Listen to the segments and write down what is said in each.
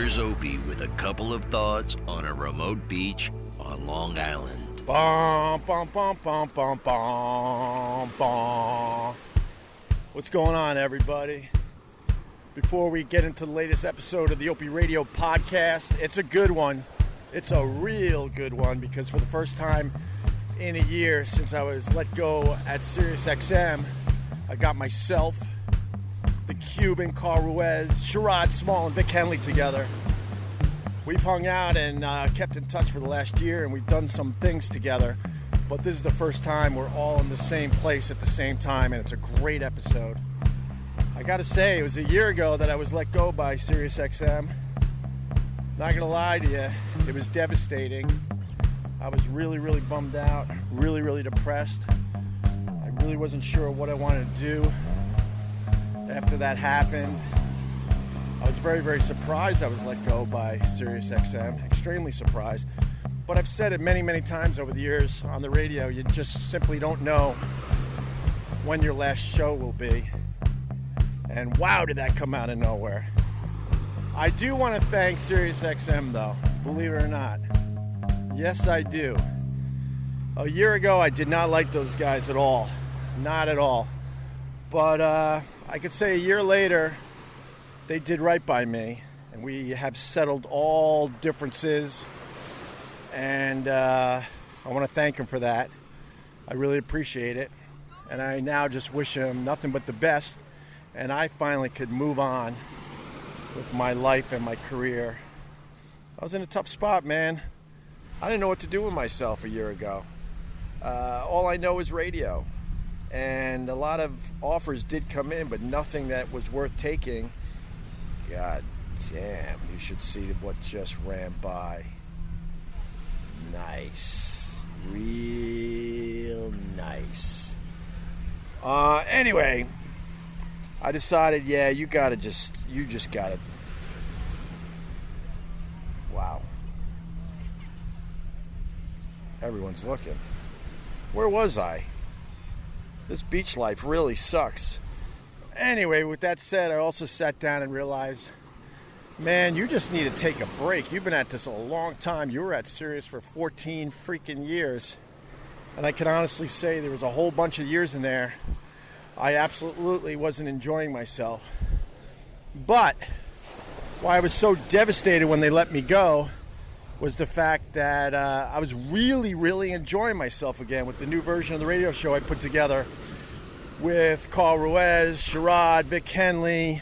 Here's Opie with a couple of thoughts on a remote beach on Long Island. Bum, bum, bum, bum, bum, bum, bum. What's going on, everybody? Before we get into the latest episode of the OpieRadio podcast, it's a good one. It's a real good one because for the first time in a year since I was let go at SiriusXM, I got myself, the Cuban, Carl Ruiz, Sherrod Small, and Vic Henley together. We've hung out and kept in touch for the last year, and we've done some things together. But this is the first time we're all in the same place at the same time, and it's a great episode. I gotta say, it was a year ago that I was let go by SiriusXM. Not gonna lie to you, it was devastating. I was really, really bummed out, really, really depressed. I really wasn't sure what I wanted to do after that happened. I was very, very surprised I was let go by SiriusXM, extremely surprised. But I've said it many, many times over the years on the radio, you just simply don't know when your last show will be. And wow, did that come out of nowhere. I do want to thank SiriusXM though, believe it or not. Yes, I do. A year ago, I did not like those guys at all. Not at all. But I could say a year later, they did right by me, and we have settled all differences, and I want to thank him for that. I really appreciate it, and I now just wish him nothing but the best, and I finally could move on with my life and my career. I was in a tough spot, man. I didn't know what to do with myself a year ago. All I know is radio. And a lot of offers did come in, but nothing that was worth taking. God damn, you should see what just ran by. Nice. Real nice. Anyway, I decided, yeah, you just gotta. Wow. Everyone's looking. Where was I? This beach life really sucks. Anyway, with that said, I also sat down and realized, man, you just need to take a break. You've been at this a long time. You were at Sirius for 14 freaking years. And I can honestly say there was a whole bunch of years in there I absolutely wasn't enjoying myself. But why I was so devastated when they let me go was the fact that I was really, really enjoying myself again with the new version of the radio show I put together with Carl Ruiz, Sherrod, Vic Henley,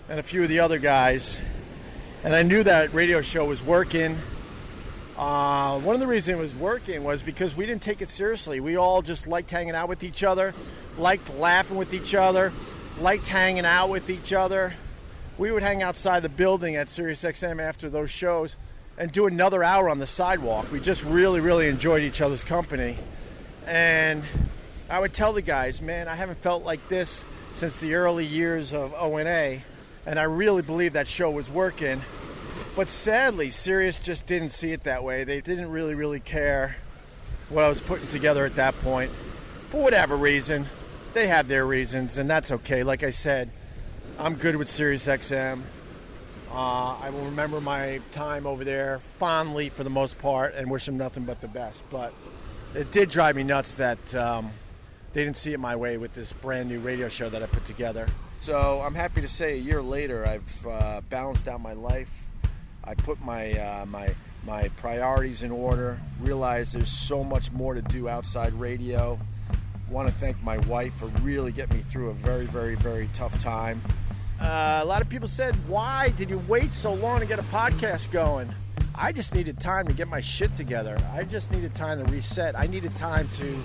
and a few of the other guys. And I knew that radio show was working. One of the reasons it was working was because we didn't take it seriously. We all just liked hanging out with each other, liked laughing with each other, liked hanging out with each other. We would hang outside the building at SiriusXM after those shows and do another hour on the sidewalk. We just really, really enjoyed each other's company. And I would tell the guys, man, I haven't felt like this since the early years of O&A, and I really believe that show was working. But sadly, Sirius just didn't see it that way. They didn't really, really care what I was putting together at that point. For whatever reason, they have their reasons, and that's okay. Like I said, I'm good with SiriusXM. I will remember my time over there fondly for the most part and wish them nothing but the best. But it did drive me nuts that they didn't see it my way with this brand new radio show that I put together. So I'm happy to say a year later I've balanced out my life. I put my priorities in order, realized there's so much more to do outside radio. Want to thank my wife for really getting me through a very, very, very tough time. A lot of people said, why did you wait so long to get a podcast going? I just needed time to get my shit together. I just needed time to reset. I needed time to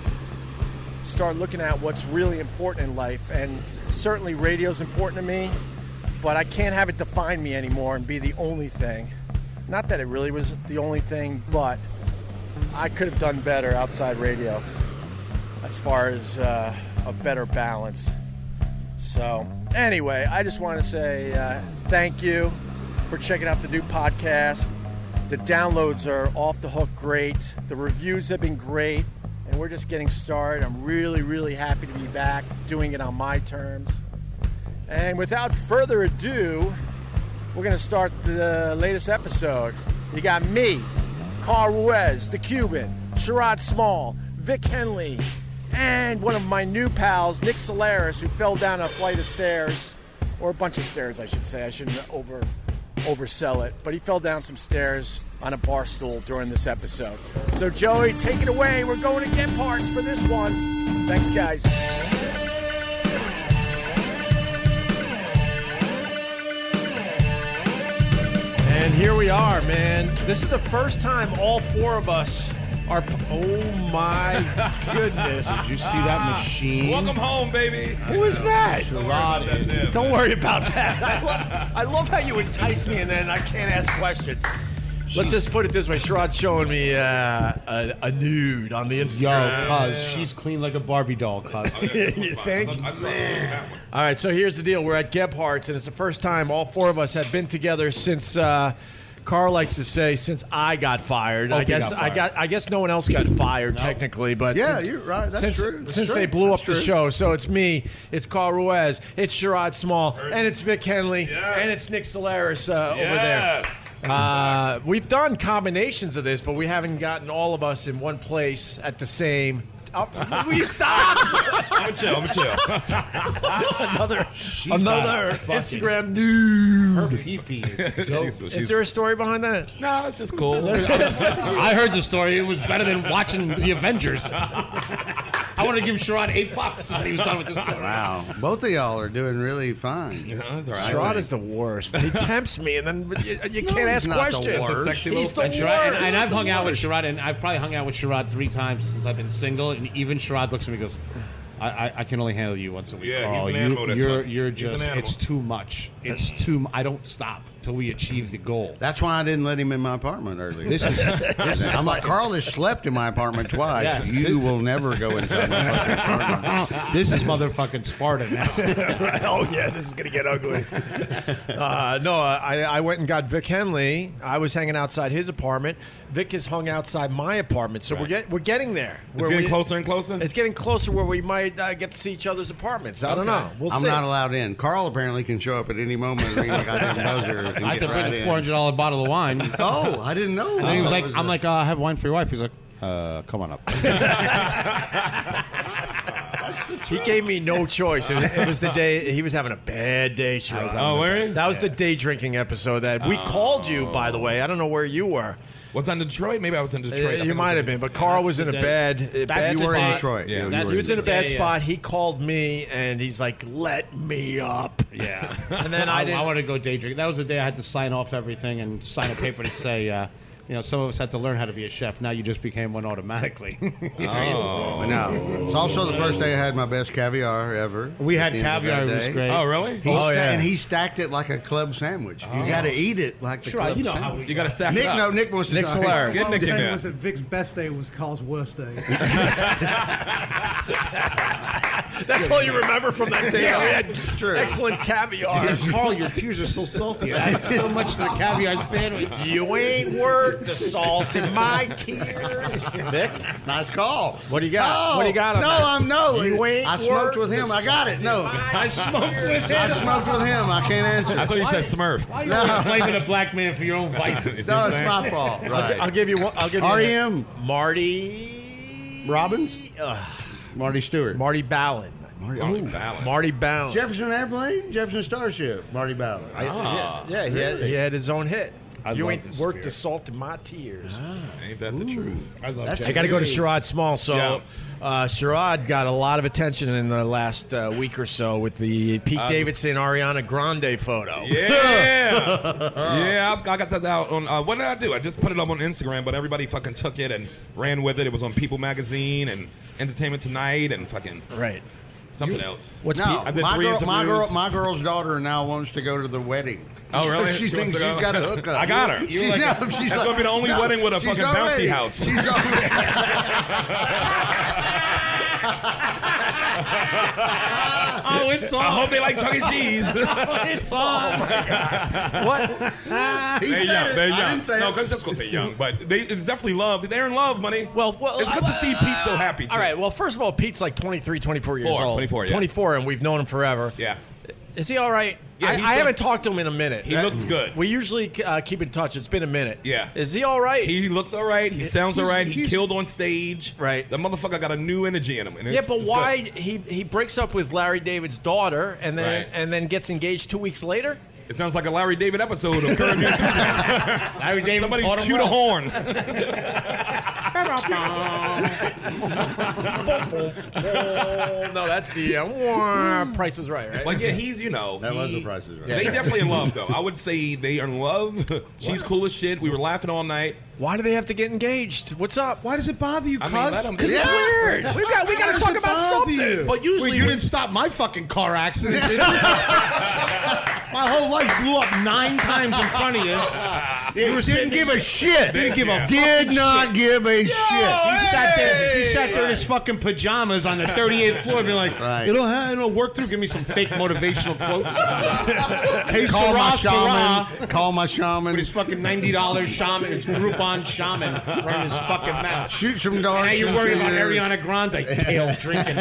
start looking at what's really important in life. And certainly radio's important to me, but I can't have it define me anymore and be the only thing. Not that it really was the only thing, but I could have done better outside radio as far as a better balance. So anyway, I just want to say thank you for checking out the new podcast. The downloads are off the hook great. The reviews have been great. And we're just getting started. I'm really, really happy to be back doing it on my terms. And without further ado, we're going to start the latest episode. You got me, Carl Ruiz, the Cuban, Sherrod Small, Vic Henley, and one of my new pals, Nick Solaris, who fell down a flight of stairs, or a bunch of stairs, I should say. I shouldn't oversell it, but he fell down some stairs on a bar stool during this episode. So Joey, take it away. We're going to Gebhards for this one. Thanks, guys. And here we are, man. This is the first time all four of us are... Oh, my goodness. Did you see that machine? Welcome home, baby. Who is that? Don't worry about that. I love how you entice me and then I can't ask questions. Let's just put it this way. Sherrod's showing me a nude on the Instagram. Yo, cuz, she's clean like a Barbie doll, cuz. Thank you, man. All right, so here's the deal. We're at Gebhards, and it's the first time all four of us have been together since... Carl likes to say since I got fired. I guess no one else got fired technically, but you're right. That's true. Since they blew up the show, so it's me, it's Carl Ruiz, it's Sherrod Small, and it's Vic Henley, and it's Nick Solaris over there. We've done combinations of this, but we haven't gotten all of us in one place at the same. Will you stop? I'm chill. Another Instagram nude. Her pee-pee is dope. Is there a story behind that? No, it's just cool. I heard the story. It was better than watching the Avengers. I want to give Sherrod $8 when he was done with this story. Wow. Both of y'all are doing really fine. Yeah, that's all right. Sherrod is the worst. He tempts me, and then you can't ask questions. It's a sexy little He's the worst. And I've hung out with Sherrod, and I've probably hung out with Sherrod 3 times since I've been single, and even Sherrod looks at me and goes, I can only handle you once a week. Yeah, he's an animal. You're just, it's too much. I don't stop till we achieve the goal. That's why I didn't let him in my apartment earlier. I'm like, Carl has slept in my apartment twice. Yes. You will never go into my fucking apartment. This is motherfucking Sparta now. Oh, yeah, this is going to get ugly. I went and got Vic Henley. I was hanging outside his apartment. Vic is hung outside my apartment. So we're getting there. It's getting closer and closer? It's getting closer where we might get to see each other's apartments. I don't know. We'll see. I'm not allowed in. Carl apparently can show up at any moment and ring the goddamn buzzer and I had get to bring right a in. $400 bottle of wine. Oh, I didn't know. And then he was like, I'm like, I have wine for your wife. He's like, come on up. He gave me no choice. It was the day he was having a bad day. That was the day drinking episode that we called you, by the way. I don't know where you were. Was I in Detroit? Maybe I was in Detroit. You might have been, but Carl was in a bad You were in Detroit. Yeah, he was in a bad spot. He called me, and he's like, let me up. Yeah. And then I want to go day drinking. That was the day I had to sign off everything and sign a paper to say, some of us had to learn how to be a chef. Now you just became one automatically. Oh. No. It's also the first day I had my best caviar ever. We had caviar. It was great. Oh, really? And he stacked it like a club sandwich. You got to eat it like the club you know sandwich. how we You got to stack it up. Nick wants to Nick try. Solaris. Get All I'm Nick in saying there. was that Vic's best day was Carl's worst day. That's all you remember from that day. Yeah, We had true. excellent caviar. Carl, your tears are so salty. I had so much to the caviar sandwich. You ain't worth the salt in my tears. Vic, Nice call. what do you got? No, What do you got on that? You ain't I smoked with worth him. the I got it. No. I smoked with I him. smoked with him. I can't answer. I thought you said Smurf. You're blaming a black man for your own vices. No, it's my fault. Right. I'll give you one. I'll give you R.E.M. Marty Robbins? Marty Stewart. Marty Ballin. Marty Ballin. Jefferson Airplane? Jefferson Starship. Marty Ballin. He had his own hit. You love ain't this worth beer. the salt in my tears. Ain't that the truth? I love That's- Jeff. I got to go to Sherrod Small. So Sherrod got a lot of attention in the last week or so with the Pete Davidson Ariana Grande photo. Yeah, I got that out on. What did I do? I just put it up on Instagram, but everybody fucking took it and ran with it. It was on People Magazine and Entertainment Tonight and fucking Right. something else. What's No, I did my 3 interviews. my girl's daughter now wants to go to the wedding. Oh, really? She She thinks wants to she's go? got a hookup. I got her. She's That's gonna be the only wedding with a she's fucking already- bouncy house. She's already, Oh, it's on. I hope they like Chuck E. Cheese. It's on. he They're said young. it. They're I young. didn't say No, it. I'm just gonna say young, but it's definitely love. They're in love, money. Well, it's good to see Pete so happy. Too. All right. Well, first of all, Pete's like 23, 24 years old. 24, yeah. 24, and we've known him forever. Yeah. Is he all right? Yeah, I haven't talked to him in a minute. He looks good. We usually keep in touch. It's been a minute. Yeah. Is he all right? He looks all right. He sounds all right. He killed on stage. Right. The motherfucker got a new energy in him. And Yeah, but it's why good. he breaks up with Larry David's daughter and then gets engaged 2 weeks later? It sounds like a Larry David episode of Curb Your Enthusiasm. Larry David Somebody taught him cue the well. horn. No, that's the Price is Right, right? Like, yeah, he's, That was the Price is Right. They definitely in love, though. I would say they are in love. She's cool as shit. We were laughing all night. Why do they have to get engaged? What's up? Why does it bother you, I mean, let cuz? him- Because it's weird. We got to talk about something. But usually Wait, you didn't stop my fucking car accident, did you? My whole life blew up 9 times in front of you. Didn't give a shit. Didn't give a Did not give a shit. He sat there in his fucking pajamas on the 38th floor, being like, Right. it'll work through. Give me some fake motivational quotes. Hey, Call my Sarah, shaman. Call my shaman. with his fucking $90 shaman, his Groupon shaman, running his fucking mouth. Shoot some darts. Now you're worried about into Ariana Grande, pale drinking.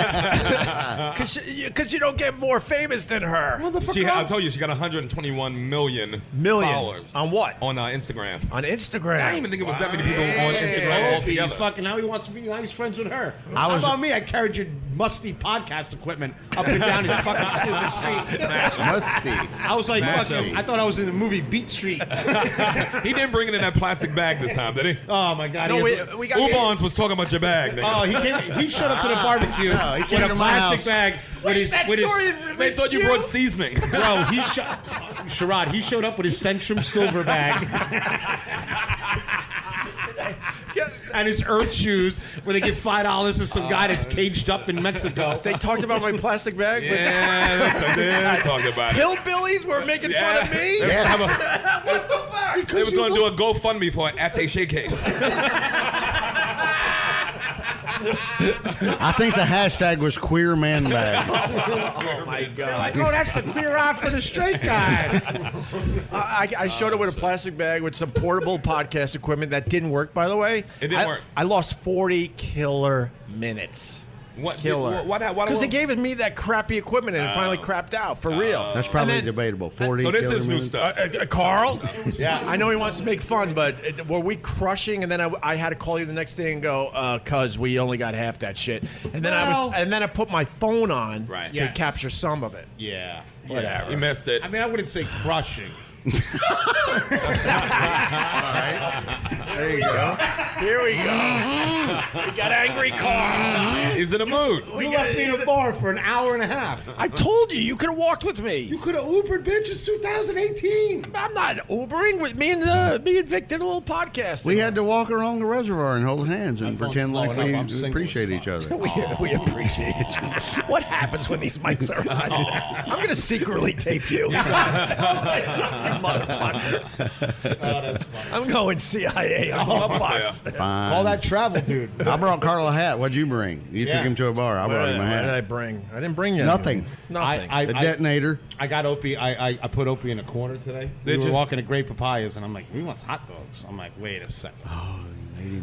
Because you don't get more famous than her. I told you, she got 121 million followers. On what? On Instagram. On Instagram. I didn't even think it was that many people on Instagram He's altogether. fucking, now he wants to be, now he's friends with her. How about me? I carried your musty podcast equipment up and down his fucking stupid street. Musty. I was like, Smash fucking, him. I thought I was in the movie Beat Street. He didn't bring it in that plastic bag this time, did he? Oh my God. No, he we has- got Ubons was talking about your bag, nigga. Oh, he showed up to the barbecue No, he with came a to my plastic house. bag with his They thought you brought seasoning. bro. Sherrod, he showed up with his Centrum silver bag and his Earth shoes, where they give $5 to some guy that's caged up in Mexico. They talked about my plastic bag? Yeah, they talked about it. Hillbillies were making fun of me? Yeah. What the fuck? They were going to do a GoFundMe for an attaché case. I think the hashtag was queer man bag. Oh, my God. Like, oh, that's the queer eye for the straight guy. I showed up with a plastic bag with some portable podcast equipment that didn't work, by the way. It didn't work. I lost 40 killer minutes. What? Killer. Because they gave me that crappy equipment and it finally crapped out, for real. That's probably And then- debatable. 40 So this killer is new minutes. stuff. Carl? Yeah. I know he wants to make fun, but were we crushing? And then I had to call you the next day and go, cuz we only got half that shit. And then I put my phone on to Yes. capture some of it. Yeah. Whatever. You missed it. I mean, I wouldn't say crushing. There you go. Here we go. We got angry Carl. He's in a mood. You left me in a bar for an hour and a half. I told you could have walked with me. You could have Ubered, bitch. It's 2018. I'm not Ubering. With me and Vic did a little podcast. We had to walk along the reservoir and hold hands and My phone's pretend like blowing we up. I'm single appreciate as each fuck. other. We appreciate it. What happens when these mics are on? I'm going to secretly tape you. You motherfucker. Oh, that's funny. I'm going CIA on the box. Fine. All that travel, dude. I brought Carl a hat. What'd you bring? You Yeah. took him to a bar. I brought him a What did I hat. bring? I didn't bring you Nothing. Nothing. The detonator. I got Opie. I put Opie in a corner today. Did we were you? walking to Great Papayas, and I'm like, "We want hot dogs." I'm like, "Wait a second. Oh,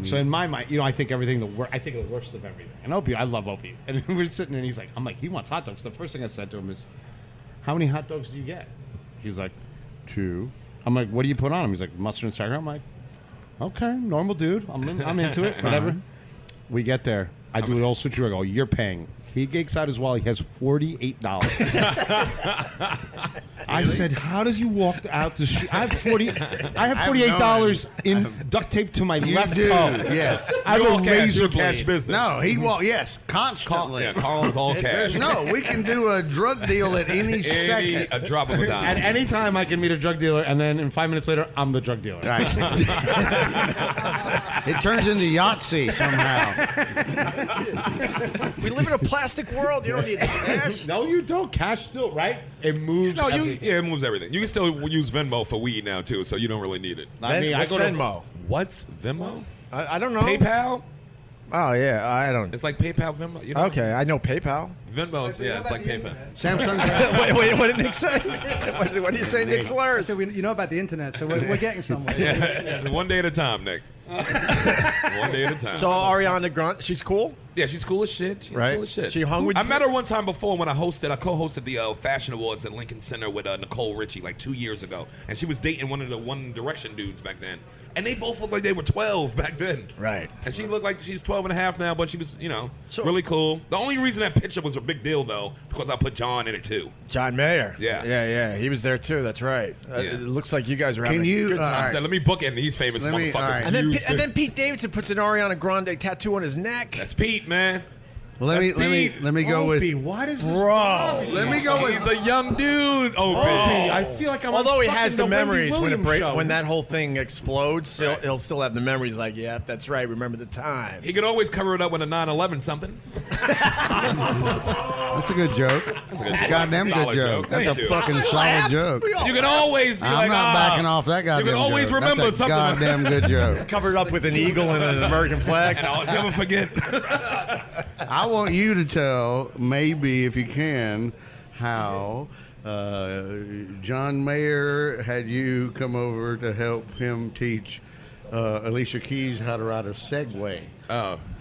So in my mind, I think everything I think the worst of everything. And Opie, I love Opie. And we're sitting there, and he's like, "I'm like, he wants hot dogs." The first thing I said to him is, "How many hot dogs do you get?" He's like, 2. I'm like, "What do you put on them?" He's like, "Mustard and sour." I'm like, "Okay, normal dude. I'm into it. Whatever." We get there. I do it all switcheroo. I go, "You're paying." He gakes out his wallet. He has $48. I said, "How does you walk out the street?" I have $48 in duct tape to my left do, toe. yes. I have You're a all cash, razor you're cash blade. business. No, yes, constantly. Yeah, Carl's all cash. We can do a drug deal at any second. A drop of a At dime. any time, I can meet a drug dealer, and then in 5 minutes later, I'm the drug dealer. Right. It turns into Yahtzee somehow. We live in a plastic world. You don't need cash. No, you don't. Cash still, right? It moves. No, everything. it moves everything. You can still use Venmo for weed now too, so you don't really need it. I mean, What's I go to Venmo? What's Venmo? I don't know. PayPal? Oh, yeah. I don't. It's like PayPal, Venmo. You know? Okay, I know PayPal. Venmo's, yeah, it's like PayPal. Samsung. wait, what did Nick say? What do you say, Nick Solaris? So you know about the internet, so we're getting somewhere. Yeah. One day at a time, Nick. One day at a time. So Ariana Grande, she's cool? Yeah, she's cool as shit. She's Right. cool as shit. She hung with I you? met her one time before when I co-hosted the Fashion Awards at Lincoln Center with Nicole Richie like 2 years ago. And she was dating one of the One Direction dudes back then. And they both looked like they were 12 back then. Right. And she looked like she's 12 and a half now, but she was, So- really cool. The only reason that picture was a big deal, though, because I put John in it, too. John Mayer. Yeah. Yeah. He was there too. That's right. Yeah. It looks like you guys are having Can you? a good time. I said, let me book it, and these famous Let me- motherfuckers. all right. And then Pete Davidson puts an Ariana Grande tattoo on his neck. That's Pete, man. Well, let me go with. Opie, why does this Bro. bother you? Let me go He's with. a young dude. Opie, I feel like I'm on Although he fucking has the Wendy memories Williams show. when that whole thing explodes, Right. he'll still have the memories. Like, yeah, that's right. Remember the time. He could always cover it up with a 9/11 something. That's a good joke. That's a good That's a joke. goddamn Solid good joke. joke. That's Thank a you. fucking solid joke. You can always be I'm like, not backing off that goddamn You can always joke. remember That's a something. goddamn good joke. Covered up with an eagle and an American flag. And I'll never forget. I want you to tell, maybe if you can, how John Mayer had you come over to help him teach Alicia Keys how to ride a Segway.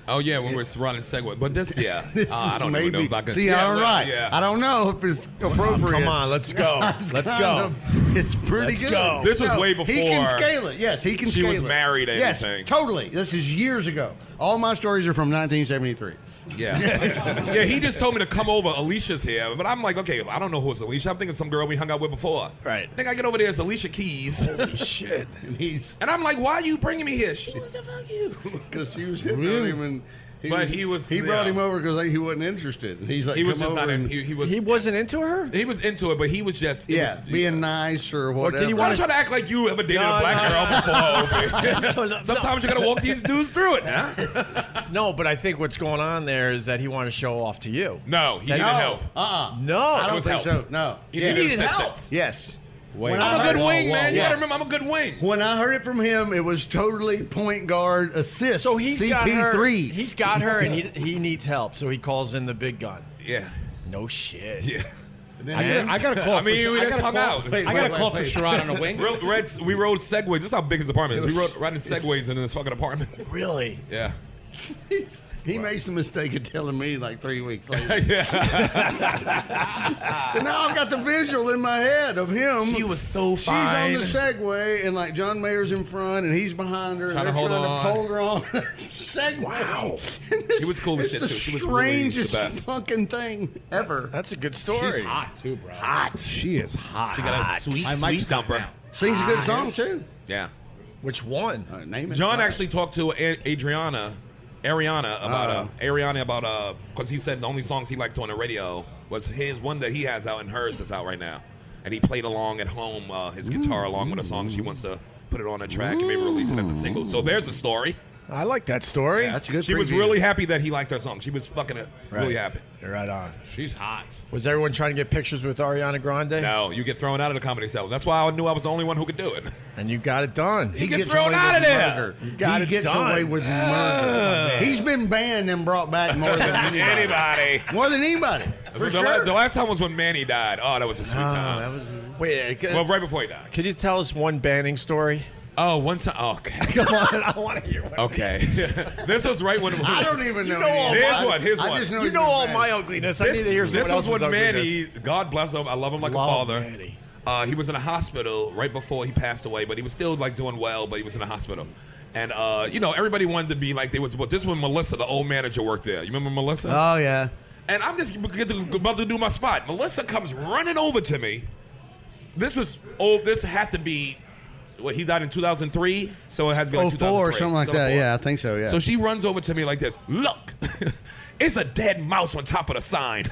Oh yeah, when we're running Segway. But this, yeah. This I is don't even know if I can. See, yeah, all right. Yeah. I don't know if it's appropriate. Come on, let's go. Let's go. It's pretty Let's good. go. This was way He before can scale it. Yes, he can she scale was it. married and yes, everything. totally. This is years ago. All my stories are from 1973. Yeah. Yeah, he just told me to come over. Alicia's here. But I'm like, okay, I don't know who is Alicia. I'm thinking some girl we hung out with before. Right. Then I get over there, it's Alicia Keys. Holy shit. And I'm like, why are you bringing me here? She was a fuck you. Because she was hitting on him, and he brought him over because he wasn't interested. And he's like, He was come just over not. and- He was. He wasn't into her? He was into it, but he was just. being nice or whatever. did he Why wanna- don't you try to act like you ever dated No, a black no. girl before, Opie? Sometimes you gotta walk these dudes through it, huh? No, but I think what's going on there is that he wanted to show off to you. No, he needed help. No. I don't was think help. so. No. He Yeah. needed needed help. assistance. Yes. Wait, I'm a good wing, man. You whoa. gotta remember, I'm a good wing. When I heard it from him, it was totally point guard assist. So he's CP3. got her. He's got her, and he needs help. So he calls in the big gun. Yeah. No shit. Yeah. I got to call. I mean, we just hung out. I got to call for wait. Sherrod on a wing. We rode Segways. This is how big his apartment is. We rode riding Segways in this fucking apartment. Really? Yeah. He makes the mistake of telling me like 3 weeks later. Yeah. But now I've got the visual in my head of him. She was so She's on fine. the Segway, and like John Mayer's in front, and he's behind her, Trying and to they're hold trying to on. hold her on. Segway. Wow. She was cool as shit, too. She was really the strangest best. fucking thing ever. That's a good story. She's hot too, bro. Hot. She is hot. She got a sweet, My sweet mic's got dumper. now. Sings a good song too. Yeah. Which one? Name it. John actually talked to Ariana about because he said the only songs he liked on the radio was his one that he has out, and hers is out right now, and he played along at home his guitar along with a song. She wants to put it on a track and maybe release it as a single. So there's a story. I like that story. Yeah, that's a good. She was preview. really happy that he liked her song. She was fucking really happy. You're right on. She's hot. Was everyone trying to get pictures with Ariana Grande? No, you get thrown out of the comedy cellar. That's why I knew I was the only one who could do it. And you got it done. He gets gets thrown away out with of there. murder. got He it gets done. away with murder. He's been banned and brought back more than anybody. Anybody. More than anybody. For sure. The last time was when Manny died. Oh, that was a sweet time. That was. Wait, Well, right before he died. could you tell us one banning story? Oh, one time. Oh, okay. Come on, I want to hear one. Okay. This was right when. I don't even know. know all any of Here's it. one, here's I one. just know You he's know been all banned. my ugliness. I need to hear This someone was else's when ugliness. Manny, God bless him, I love him like Love a father. Manny. He was in a hospital right before he passed away, but he was still like doing well, but he was in a hospital. And everybody wanted to be like they was. Well, this when Melissa, the old manager, worked there. You remember Melissa? Oh yeah. And I'm just about to do my spot. Melissa comes running over to me. This had to be. What, he died in 2003, so it had to be like 04 2003. or something like that. Yeah, I think so. Yeah. So she runs over to me like this. Look, it's a dead mouse on top of the sign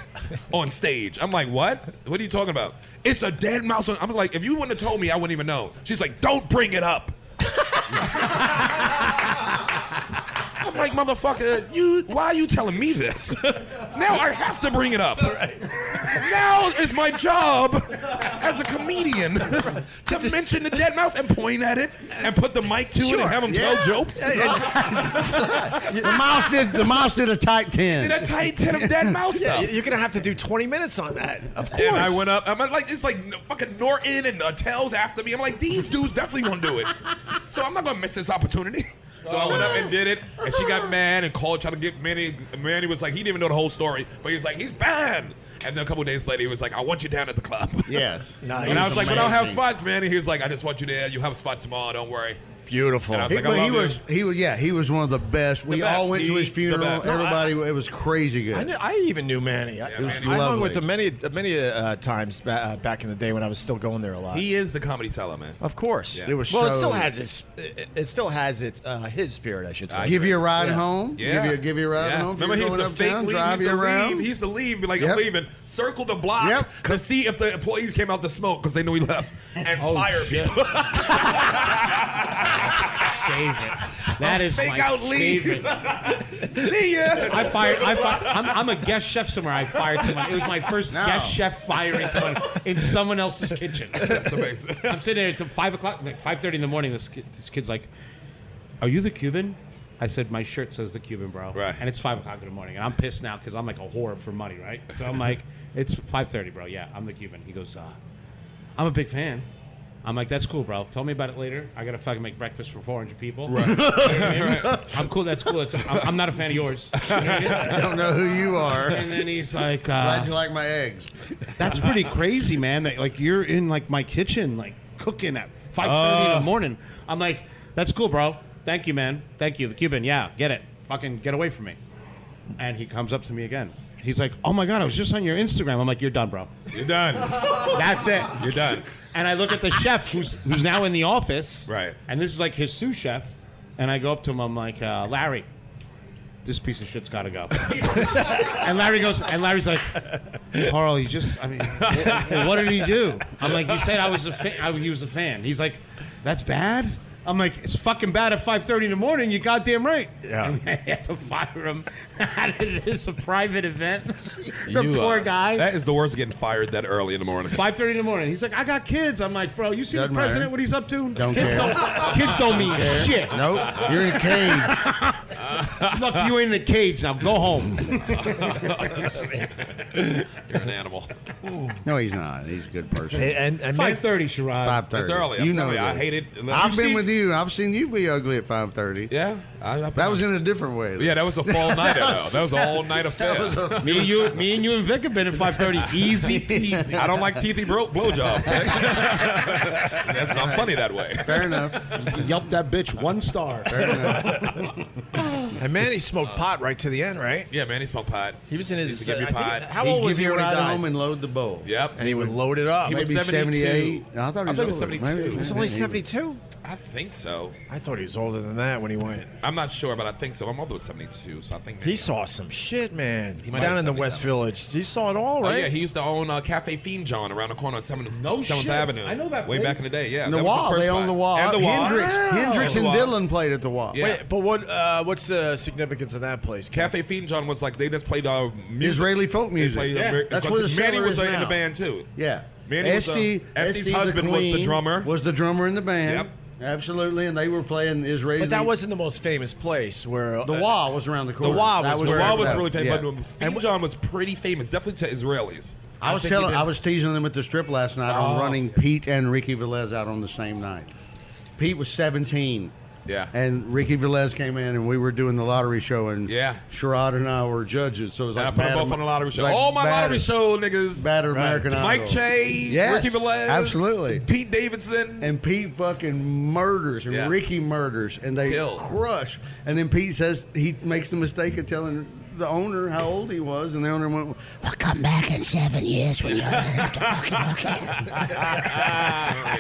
on stage. I'm like, what? What are you talking about? It's a dead mouse on. I was like, if you wouldn't have told me, I wouldn't even know. She's like, don't bring it up. I'm like, motherfucker, why are you telling me this? Now I have to bring it up. Now it's my job as a comedian to mention the dead mouse and point at it and put the mic to it and have him tell jokes. The mouse did a tight 10. In a tight 10 of dead mouse Yeah, stuff. you're gonna have to do 20 minutes on that. Of course. And I went up. I'm like, it's like fucking Norton and Tails after me. I'm like, these dudes definitely gonna do it. So I'm not gonna miss this opportunity. So I went up and did it, and she got mad and called, trying to get Manny. Manny was like, he didn't even know the whole story, but he was like, he's banned. And then a couple of days later, he was like, I want you down at the club. Yes. Nice. And I was like, but I don't have spots, man. And he was like, I just want you there. You have spots tomorrow. Don't worry. Beautiful. And I was He, like, but I he love you. he was one of the best. We best. all went to his The funeral. best. Everybody, it was crazy good. I even knew Manny. I Manny. hung Lovely. with him many times back in the day when I was still going there a lot. He is the comedy seller, man. Of course. Yeah. It was well, so- it still has its his spirit, I should say. Give you a ride Yeah. home. Yeah. Give you a ride Yes. home. If Remember, he you're used to going fake uptown, leave. He drive used you to around. leave. He used to leave, be like, Yep. I'm leaving. Circle the block Yep. to see if the employees came out to smoke because they knew he left and fire shit. people. Favorite. That is fake my out leave. favorite. See ya. I'm a guest chef somewhere. I fired someone. It was my first guest chef firing someone in someone else's kitchen. That's amazing. I'm sitting there until 5 o'clock, like 5:30 in the morning. This kid's like, "Are you the Cuban?" I said, "My shirt says the Cuban, bro." Right. And it's 5 o'clock in the morning, and I'm pissed now because I'm like a whore for money, right? So I'm like, "It's 5:30, bro. Yeah, I'm the Cuban." He goes, "I'm a big fan." I'm like, "That's cool, bro. Tell me about it later. I gotta fucking make breakfast for 400 people." Right. I'm cool. That's cool. I'm not a fan of yours. I don't know who you are. And then he's like, Glad you like my eggs. "That's pretty crazy, man. That like you're in like my kitchen, like cooking at 5:30 in the morning." I'm like, "That's cool, bro. Thank you, man. Thank you, the Cuban. Yeah, get it. Fucking get away from me." And he comes up to me again. He's like, "Oh my God, I was just on your Instagram." I'm like, "You're done, bro. You're done. That's it. You're done. And I look at the chef who's now in the office. Right. And this is like his sous chef. And I go up to him, I'm like, "Larry, this piece of shit's gotta go." and Larry's like, "Carl, he just, I mean, what did he do?" I'm like, "He said I was he was a fan." He's like, "That's bad?" I'm like, "It's fucking bad at 5:30 in the morning. You goddamn right." Yeah. And I had to fire him out of this private event. The poor guy. That is the worst, getting fired that early in the morning. 5:30 in the morning. He's like, "I got kids." I'm like, "Bro, you see Doesn't the president, matter. what he's up to? Don't kids care. Kids don't mean shit. Nope. You're in a cage. Look, you ain't in a cage now. Go home." You're an animal. No, he's not. He's a good person. And 5:30, Sherrod. 5:30. It's early. I'm You telling know you, I this. hate it. I've been with you. I've seen you be ugly at 5:30. Yeah. That was in a different way. Yeah, that was a fall nighter, though. That was an all-night affair. Me and you and Vic have been at 5:30. Easy peasy. I don't like teethy blowjobs. I'm funny that way. Fair enough. Yelp that bitch 1 star. Fair enough. And Manny smoked pot right to the end, right? Yeah, man, he smoked pot. He was in his. He used to give me I think- pot. How He'd old was give he you a when he ride died? home and load the bowl. Yep. And he would load it up. He was Maybe 72. 78. I thought he was older. 72. Maybe- He was only 72. I think so. I thought he was older than that when he went. I'm not sure, but I think so. My mother was 72, so I think maybe. He saw some shit, man. might Down have in the 77. West Village. He saw it all, Oh, right? yeah, he used to own Cafe Fiend John around the corner on 7th shit. Avenue. I know that Way place. back in the day, yeah. The that was his Wall. first They spot. own the Wall. And the Wall. Hendrix The and Wall. Dylan played at the Wall. Yeah. Wait, but what's the significance of that place? Cafe Fiend John was like, they just played music. Israeli folk They music. played That's where the Manny cellar was is in the now. band, too. Yeah. Manny was, Este's husband was the Queen, drummer. Was the drummer in the band. Yep. Absolutely, and they were playing Israeli. But that wasn't the most famous place where the Wall was around the corner. Wall That was The where- Wall was that- really famous, yeah. but Fiend John was pretty famous, definitely to Israelis. I was teasing them at the strip last night on running Pete and Ricky Velez out on the same night. Pete was 17. Yeah. And Ricky Velez came in, and we were doing the lottery show, and Yeah. Sherrod and I were judges. So it was And like I put them Bad both on the lottery show. like All my Bad- lottery show niggas. Bad American Idol. Mike Che, Yes, Ricky Velez, absolutely. Pete Davidson. And Pete fucking murders, and Yeah. Ricky murders, and they Kill. crush. And then Pete says he makes the mistake of telling the owner how old he was, and the owner went, "Well, come back in 7 years when you're old enough to fucking look at it."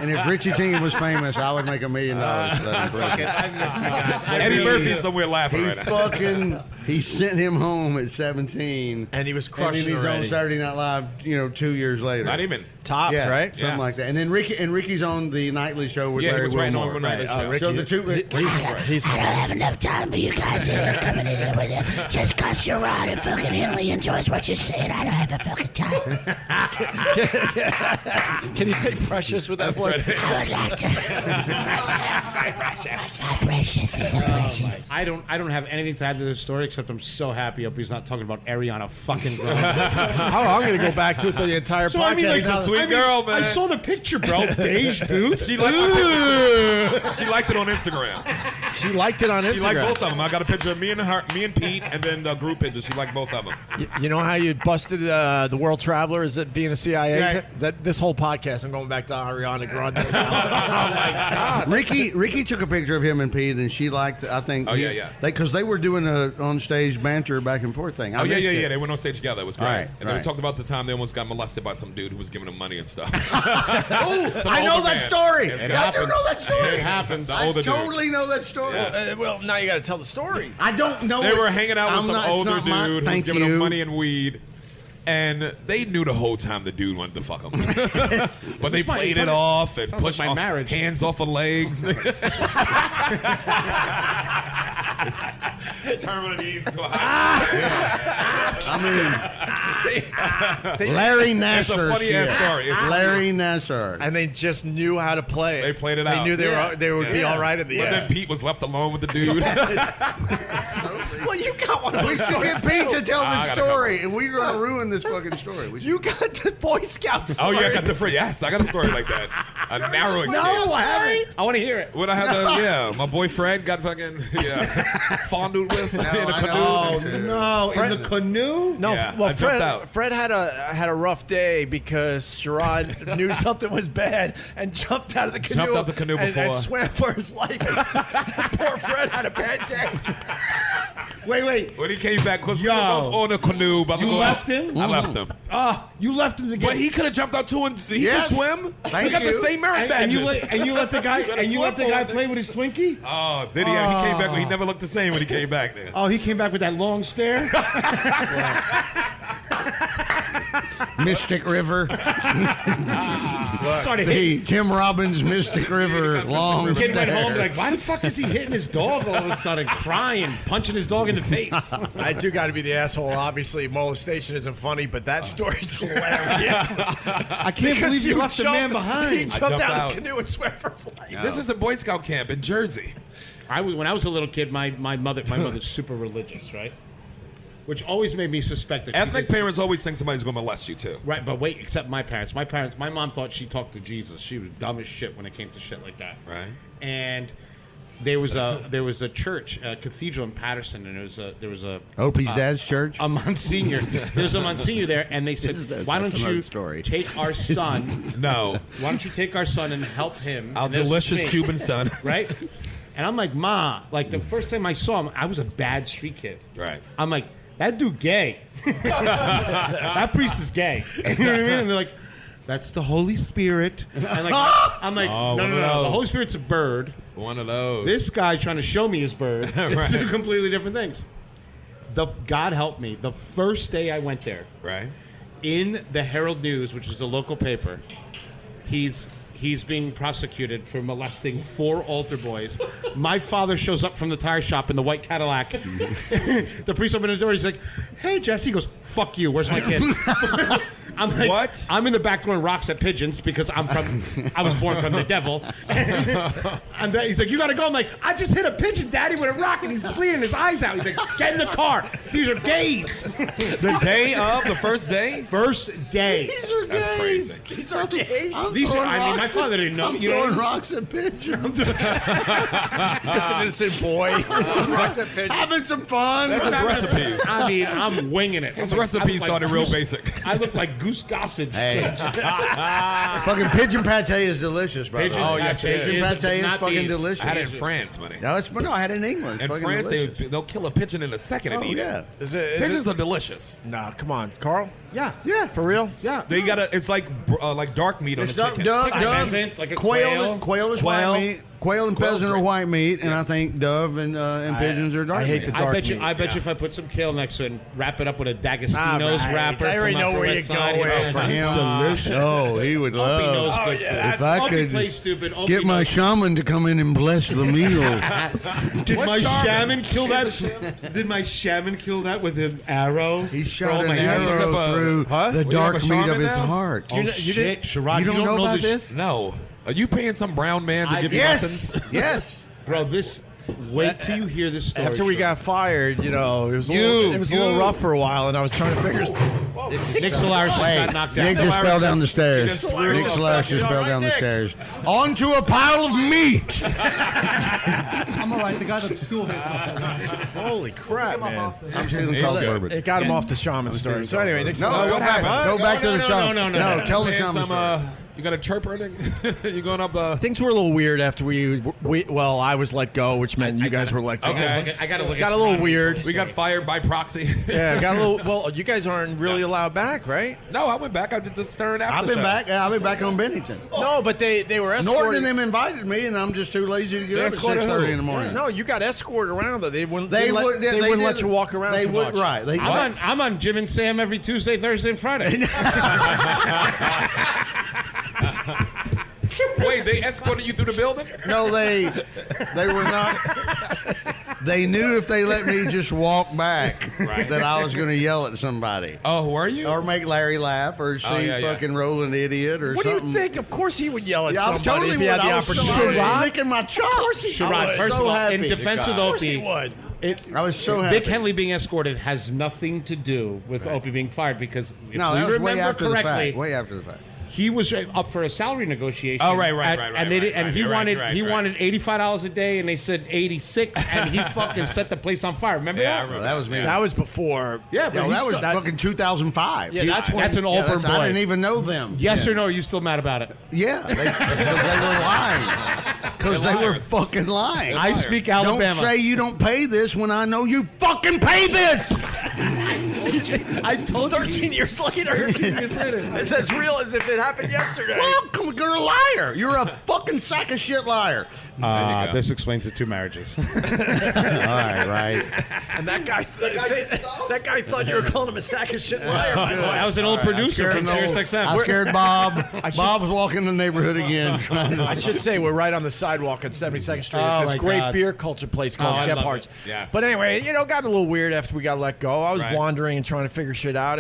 And if Richie Ting was famous, I would make $1 million for that impression. I miss you guys. Eddie Murphy's somewhere laughing right now. He sent him home at 17. and he was And crushing then he's already. on Saturday Night Live, 2 years later. Not even. Tops, Yeah, right? something Yeah. like that. And then Ricky's on the nightly show with Yeah, he Larry was writing on Wilmore. one night. So the two, He's I don't have enough time for you guys here coming in here with you. Just cause Sherrod and fucking Henley enjoys what you're saying, I don't have a fucking time. Can you say precious with that voice? I would like to. Precious. How precious is a precious? I don't have anything to add to this story except I'm so happy Opie's not talking about Ariana fucking Grande. I'm going to go back to it the entire podcast. I mean, like, She's a sweet girl, man. I saw the picture, bro. Beige boots. She liked my picture. She liked it on Instagram. She liked it on Instagram. She liked both of them. I got a picture of me and Pete, and then the group picture. She liked both of them. You know how you busted the world traveler? Is it being a CIA? Right. This whole podcast, I'm going back to Ariana Grande. Oh my God! Ricky took a picture of him and Pete, and she liked. I think. Oh, yeah. Because they were doing a on stage banter back and forth thing. Oh yeah. They went on stage together. It was great. Right, and then we talked about the time they almost got molested by some dude who was giving them money and stuff. Oh, I know that story. I do know that story. It happens. The I older dude. totally know that story. Well, now you got to tell the story. I don't know. They were hanging out with some it's older not my- dude who was thank giving them you. money and weed. And they knew the whole time the dude wanted to fuck them. But they played it off and Sounds pushed like my marriage. hands off of legs. Turning these to a high. I mean, Larry It's a Nassar. funny ass story. It's Larry Nassar. And they just knew how to play it. They played it They out. knew they would be all right at the But end. then Pete was left alone with the dude. Well, you got one of We those should get Pete to tell I the got a story, and we're going to ruin this fucking story. You got the Boy Scout Oh story. yeah, I got the free. Yes, I got a story like that. A narrow escape. No, I haven't. I want to hear it. When I had my boy Fred got fucking fondled with in a canoe. Oh no! In the canoe? No, Yeah, I well, jumped out. Fred had a rough day because Sherrod knew something was bad and jumped out of the canoe. Jumped out the canoe and before. swam for his life. Poor Fred had a bad day. Wait. When he came back, because we Yo. were both on a canoe. About to You go left out. him? I left him. You left him to get. But he could have jumped out too, and he Yes. could swim. Thank We got the you. same merit and badges. you let the guy You gotta and you swim let the for guy it. play with his Twinkie. Oh, did he? He came back. He never looked the same when he came back. There. Oh, he came back with that long stare. Mystic River. Started The Tim Robbins Mystic River long Kid went home stare. like, why the fuck is he hitting his dog all of a sudden, crying, punching his dog in the face? I do got to be the asshole. Obviously, molestation isn't funny, but that story's hilarious. I can't believe you left the man He behind. jumped jumped out out. of the canoe and swam for his life. This is a Boy Scout camp in Jersey. When I was a little kid, my mother's super religious, right? Which always made me suspect that she Ethnic thinks- parents always think somebody's going to molest you too. Right, but wait, except my parents. My mom thought she talked to Jesus. She was dumb as shit when it came to shit like that. Right. And there was a church, a cathedral in Patterson, and there was a Opie's dad's church. a Monsignor. There's a Monsignor there, and they said, "Why don't another you story. take our son? No. Why don't you take our son and help him? Our And there's delicious this Cuban son. right?" And I'm like, "Ma, like the first time I saw him, I was a bad street kid. Right. I'm like, that dude gay. That priest is gay. You know what I mean? And they're like, that's the Holy Spirit. And like, I'm like, Oh, no. one of The those. Holy Spirit's a bird. One of those. This guy's trying to show me his bird. It's Right. two completely different things. God help me. The first day I went there, Right. in the Herald News, which is the local paper, he's being prosecuted for molesting 4 altar boys. My father shows up from the tire shop in the white Cadillac. The priest opened the door. He's like, "Hey, Jesse." He goes, "Fuck you. Where's my kid?" I'm like, What? I'm in the back throwing rocks at pigeons because I was born from the devil. And then he's like, "You gotta go." I'm like, "I just hit a pigeon, Daddy, with a rock, and he's bleeding his eyes out." He's like, "Get in the car. These are gays." The day of the first day. First day. That's crazy. These are gays. These are. I mean, my father didn't know. I'm You know throwing what I mean? rocks at pigeons. Just an innocent boy. Rocks at pigeons. Having some fun. That's his recipes. I mean, I'm winging it. His I'm like- recipe I look like started real Goose- basic. I look like Goose Gossage. Fucking pigeon pate is delicious, by the way. Pigeon Oh, yes, it Pigeon is, pate is not fucking these. delicious. I had it in France, buddy. No, I had it in England. It's In fucking France, delicious. they'll kill a pigeon in a second and Oh, eat yeah. it. Is it? Pigeons are delicious. Nah, come on, Carl. Yeah. Yeah. For real? Yeah. They gotta. It's like dark meat on It's a chicken. Like a pheasant, like a quail. Quail is Quail. white meat. Quail and Quail's pheasant are great. white meat, and I think dove and pigeons are dark I hate meat. the dark meat. I bet you if I put some kale next to it and wrap it up with a D'Agostino's All right. wrapper. I already from know Upper where West you're Side, going. yeah, For him, delicious. oh, he would Opie knows love. good food. If I Opie could plays stupid. Opie get my knows- shaman to come in and bless the meal. Did What's my Shaman? shaman kill that? Did my shaman kill that with an arrow? He For shot all an my What's up, arrow through huh? the We have a dark meat of shaman his now? heart. Oh shit, Sherrod, You don't know about the this? No. Are you paying some brown man to I- give you Yes, lessons? yes. Bro, this Wait till you hear this story. After we got fired, it was a little rough for a while, and I was trying to figure. Nick Solaris just got knocked out. Nick just fell down the stairs. Nick Solaris just fell down the stairs. Onto a pile of meat. I'm all right. The guy at the school hates me. Holy crap, man! I'm stealing Carl's bourbon. It got him off the Shaman story. So anyway, Nick. No, what happened? Go back to the Shaman. No. Tell the Shaman story. You got a chirp or anything? You going up? Things were a little weird after I was let go, which meant you guys were let go. Okay. I gotta look. Got a little weird. We got fired by proxy. Yeah, got a little. Well, you guys aren't really allowed back, right? No, I went back. I did the Stern after I've been back. I've been back on Bennington. No, but they were escorted. Norton and them invited me, and I'm just too lazy to get up at 6:30 in the morning. No, you got escorted around though. They wouldn't. They wouldn't let you walk around. They too would, much. right? I'm on Jim and Sam every Tuesday, Thursday, and Friday. Wait, they escorted you through the building? No, they were not. They knew if they let me just walk back that I was going to yell at somebody. Oh, were you? Or make Larry laugh, or see fucking roll an idiot, or What something. do you think? Of course he would yell at Yeah, I somebody totally if he had would. the I was opportunity. so licking my chops. Sherrod, first of all, in defense of Opie, would. I was so happy. Vic Henley being escorted has nothing to do with Opie being fired because if No, we that was remember way after the correctly, fact. Way after the fact. he was up for a salary negotiation. Oh, right. And he wanted $85 a day, and they said 86, and he fucking set the place on fire. Remember that? Well, that was me. That was before. Yeah, but that was fucking 2005. Yeah, that's when. That's an Allbird boy. I didn't even know them. Yes or no? Are you still mad about it? Yeah, they were lying. Because they were fucking lying. I speak Alabama. Don't say you don't pay this when I know you fucking pay this. I told 13 years later. It's as real as if it happened yesterday. Well, you're a liar. You're a fucking sack of shit liar. This explains the 2 marriages. All right. And that guy thought you were calling him a sack of shit liar. I was an old producer from Sirius XM. I scared Bob. Bob was walking the neighborhood again. I should say we're right on the sidewalk at 72nd Street at this great beer culture place called Gebhards. Yes. But anyway, got a little weird after we got let go. I was wandering and trying to figure shit out,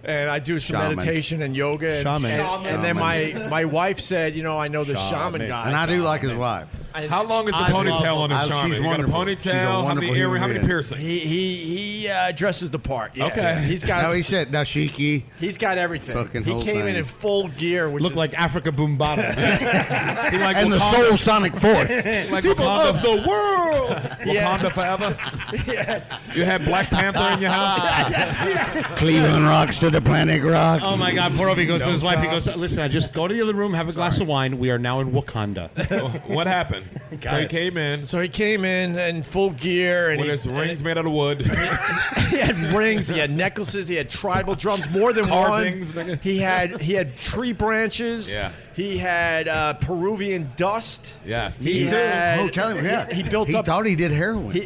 and I do some Shaman. meditation and yoga. And then my wife said, I know the shaman guy. And I do like his wife. How long is the ponytail on his shaman? She's You got a wonderful. She's a ponytail? How wonderful many human being. piercings? He dresses the part. Yeah. Okay. He's got. No, he said dashiki. He's got everything. Fucking he whole came in thing. full gear, which Looked like Africa Boombata. He like And the Wakanda- Soul Sonic Force. like Wakanda of the world. Wakanda forever. You had Black Panther in your house. Cleveland rocks to the planet rock. Oh my God! Poor Opie goes to his wife. He stop. goes, "Listen, I just go to the other room, have a glass of wine. We are now in Wakanda." What happened? So he came in full gear, and with his rings made out of wood. he had rings, he had necklaces, he had tribal drums, more than Carvings, one. nigga. He had tree branches. Yeah. He had Peruvian dust. Yes. He had. tell him. Yeah. He built up. thought he did heroin.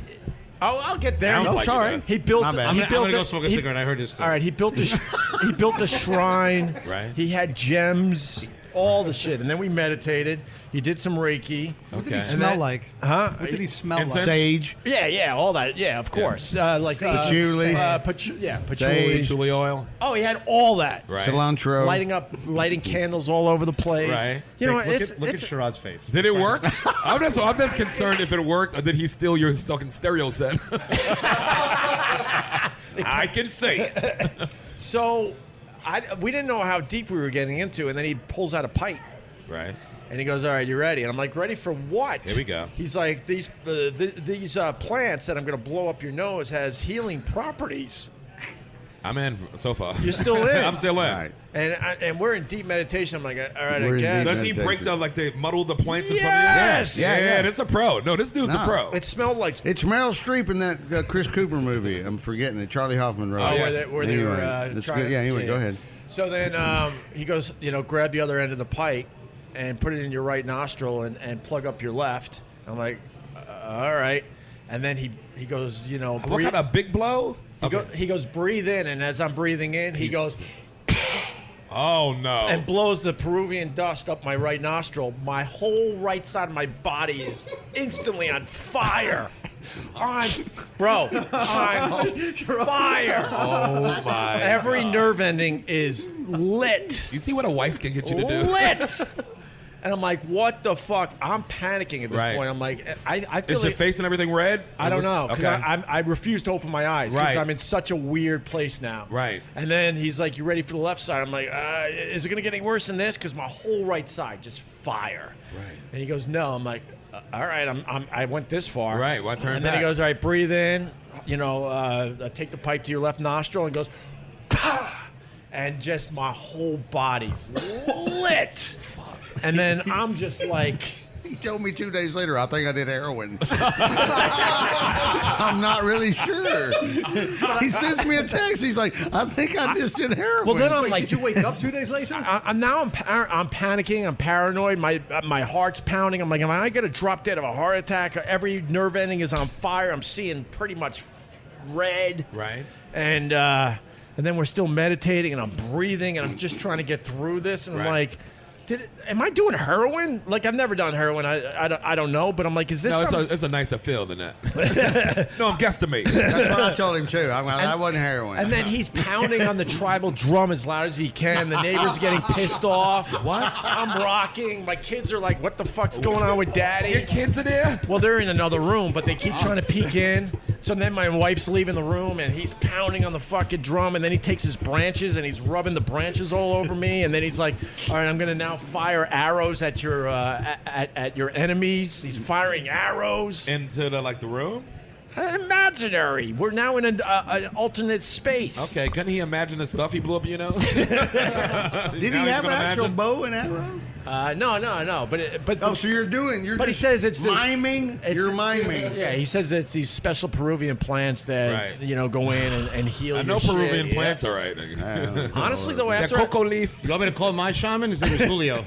I'll get there. Sounds No, like sorry. he does. He built. My bad. I'm He gonna built. go smoke a cigarette. I heard this story. All right. He built a shrine. Right. He had gems. All the shit, and then we meditated. He did some Reiki. What did he Okay. smell like? Huh? What did he smell Incense? like? Sage. Yeah, all that. Yeah, of course. Like Patchouli. patchouli. Sage. Chili oil. Oh, he had all that. Right. Cilantro. Lighting candles all over the place. Right. You know, Look it's at Sherrod's face. Did it work? I'm just concerned if it worked, or did he steal your fucking stereo set? I can see it. so. We didn't know how deep we were getting into, and then he pulls out a pipe. Right. And he goes, "All right, you ready?" And I'm like, "Ready for what?" Here we go. He's like, "These plants that I'm going to blow up your nose has healing properties." I'm in so far. You're still in. I'm still in. All right. And we're in deep meditation. I'm like, "All right, We're I in guess." deep Does he break muddle the plants in Yes! front of you? Yeah, this a pro. No, this dude's a No. pro. It smelled like It's Meryl Streep in that Chris Cooper movie. I'm forgetting it. Charlie Hoffman wrote Oh, it. where they were That's trying. good. Yeah, anyway, go ahead. So then he goes, grab the other end of the pipe and put it in your right nostril and plug up your left. I'm like, all right. And then he goes, What breathe. kind of big blow? He goes, breathe in. And as I'm breathing in, he goes Oh, no. and blows the Peruvian dust up my right nostril. My whole right side of my body is instantly on fire. On fire. Oh, my. Every nerve ending is lit. You see what a wife can get you to do? Lit. And I'm like, what the fuck? I'm panicking at this point. I'm like, I feel Is like... your face and everything red? I don't know. Because Okay. I refuse to open my eyes because Right. I'm in such a weird place now. Right. And then he's like, you ready for the left side? I'm like, is it going to get any worse than this? Because my whole right side just fire. Right. And he goes, no. I'm like, all right, I went this far. Right, well, turn And then he back. goes, all right, breathe in. You know, take the pipe to your left nostril and goes, Pah! And just my whole body's lit. Fuck. And then I'm just like... He told me 2 days later, I think I did heroin. I'm not really sure. He sends me a text. He's like, I think I just did heroin. Well, then I'm like, Did you wake up 2 days later? I'm panicking. I'm paranoid. My heart's pounding. I'm like, am I gonna drop dead of a heart attack? Every nerve ending is on fire. I'm seeing pretty much red. Right. And then we're still meditating, and I'm breathing, and I'm just trying to get through this. And I'm like, am I doing heroin? Like, I've never done heroin. I don't know, but I'm like, is this? No, it's a nicer feel than that. No, I'm guesstimating. That's what I told him too. I wasn't heroin. And then he's pounding on the tribal drum as loud as he can. The neighbors are getting pissed off. What? I'm rocking. My kids are like, what the fuck's going on with daddy? Your kids are there? Well, they're in another room, but they keep trying to peek in. So then my wife's leaving the room, and he's pounding on the fucking drum, and then he takes his branches, and he's rubbing the branches all over me, and then he's like, all right, I'm going to now fire arrows at your at your enemies. He's firing arrows. Into the room? Imaginary. We're now in an alternate space. Okay, couldn't he imagine the stuff he blew up your nose? Did he have an actual bow and arrow? No. But Oh, so you're But he says it's miming. You're miming. Yeah, he says it's these special Peruvian plants that go in and heal. I know your Peruvian shit. plants are right. Honestly, though, That after cocoa leaf. You want me to call my shaman? His name is Julio.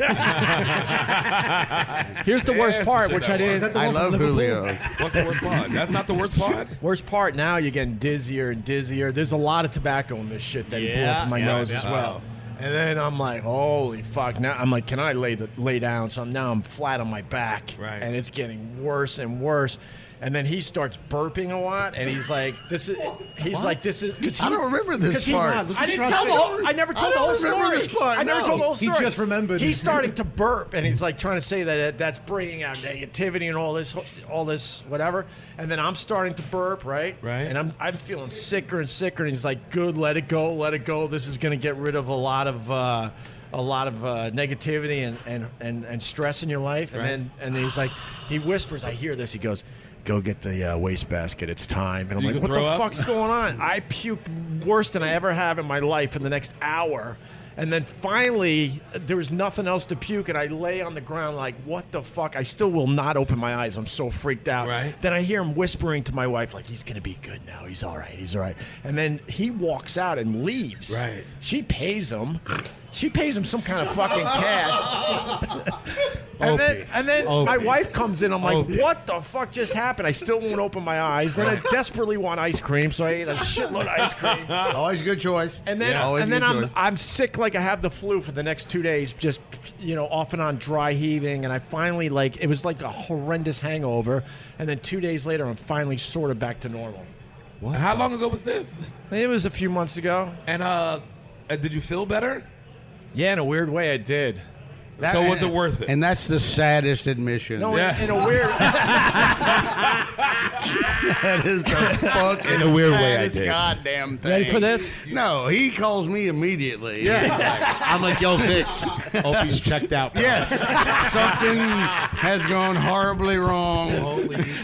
Here's the worst part, which I didn't. I love Julio. What's the worst part? That's not the worst part? Worst part now, you're getting dizzier and dizzier. There's a lot of tobacco in this shit that blew up in my nose as well. And then I'm like, holy fuck! Now I'm like, can I lay down? So now I'm flat on my back, Right. and it's getting worse and worse. And then he starts burping a lot, and he's like, "This is." He's like, "This is." 'Cause I don't remember this part. I didn't tell the whole. I never told the whole story. this part, I never no. told the whole He story. just remembered. He's starting to burp, and he's like trying to say that that's bringing out negativity and all this whatever. And then I'm starting to burp, right? Right. And I'm feeling sicker and sicker. And he's like, "Good, let it go. This is gonna get rid of a lot of negativity and stress in your life." And Right. then he's like, he whispers, I hear this. He goes, "Go get the wastebasket. It's time." And I'm You like, can what the throw up? fuck's going on? I puked worse than I ever have in my life in the next hour. And then finally, there was nothing else to puke, and I lay on the ground like, what the fuck? I still will not open my eyes. I'm so freaked out. Right. Then I hear him whispering to my wife, like, he's going to be good now. He's all right. And then he walks out and leaves. Right. She pays him. She pays him some kind of fucking cash. And then my wife comes in. I'm like, what the fuck just happened? I still won't open my eyes. Then I desperately want ice cream, so I ate a shitload of ice cream. Always a good choice. And then, Always and a then good choice. I'm sick like I have the flu for the next 2 days, just, off and on dry heaving. And I finally, it was like a horrendous hangover. And then 2 days later, I'm finally sort of back to normal. How long ago was this? It was a few months ago. And did you feel better? Yeah, in a weird way, I did. So was it worth it? And that's the saddest admission. No, Yeah. in a weird... That is the fucking In a weird way, I saddest did. goddamn thing. Ready for this? No, he calls me immediately. I'm like, yo, Vic, Opie's checked out. Yes, something has gone horribly wrong.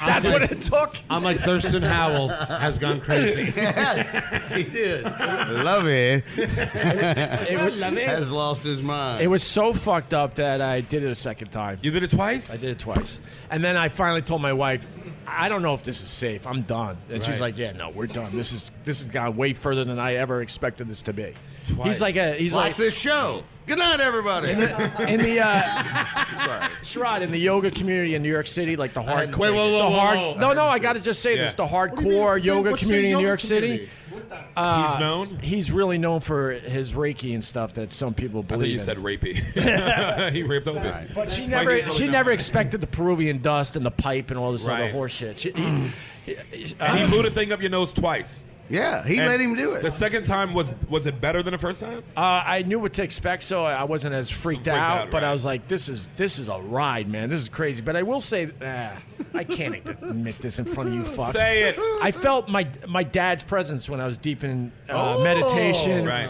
That's what it took. I'm like, Thurston Howells has gone crazy. Yes, he did. Lovey has lost his mind. It was so fucked up that I did it a second time. You did it twice? I did it twice. And then I finally told my wife, I don't know if this is safe. I'm done. And she's Right. like, yeah, no, we're done. This has gone way further than I ever expected this to be. Twice. He's like like this show. Good night, everybody. in the Sherrod, in the yoga community in New York City, like the hardcore. Wait, whoa. No, I got to just say this: the hardcore yoga community in New York City. He's known? He's really known for his Reiki and stuff that some people I believe. think you in. said rapey. He raped Opie. But she That's why he's really known. never expected the Peruvian dust and the pipe and all this other Right. horse shit. And he blew the thing up your nose twice. Yeah, he And let him do it. The second time was it better than the first time? I knew what to expect, so I wasn't as freaked out. But right. I was like, "This is a ride, man. This is crazy." But I will say, I can't admit this in front of you, fucks. Say it. I felt my dad's presence when I was deep in meditation Right.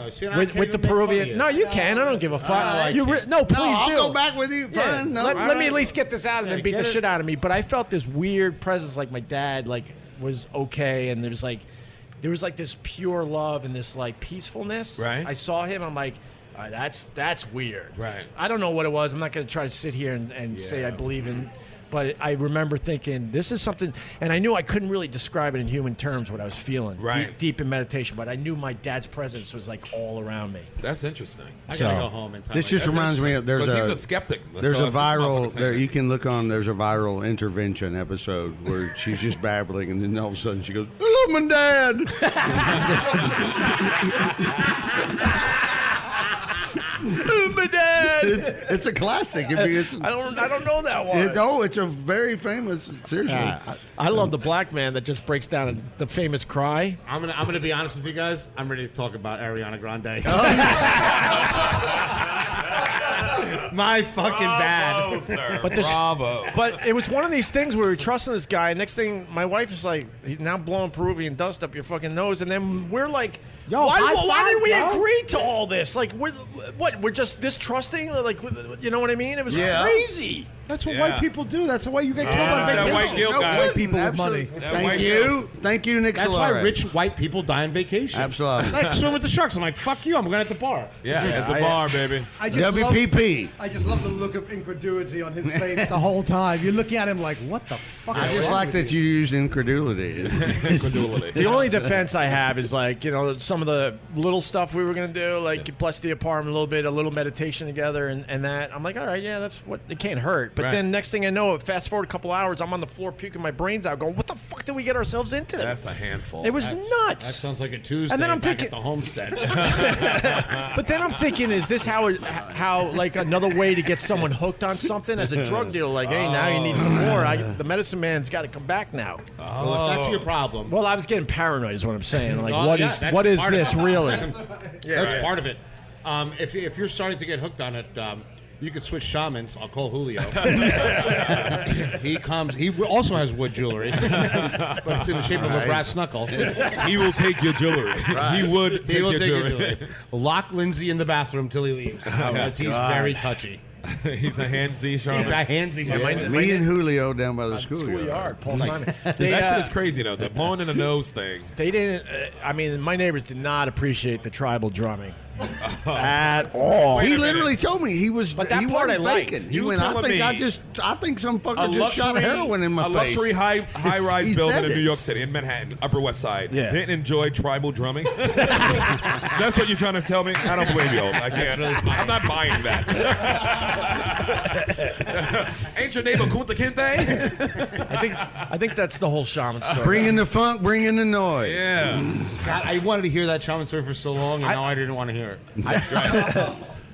with the Peruvian. No, you can. I don't give a fuck. No, please I'll do. go back with you. Yeah. Fine. No, Let me at least get this out and then beat the get it. shit out of me. But I felt this weird presence, like my dad, like was okay, and there was like this pure love and this like peacefulness. Right. I saw him. I'm like, all right, that's weird. Right. I don't know what it was. I'm not going to try to sit here and say I believe in. But I remember thinking, this is something, and I knew I couldn't really describe it in human terms what I was feeling. Right. Deep in meditation, but I knew my dad's presence was like all around me. That's interesting. I gotta go home and This just reminds me of Because he's a skeptic. There's So a if this motherfucker's viral. There, saying you can look on. There's a viral intervention episode where she's just babbling, and then all of a sudden she goes, "I love my dad." My dad. It's a classic. I mean, it's, I don't know that one. it's a very famous. Seriously, I love the black man that just breaks down the famous cry. I'm gonna be honest with you guys. I'm ready to talk about Ariana Grande. My fucking Bravo, bad. sir. But the sh- Bravo. But it was one of these things where we were trusting this guy. Next thing, my wife is like, he's now blowing Peruvian dust up your fucking nose. And then we're like, why did we agree to all this? Like, we're just this trusting? Like, you know what I mean? It was crazy. That's what white people do. That's why you get killed on that's that vacation. white guilt guy. White people with money. Thank you, Nick. That's why Solaris. rich white people die on vacation. Absolutely. Like swim with the sharks. I'm like, fuck you. I'm going at the bar. Yeah, at the bar, baby. I just WPP. I just love the look of incredulity on his face the whole time. You're looking at him like, what the fuck? I is just wrong like with that you use incredulity. Incredulity. The only defense I have is like, some of the little stuff we were going to do, like bless the apartment a little bit, a little meditation together and that. I'm like, all right, yeah, that's what, it can't hurt. But then next thing I know, fast forward a couple hours, I'm on the floor puking my brains out going, what the fuck did we get ourselves into? That's a handful. It was nuts. That sounds like a Tuesday And then I'm back thinking- at the homestead. But then I'm thinking, is this how like another way to get someone hooked on something as a drug dealer? Like, hey, now you need some more. The medicine man's got to come back now. Well, if that's your problem. Well, I was getting paranoid, is what I'm saying. Like, Oh, yeah, that's what is part of this it. really? That's part of it. If you're starting to get hooked on it, you could switch shamans. I'll call Julio. He comes. He also has wood jewelry, but it's in the shape of a brass knuckle. He will take your jewelry. He would take your jewelry. Lock Lindsay in the bathroom till he leaves. Because he's very touchy. He's a handsy shaman. It's a handsy man. Me and Julio down by the schoolyard. Paul Simon. That shit is crazy, though. The blowing in the nose thing. They didn't. My neighbors did not appreciate the tribal drumming at all. He literally told me he was. But that he part wasn't I liked. faking. He You went, telling me I think some fucker just shot heroin in my face. A luxury high-rise He building said in it. New York City, in Manhattan, Upper West Side. Yeah. Didn't enjoy tribal drumming. That's what you're trying to tell me? I don't believe you. I can't. I'm not buying that. Ain't your neighbor Kunta Kinte? I think that's the whole shaman story. Bring in the funk, bring in the noise. Yeah. God, I wanted to hear that shaman story for so long, and now I didn't want to hear it.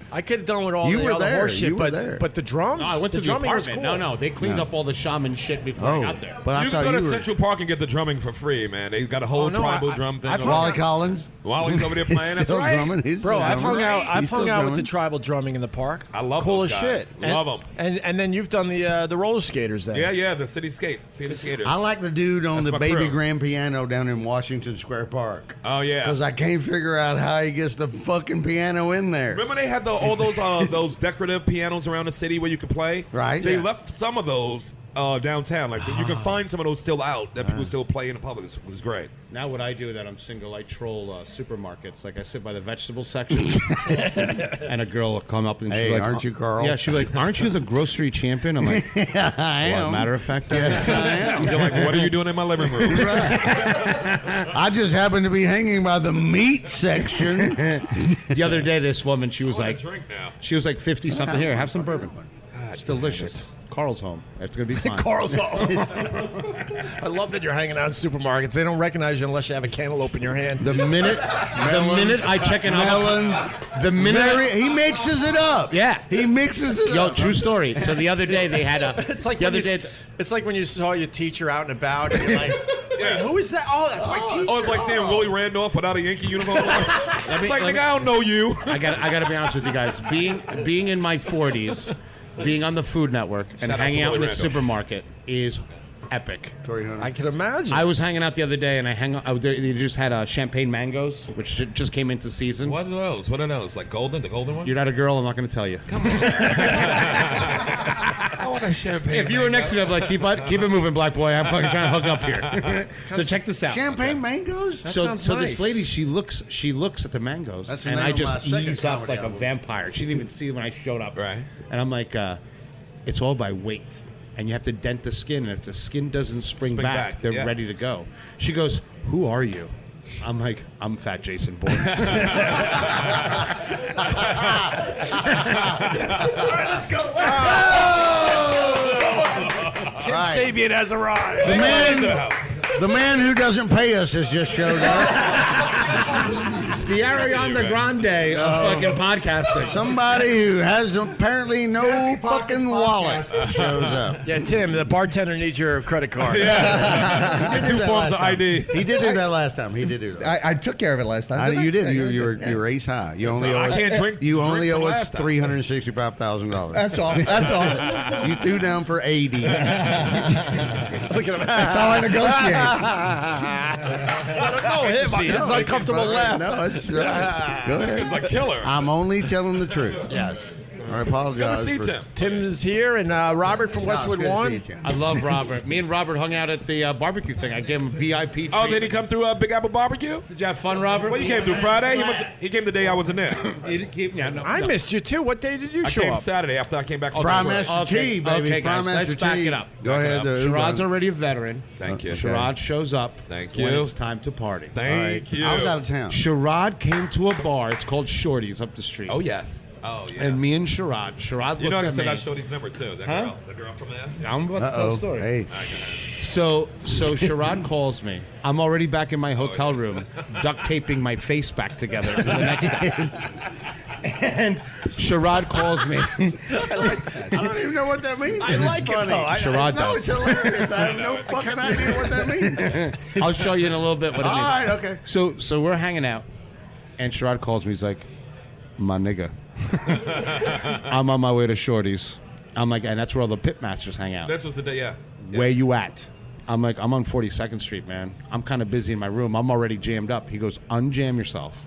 I could have done with all You the were other there. horse shit, You were but there. but the drums. No, I went to the drumming was apartment. cool. No, they cleaned up all the shaman shit before I got there. But I You can thought go to you were Central Park and get the drumming for free, man. They got a whole no, tribal I- drum thing. I've Wally Collins. While he's over there playing, that's Still right. drumming. He's Bro, still I've drumming. hung out. I've He's hung still out with the drumming. tribal drumming in the park. I love cool those as guys. shit. Love 'em. And then you've done the roller skaters then. Yeah, the city skaters. I like the dude on That's the my baby crew. grand piano down in Washington Square Park. Oh, yeah. Because I can't figure out how he gets the fucking piano in there. Remember they had all those decorative pianos around the city where you could play? Right. They Yeah. left some of those downtown. Like you can find some of those still out that people still play in the public. This was great. Now what I do that I'm single, I troll supermarkets. Like I sit by the vegetable section, and a girl will come up and she's Hey, like, aren't you Carl? Yeah, she's like, aren't you the grocery champion? I'm like, Yeah, I well, am. matter of fact, Yes, I am. You're like, what are you doing in my living room? I just happen to be hanging by the meat section. the other day, this woman, she was like, Drink now. she was like 50 something. Here, have some bourbon. It's delicious. Carl's home. It's gonna be fine. Carl's home. I love that you're hanging out in supermarkets. They don't recognize you unless you have a cantaloupe in your hand. The minute I check an Melons. the minute He mixes it up. Yeah. He mixes it Yo, up. true story. So the other day they had a. It's like the when other day. it's like when you saw your teacher out and about, and you're like, Wait, who is that? Oh, that's my teacher. Oh, it's like seeing Willie Randolph without a Yankee uniform. It's like, nigga, I don't know you. I gotta be honest with you guys. Being in my 40s, being on the Food Network, and Shout out hanging to out in Willie the Randolph. supermarket is epic. I can imagine. I was hanging out the other day, and they just had champagne mangoes, which just came into season. What are those? What are those? Like golden? The golden ones? You're not a girl. I'm not going to tell you. I want a champagne. If you were next to me, I'd be like, keep it moving, black boy. I'm fucking trying to hook up here. So check this out. Champagne mangoes? So nice. this lady, she looks at the mangoes, That's the and name I of my just second ease up comedy like a album. vampire. She didn't even see when I showed up. Right. And I'm like, it's all by weight. And you have to dent the skin, and if the skin doesn't spring back, they're ready to go. She goes, "Who are you?" I'm like, "I'm Fat Jason Bourne." Let's go. Tim Sabian has arrived. The man who doesn't pay us has just showed up. The Ariana Grande of fucking podcasting. Somebody who has apparently no fucking wallet shows up. Yeah, Tim, the bartender needs your credit card. Yeah. Two forms of ID. He did do that last time. He did do that. I took care of it last time. You did. You were ace high. You only owe I us. can't drink. You drink only from owe us last time. $365,000. That's all. That's all. You threw down for 80. Look at him. That's how I negotiate. His uncomfortable laugh. No, it's go ahead. It's a killer. I'm only telling the truth. Yes. I apologize. Come see for- Tim. Tim's here, and Robert from No, it's Westwood good to see One. you, Tim. I love Robert. Me and Robert hung out at the barbecue thing. I gave him a VIP treat. Oh, did he come through Big Apple Barbecue? Did you have fun, Robert? Well, you came through Friday. He came the day I wasn't there. I missed you too. What day did you I show came up? Saturday after I came back from Fry Detroit. Master T, baby. Okay, Fry guys, Master let's back T. it up. Go ahead. Sherrod's already a veteran. Thank you. Sherrod shows up Thank when you. it's time to party. Thank you. I was out of town. Sherrod came to a bar. It's called Shorty's up the street. Oh, yes. Oh, yeah. And me and Sherrod You know I looked said at I me. showed his number, too. That Huh? girl. The girl from there. I'm about to tell the story. Hey. So Sherrod calls me. I'm already back in my hotel room, duct taping my face back together for the next day. And Sherrod calls me. I don't even know what that means. I like it, funny. though. Sherrod No, it's does. hilarious. I have no fucking idea what that means. I'll show you in a little bit what it All means. right, okay. So we're hanging out, and Sherrod calls me. He's like, "My nigga, I'm on my way to Shorty's." I'm like, and that's where all the pit masters hang out. This was the day, yeah. Where you at? I'm like, I'm on 42nd Street, man. I'm kind of busy in my room. I'm already jammed up. He goes, unjam yourself.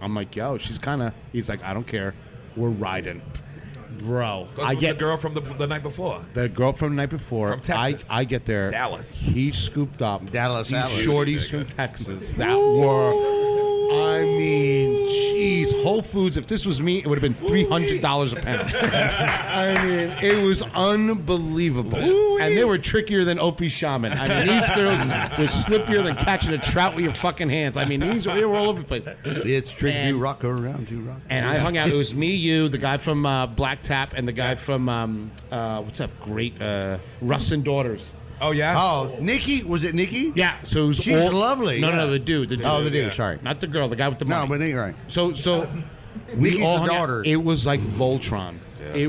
I'm like, yo, she's kind of. He's like, I don't care. We're riding, bro. I get the girl from the night before. The girl from the night before. From Texas. I get there. Dallas. He scooped up Dallas these Alice. shorties from Texas that were. I mean, jeez, Whole Foods. If this was me, it would have been $300 a pound. I mean, it was unbelievable, and they were trickier than Opie Shaman. I mean, these girls were slippier than catching a trout with your fucking hands. I mean, they were all over the place. It's tricky And- to rock around to rock. And I hung out. It was me, you, the guy from Black Tap, and the guy from what's up? Great Russ and Daughters. Oh, yes. Oh, Nikki? Was it Nikki? Yeah, so it was She's all, lovely, No, yeah. no, the dude. Oh, the dude. Sorry. Not the girl, the guy with the No, money. but you're right. So Nikki's we all the hung out. daughter. It was like Voltron. It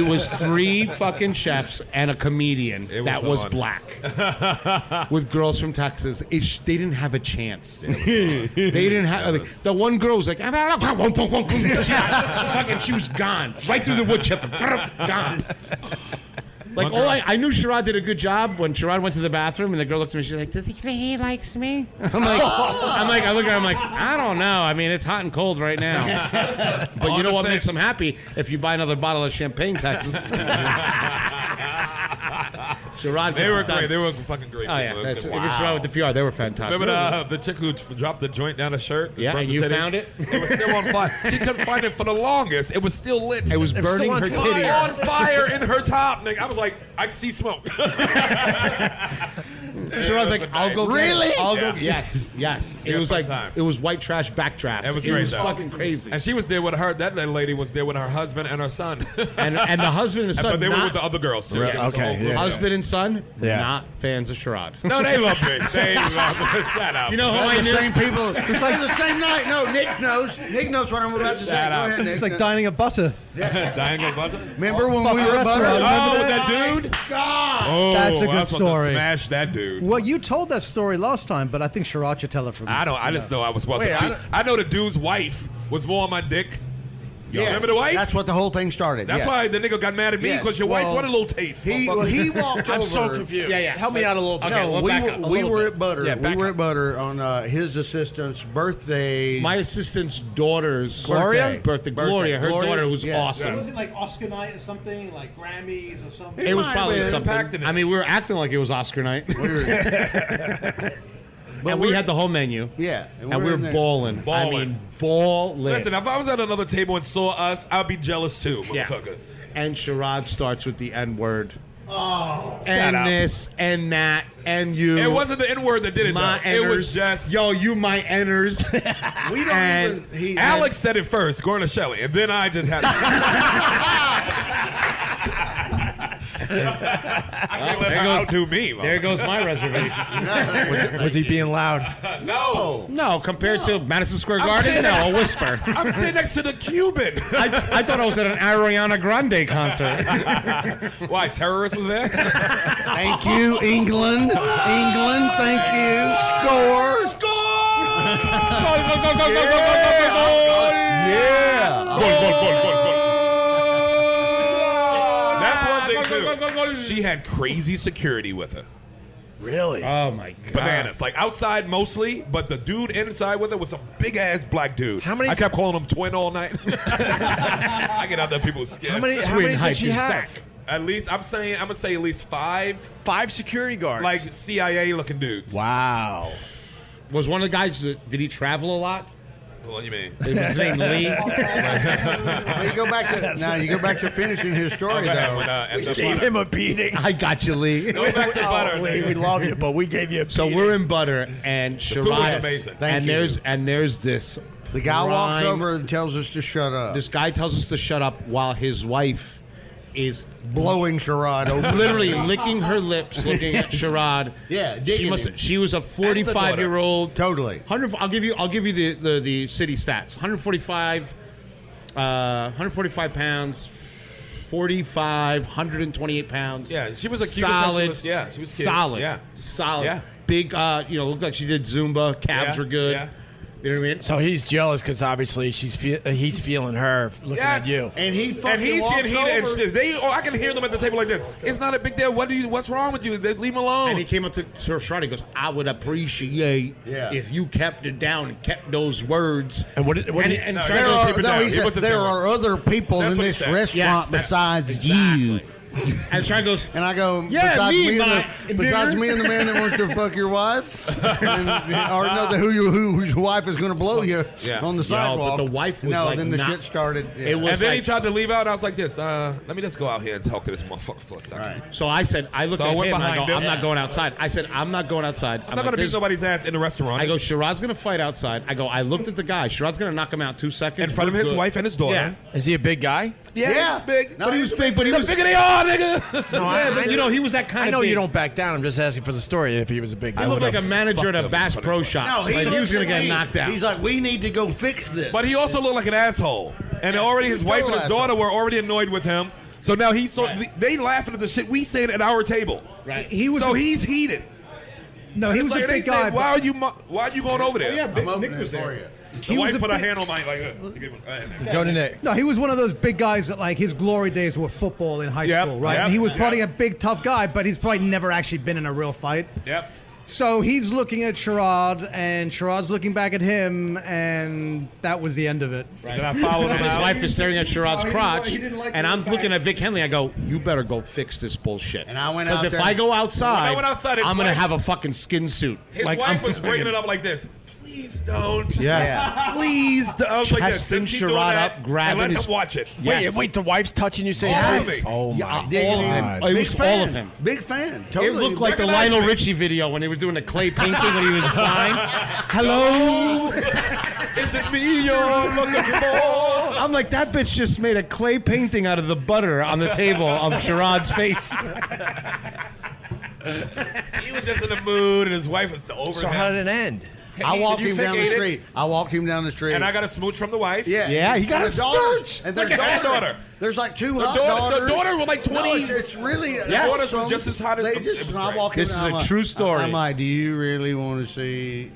was three fucking chefs and a comedian It was that was on. black with girls from Texas. They didn't have a chance. They didn't have. The one girl was like, fucking, she was gone right through the wood chipper, gone. Like I knew Sherrod did a good job when Sherrod went to the bathroom and the girl looked at me. She's like, "Does he think he likes me?" I look at her. I'm like, I don't know. I mean, it's hot and cold right now. But you know what makes him happy? If you buy another bottle of champagne, Texas. Sherrod, They were great. They were fucking great. Oh yeah, people. that's Wow. Sherrod with the PR. They were fantastic. Remember the chick who dropped the joint down her shirt? Yeah, burnt and the you titties? found it? It was still on fire. She couldn't find it for the longest. It was still lit. It was was burning still on her fire. titty. on fire in her top, nigga. I was like, I see smoke. Sherrod's like, I'll go. Really? I'll go. Yeah. Yes. We It had was fun like times. it was white trash backdraft. It was great, though. fucking crazy. And she was there with her. That lady was there with her husband and her son. And the husband and the son. But they were not- with the other girls too. Right, It was a okay, whole group. yeah. Husband and son, Yeah. not fans of Sherrod. No, they love me. They love me. Shut up. You know who I the knew? same people. It's like the same night. No, Nick knows. Nick knows what I'm about to say. Go Shut up. ahead, Nick. It's like dining a butter. Diango butter. Remember when Butter we were at restaurant. Butter? Remember Oh, with that? dude. Oh, That's a good I was about to story. smash that dude. Well, you told that story last time, but I think Sherrod should tell it from. I just know I was about to. I know the dude's wife was more on my dick. Yes, Remember the wife? That's what the whole thing started. That's yes. why the nigga got mad at me Yes. because your wife's wanted a little taste. He walked over. I'm so confused. Yeah. Help me out a little bit. Okay, No, well, back up a we little were bit. at Butter. Yeah, we back were up. at Butter on his assistant's birthday. My assistant's daughter's Gloria? birthday. Gloria, her Gloria's- daughter was yes. awesome. Was it like Oscar night or something, like Grammys or something? It was might probably have been something. I mean, we were acting like it was Oscar night. And we had the whole menu. Yeah, And we were in there. balling. I mean, balling. Listen, if I was at another table and saw us, I'd be jealous too, Yeah. motherfucker. And Sherrod starts with the N word. Shut And up. this, and that, and you. It wasn't the N word that did it, my though. It was enners. just. Yo, you my enners. We don't And even. Alex said it first, Gordon Shelley, and then I just had. I can't let her outdo me. There goes my reservation. Was he being loud? No. No, compared to Madison Square Garden, no, a whisper. I'm sitting next to the Cuban. I thought I was at an Ariana Grande concert. Why, terrorist was there? Thank you, England. England, thank you. Score. Yeah. Goal. That's one thing, too. She had crazy security with her. Really? Oh my god. Bananas. Like outside mostly, but the dude inside with her was some big ass black dude. How many- I kept calling him twin all night. I get out there people's skin. How many hype did she is have? back. At least I'm gonna say at least 5 5 security guards. like CIA looking dudes. wow. Was one of the guys, did he travel a lot? What do you mean? Was his name Lee? Well, you go back to you go back to finishing his story though. Gave him a beating. I got you, Lee. Go back to butter. Lee, we love you, but we gave you a So beating. we're in Butter, and food was Sherrod, amazing. Thank you. there's this. The guy walks grime. over and tells us to shut up. This guy tells us to shut up while his wife is blowing Sherrod over. literally licking her lips, looking at Sherrod. Yeah, digging him. She was a 45-year-old. Totally. 100. I'll give you the city stats. 145 pounds. 128 pounds. Yeah, she was a Cuban solid. sexualist. Yeah, she was cute. solid. Yeah. Solid. Yeah. Big. Looked like she did Zumba. Calves Yeah, were good. yeah. You know what I mean? So he's jealous because obviously he's feeling her looking Yes. at you. And he fucking And he's walks getting heated and over. shit. I can hear them at the table like this. It's not a big deal. What's wrong with you? Leave him alone. And he came up to Sherrod. He goes, "I would appreciate if you kept it down and kept those words." And what did And he, Sherrod There goes, are, keep it no, down. he He said, puts it there down. are other people That's in what he this said. restaurant Yes, besides you. And Sherrod goes, And I go, Yeah, besides me, me, my besides nigger. me and the man that wants to fuck your wife, or no, whose wife is going to blow you Yeah. on the sidewalk. but the wife was no, like then the not- shit started. Yeah. It was And then he like- tried to leave out, and I was like this. Let me just go out here and talk to this motherfucker for a second. So I said, I looked So I at went him and I behind go, him. I'm not going outside. I said, I'm not going outside. I'm not going to beat nobody's ass in the restaurant. I go, Sherrod's going to fight outside. I go, I looked at the guy. Sherrod's going to knock him out 2 seconds. in front of We're his good. wife and his daughter. Yeah. is he a big guy? Yeah. he's big. No, But he was big, but he The was... bigger they are, nigga. No, Yeah, but you know, he was that kind I of know big. you don't back down. I'm just asking for the story. If he was a big guy, He looked like a would've manager at a fucked Bass up Pro in Shop. No, Like, he was going to get knocked out. He's like, we need to go fix this. But he also looked like an asshole. And already his wife and his Total daughter were already annoyed with him. So now they laughing at the shit we saying at our table. Right. He was. So he's heated. no, he It's was like a they big say, guy. why are you going over there? Yeah, I'm Nick opening was it for there. you. The he was wife a put her big- hand on my like. go to Nick. No, he was one of those big guys that like his glory days were football in high Yep, school, right? yep, And he was probably yep. a big tough guy, but he's probably never actually been in a real fight. Yep. So he's looking at Sherrod, and Sherrod's looking back at him, and that was the end of it. Right. Then I followed him And his out. wife is staring at Sherrod's No, he didn't crotch, like- he didn't like and to I'm look looking back. at Vic Henley. I go, "You better go fix this bullshit." And I went because out if there- I go outside, When I went outside, his I'm gonna wife- have a fucking skin suit. His Like, wife I'm was breaking it up like this. Please don't. Yes. Please don't. I was like this. Chesting Just keep doing Sherrod that up, grabbing and let his- him watch it. Yes. Wait, the wife's touching you saying All hi? of it. Oh my all of God. him. It Big was fan. all of him. Big fan. It Totally. looked like the Recognize Lionel me. Richie video when he was doing the clay painting when he was flying. Hello. Is it me you're looking for? I'm like, that bitch just made a clay painting out of the butter on the table of Sherrod's face. He was just in the mood, and his wife was over So him. how did it end? I walked him down the skated? street. I walked him down the street. And I got a smooch from the wife. Yeah, he got a daughters. And Look at that daughter. There's like two The hot daughter, daughters. the daughter was like 20. No, it's really. The daughters were just as hot as They it just. was I great. walk This in, is I'm a like- true story. I'm like, do you really want to see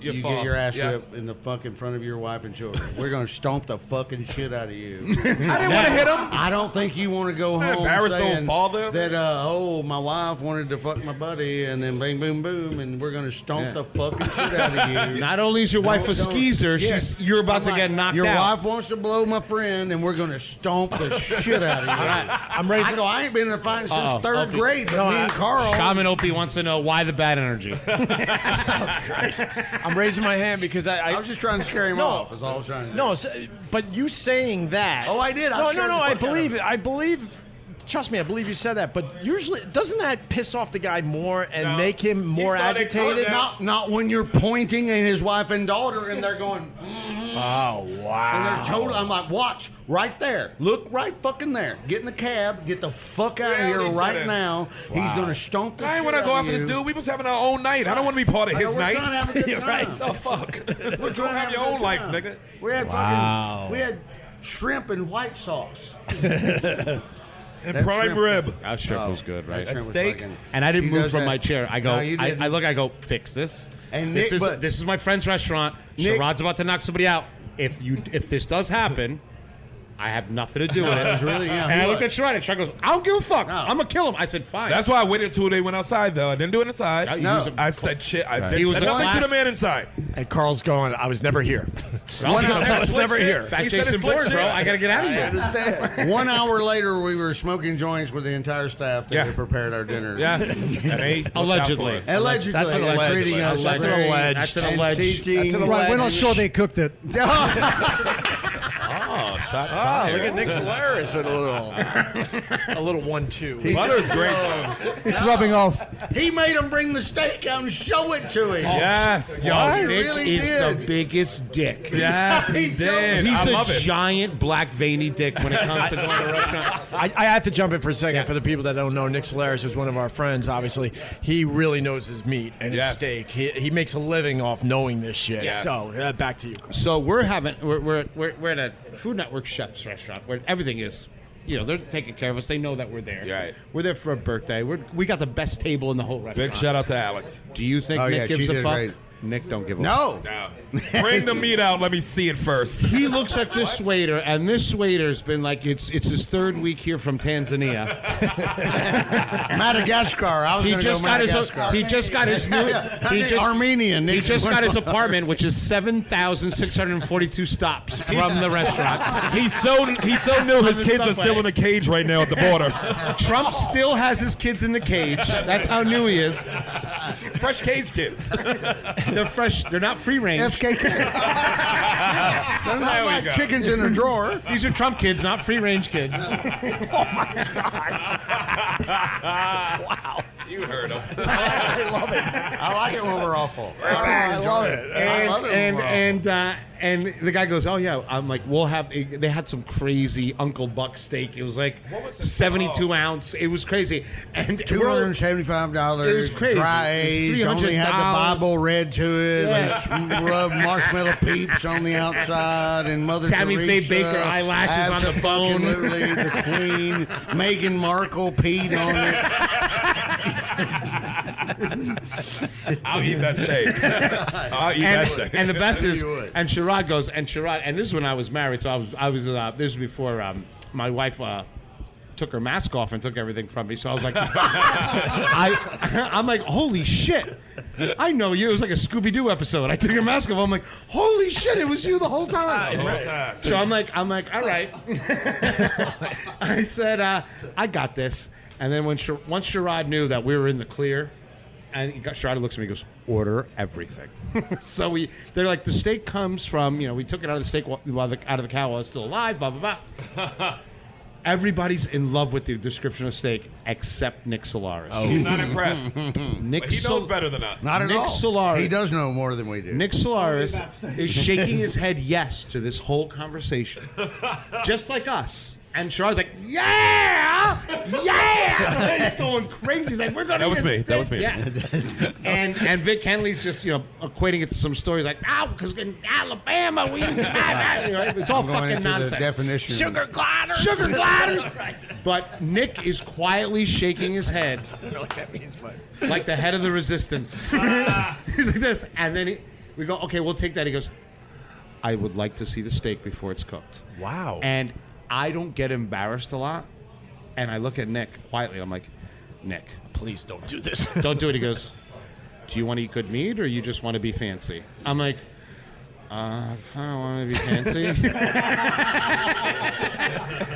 You you fall. get your ass Yes. whipped in the fucking front of your wife and children? We're gonna stomp the fucking shit out of you. I didn't want to hit him. I don't think you want to go home embarrassed saying old father. that oh, my wife wanted to fuck my buddy, and then bang boom boom, and we're gonna stomp the fucking shit out of you. Not only is your wife a Don't- skeezer, Yes. you're about I'm to like, get knocked your out. wife wants to blow my friend, and we're gonna stomp the shit out of you. I'm raising. I go, I ain't been in a fight since Uh-oh. third Opie. grade, but me and Carl. Shaman Opie wants to know why the bad energy. I'm raising my hand because I was just trying to scare him off. Is all I was trying to do. No, but you saying that. Oh, I did. I No, scared no, no. the I fuck out of believe him. it. I believe. Trust me, I believe you said that. But usually, doesn't that piss off the guy more and make him more started agitated? calling Not when you're pointing at his wife and daughter, and they're going. Oh wow! And they're totally. I'm like, watch right there. Look right fucking there. Get in the cab. Get the fuck out of Yeah, here he said right it. now. He's gonna stomp the I shit ain't want to out go of after this you. dude. We was having our own night. I don't want to be part of I know, his we're night. trying to have a good You're time. right. The fuck? We're trying to have your a good own life, time. nigga. We had fucking. We had shrimp and white sauce. And That prime shrimp- rib. That shrimp was good, right? That shrimp was steak? fucking- And I didn't She move does from that. my chair. I go, No, you didn't. I look, I go, fix this. And this Nick- is but- this is my friend's restaurant. Nick- Sherrod's about to knock somebody out. If this does happen, I have nothing to do with it. was really- yeah, and he I looked at was. Sherrod, and Sherrod goes, I don't give a fuck. No. I'm gonna kill him. I said, fine. That's why I waited until they went outside, though. I didn't do it inside. He was a- I said shit. I He did was said a nothing to class- the man inside. And Carl's going. I was never here. One He said hour, slick never shit. here. Fat He said Jason it's slick Bourne, bro. shit. I gotta get out of here. Understand? 1 hour later, we were smoking joints with the entire staff that Yeah. had prepared our dinner. Yes. And they looked out Allegedly. for us. Allegedly, That's an and alleged. treating us That's an very- alleged. That's an and alleged. teaching- That's an Right, we're not alleged. sure they cooked it. Oh, shots Oh, look at Nick Solaris with a little 1-2. Butter's great. It's rubbing off. He made him bring the steak out and show it to him. Yes. Yo, Yo, he Nick really is did. the biggest dick. Yes, he He did. He's I a love it. giant black veiny dick when it comes to going to a restaurant. I have to jump in for a second. For the people that don't know, Nick Solaris is one of our friends. Obviously, he really knows his meat and his Yes. steak. He makes a living off knowing this shit. Yes. So back to you. Carl. So we're at a Food Network chef's restaurant where everything is, they're taking care of us. They know that we're there. Right. We're there for a birthday. We got the best table in the whole restaurant. Big shout out to Alex. Do you think Oh, yeah, Nick she gives a did fuck? great. Nick don't give a No. No. Bring the meat out. Let me see it first. He looks at this waiter, and this waiter's been like, it's his third week here from Tanzania. Madagascar. I was He going to go just got his Madagascar. he just got his new Armenian. He Nick's just got his going- apartment, which is 7,642 stops from the restaurant. He's so new. His kids are still in a cage right now at the border. Trump still has his kids in the cage. That's how new he is. Fresh cage kids. They're fresh. They're not free range. FKK. They're not There we like go. chickens in a drawer. These are Trump kids, not free range kids. Wow. You heard him. I love it. I like it when we're awful. I love it. I love it when we're awful. And the guy goes, oh yeah. I'm like, we'll have. They had some crazy Uncle Buck steak. It was like What was it? 72 ounce. It was crazy. And $275. It was crazy. Dry It was aged. Only had the $300. Bible read to it. Yeah. They rubbed marshmallow peeps on the outside, and Mother Tammy Faye Teresa. Baker eyelashes on the phone. Absolutely, the Queen, Meghan Markle peed on it. I'll eat that steak. I'll eat that steak. And the best is, You would. and Sherrod goes, and this is when I was married, so I was this was before my wife took her mask off and took everything from me. So I was like, I'm like, holy shit, I know you. It was like a Scooby-Doo episode. I took your mask off. I'm like, holy shit, it was you the whole time. The whole time. So I'm like, all right. I said, I got this. And then once Sherrod knew that we were in the clear, and Sherrod looks at me and goes, order everything. So they're like, the steak comes from, we took it out of the steak out of the cow while it's still alive, blah, blah, blah. Everybody's in love with the description of steak except Nick Solaris. He's not impressed. Nick But he knows better than us. Not at Nick all. Solaris. He does know more than we do. Nick Solaris is shaking his head yes to this whole conversation. Just like us. And Sherrod's like, yeah! He's going crazy. He's like, we're going to That was me. That was me. Yeah. and Vic Henley's just, equating it to some stories like, because in Alabama, we... it's all I'm going fucking into nonsense. the definition. Sugar gliders. But Nick is quietly shaking his head. I don't know what that means, but Like the head of the resistance. He's like this. And then we go, okay, we'll take that. He goes, I would like to see the steak before it's cooked. wow. And I don't get embarrassed a lot. And I look at Nick quietly. I'm like, Nick, Please don't do this. don't do it. He goes, do you want to eat good meat or you just want to be fancy? I'm like, I kind of want to be fancy.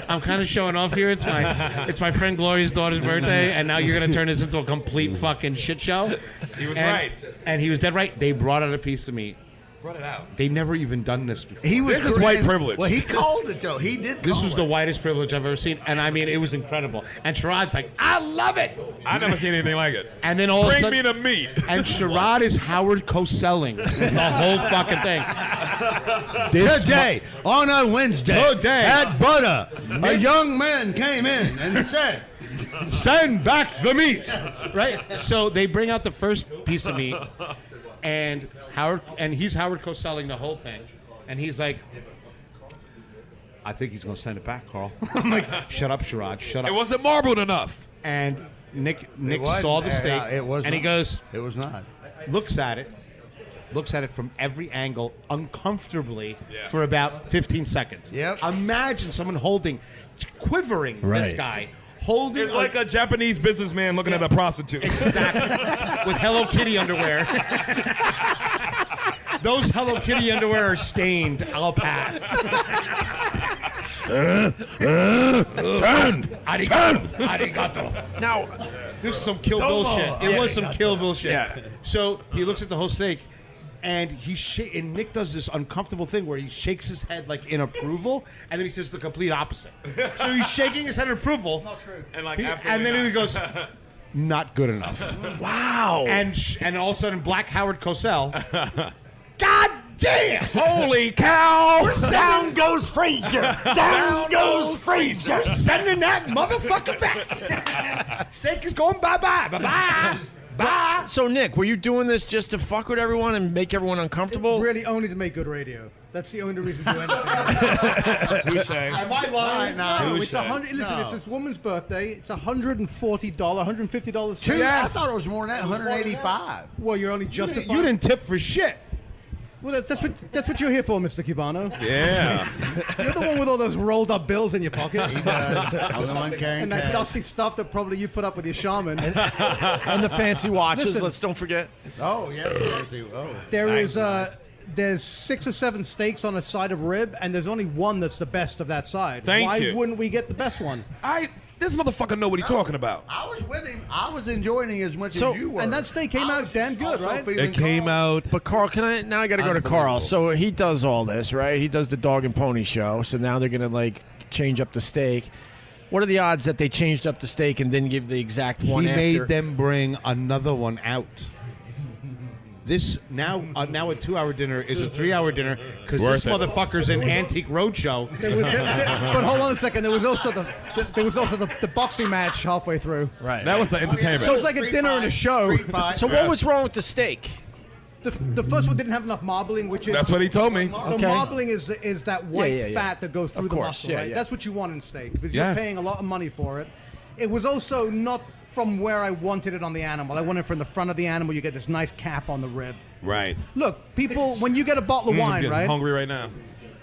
I'm kind of showing off here. It's my friend Gloria's daughter's birthday, and now you're gonna turn this into a complete fucking shit show. He was right. And he was dead right. They brought out a piece of meat. Brought it out. They never even done this before. This is white privilege. Well, he called it though. He did. This call was it. the whitest privilege I've ever seen, and I mean, it was incredible. And Sherrod's like, I love it. I never seen anything like it. And then all of a Bring sudden, me the meat. and Sherrod is Howard Cosell-ing the whole fucking thing. This Today, on a Wednesday, Today. at Butter, a young man came in and said, Send back the meat, right? So they bring out the first piece of meat, and he's Howard Cosell-ing the whole thing, and he's like, I think he's gonna send it back, Carl. I'm like, shut up, Sherrod, shut up. It wasn't marbled enough. And Nick wasn't. saw the steak, It was and he not. goes, It was not. looks at it from every angle uncomfortably Yeah. for about 15 seconds. Yep. Imagine someone quivering this Right. guy. Holding It's like a Japanese businessman looking at a prostitute. Exactly. With Hello Kitty underwear. Those Hello Kitty underwear are stained. I'll pass. Turn. Arigato. Now, This is some Kill Bill shit. It was some Kill Bill shit. Yeah. So he looks at the whole steak, and and Nick does this uncomfortable thing where he shakes his head like in approval, and then he says the complete opposite. So he's shaking his head in approval. It's not true. And like, And then he goes, not good enough. wow. And all of a sudden, Black Howard Cosell. God damn! holy cow! Down goes Frazier. Down goes Frazier. Sending that motherfucker back. Steak is going bye-bye. Bye-bye. Bye. So, Nick, were you doing this just to fuck with everyone and make everyone uncomfortable? Really only to make good radio. That's the only reason to do anything. Touche. Am I lying? No, it's Listen, it's this woman's birthday. It's $140, $150 steak. I thought it was more than that. 185. Well, you're only justifying. You didn't tip for shit. Well, that's what you're here for, Mr. Cubano. Yeah. You're the one with all those rolled up bills in your pocket. I'm the one carrying And that cash. dusty stuff that probably you put up with your shaman. And the fancy watches, Listen. let's don't forget. Oh yeah. Fancy. Oh. There's 6 or 7 steaks on a side of rib, and there's only one that's the best of that side. Thank Why you. wouldn't we get the best one? This motherfucker know what he's talking about. I was with him. I was enjoying it as much So- as you were. and that steak came I out was damn good, also right? feeling It came Carl. out. But Carl, now I got to go to Carl. So he does all this, right? He does the dog and pony show. So now they're going to change up the steak. What are the odds that they changed up the steak and didn't give the exact one He after? made them bring another one out. This now a 2-hour dinner is a 3-hour dinner because this Worth it. motherfucker's an antique roadshow. But hold on a second. There was also the boxing match halfway through. Right. That was the entertainment. So it's like a dinner and a show. So what was wrong with the steak? The first one didn't have enough marbling, which is That's what he told me. So Okay. marbling is that white yeah. fat that goes through Of the course, muscle, yeah, right? yeah. That's what you want in steak because Yes. you're paying a lot of money for it. It was also not from where I wanted it on the animal. I wanted it from the front of the animal. You get this nice cap on the rib. Right. Look, people, when you get a bottle of I'm wine, getting right? hungry right now.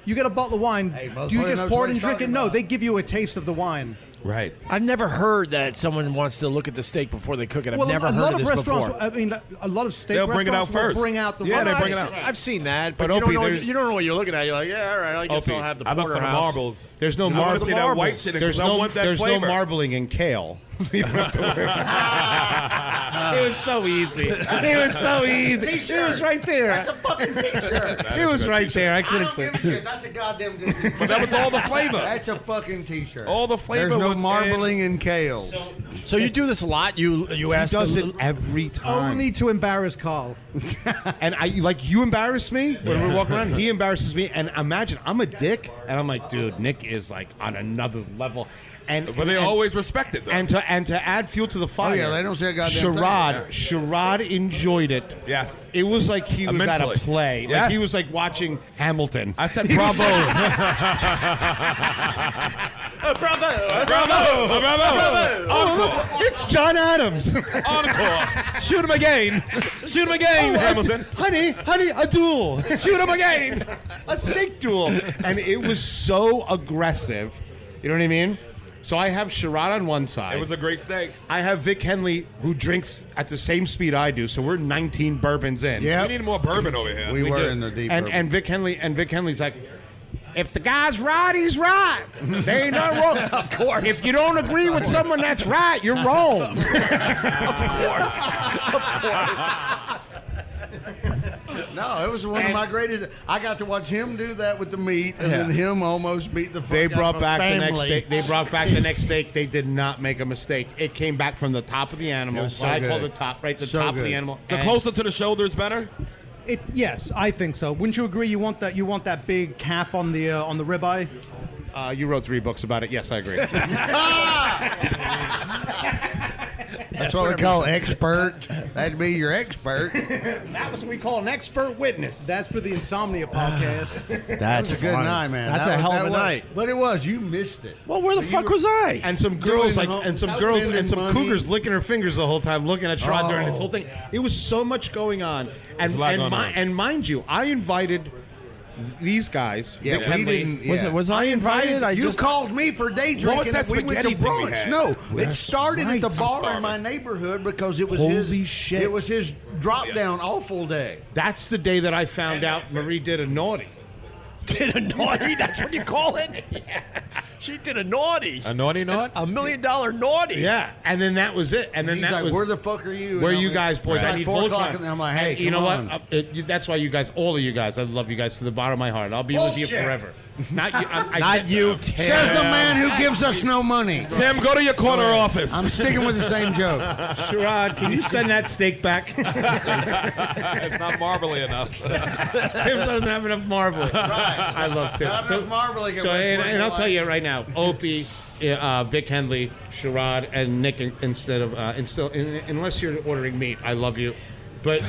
You get a bottle of wine. motherfucker Do you just knows pour what it and he's drink it? talking No, about. they give you a taste of the wine. Right. I've never heard that someone wants to look at the steak before they cook it. I've Well, never a heard lot of of this restaurants. before. I mean, a lot of steak They'll bring it out restaurants will first. bring out the Yeah, wine. they bring it out. I've seen that, but, But you, don't Opie, know, there's- you don't know what you're looking at. You're like, yeah, all right, I guess Opie, I'll have the I look for the porterhouse. marbles. There's no I want to see that marbles. white shit There's because I no want that there's flavor. no marbling in kale. So you don't have to worry. It was so easy. It was so easy. It was right there. That's a fucking T-shirt. It was right there. I couldn't I say. don't give a shit. That's a goddamn good T-shirt. But that was all the flavor. That's a fucking T-shirt. All the flavor There's no was marbling and kale. So you do this a lot. You ask. He does them- it every time. Only to embarrass Carl. And you embarrass me when we're walking around. He embarrasses me, and imagine I'm a dick, and I'm like, dude, Nick is like on another level. But they always respect it, though. And to add fuel to the fire. Oh, yeah, they don't say a goddamn thing. Sherrod enjoyed it. Yes. It was like he was Immensely. at a play. Yes. Like he was like watching Hamilton. I said bravo. Bravo. Oh, look, it's John Adams. Encore. Shoot him again. Shoot him again, Hamilton. Honey, a duel. Shoot him again. A steak duel. And it was so aggressive. You know what I mean? So I have Sherrod on one side. It was a great steak. I have Vic Henley, who drinks at the same speed I do. So we're 19 bourbons in. Yeah. We need more bourbon over here. We were do. in the deep And Vic Henley's like, if the guy's right, he's right. There ain't nothing wrong. Of course. If you don't agree with someone that's right, you're wrong. Of course. No, it was one of my greatest. I got to watch him do that with the meat, and then him almost beat the fuck They out brought of a back the family. next steak. They brought back the next steak. They did not make a mistake. It came back from the top of the animal. It was so What I call good. the top, right? The So top of good. the animal. The And- closer to the shoulder is better. Yes, I think so. Wouldn't you agree? You want that big cap on the ribeye? You wrote 3 books about it. Yes, I agree. That's what we call expert. That'd be your expert. That was what we call an expert witness. That's for the Insomnia podcast. That's It's a good night, man. That's That a was- hell that of a was- night. But it was. You missed it. Well, where the fuck was I? And some girls Doing the and some whole- girls spending and some money. cougars licking her fingers the whole time, looking at Sherrod during this Oh. whole thing. It was so much going on, and a lot going on. and mind you, I invited these guys. Yeah, Vic we Henley. didn't. Was yeah. it? Was I invited? I You just called me for day drinking. was that we went to spaghetti thing we brunch. had? No, it started at the right. bar I'm in my neighborhood because it was Holy his. shit. It was his drop down awful day. That's the day that I found out Marie did a naughty. did a naughty. That's what you call it. She did a naughty. A naughty naught? $1 million naughty. Yeah, and then that was it. And then He's that like, was "Where the fuck are you?" Where And you I'm guys, like, boys? it's I like need 4 full o'clock, time. and I'm like, "Hey, And you know come what? on." That's why you guys, all of you guys, I love you guys to the bottom of my heart. I'll be with you Bullshit. forever. Not you. Not you, Tim. Says the man who gives us no money. Sam, go to your corner office. I'm sticking with the same joke. Sherrod, can you send that steak back? It's not marbly enough. Tim doesn't have enough marble. I love Tim. Not enough marbling at So, West and Point I'll tell Life. you right now, Opie, Vic Henley, Sherrod, and Nick. Unless you're ordering meat, I love you, but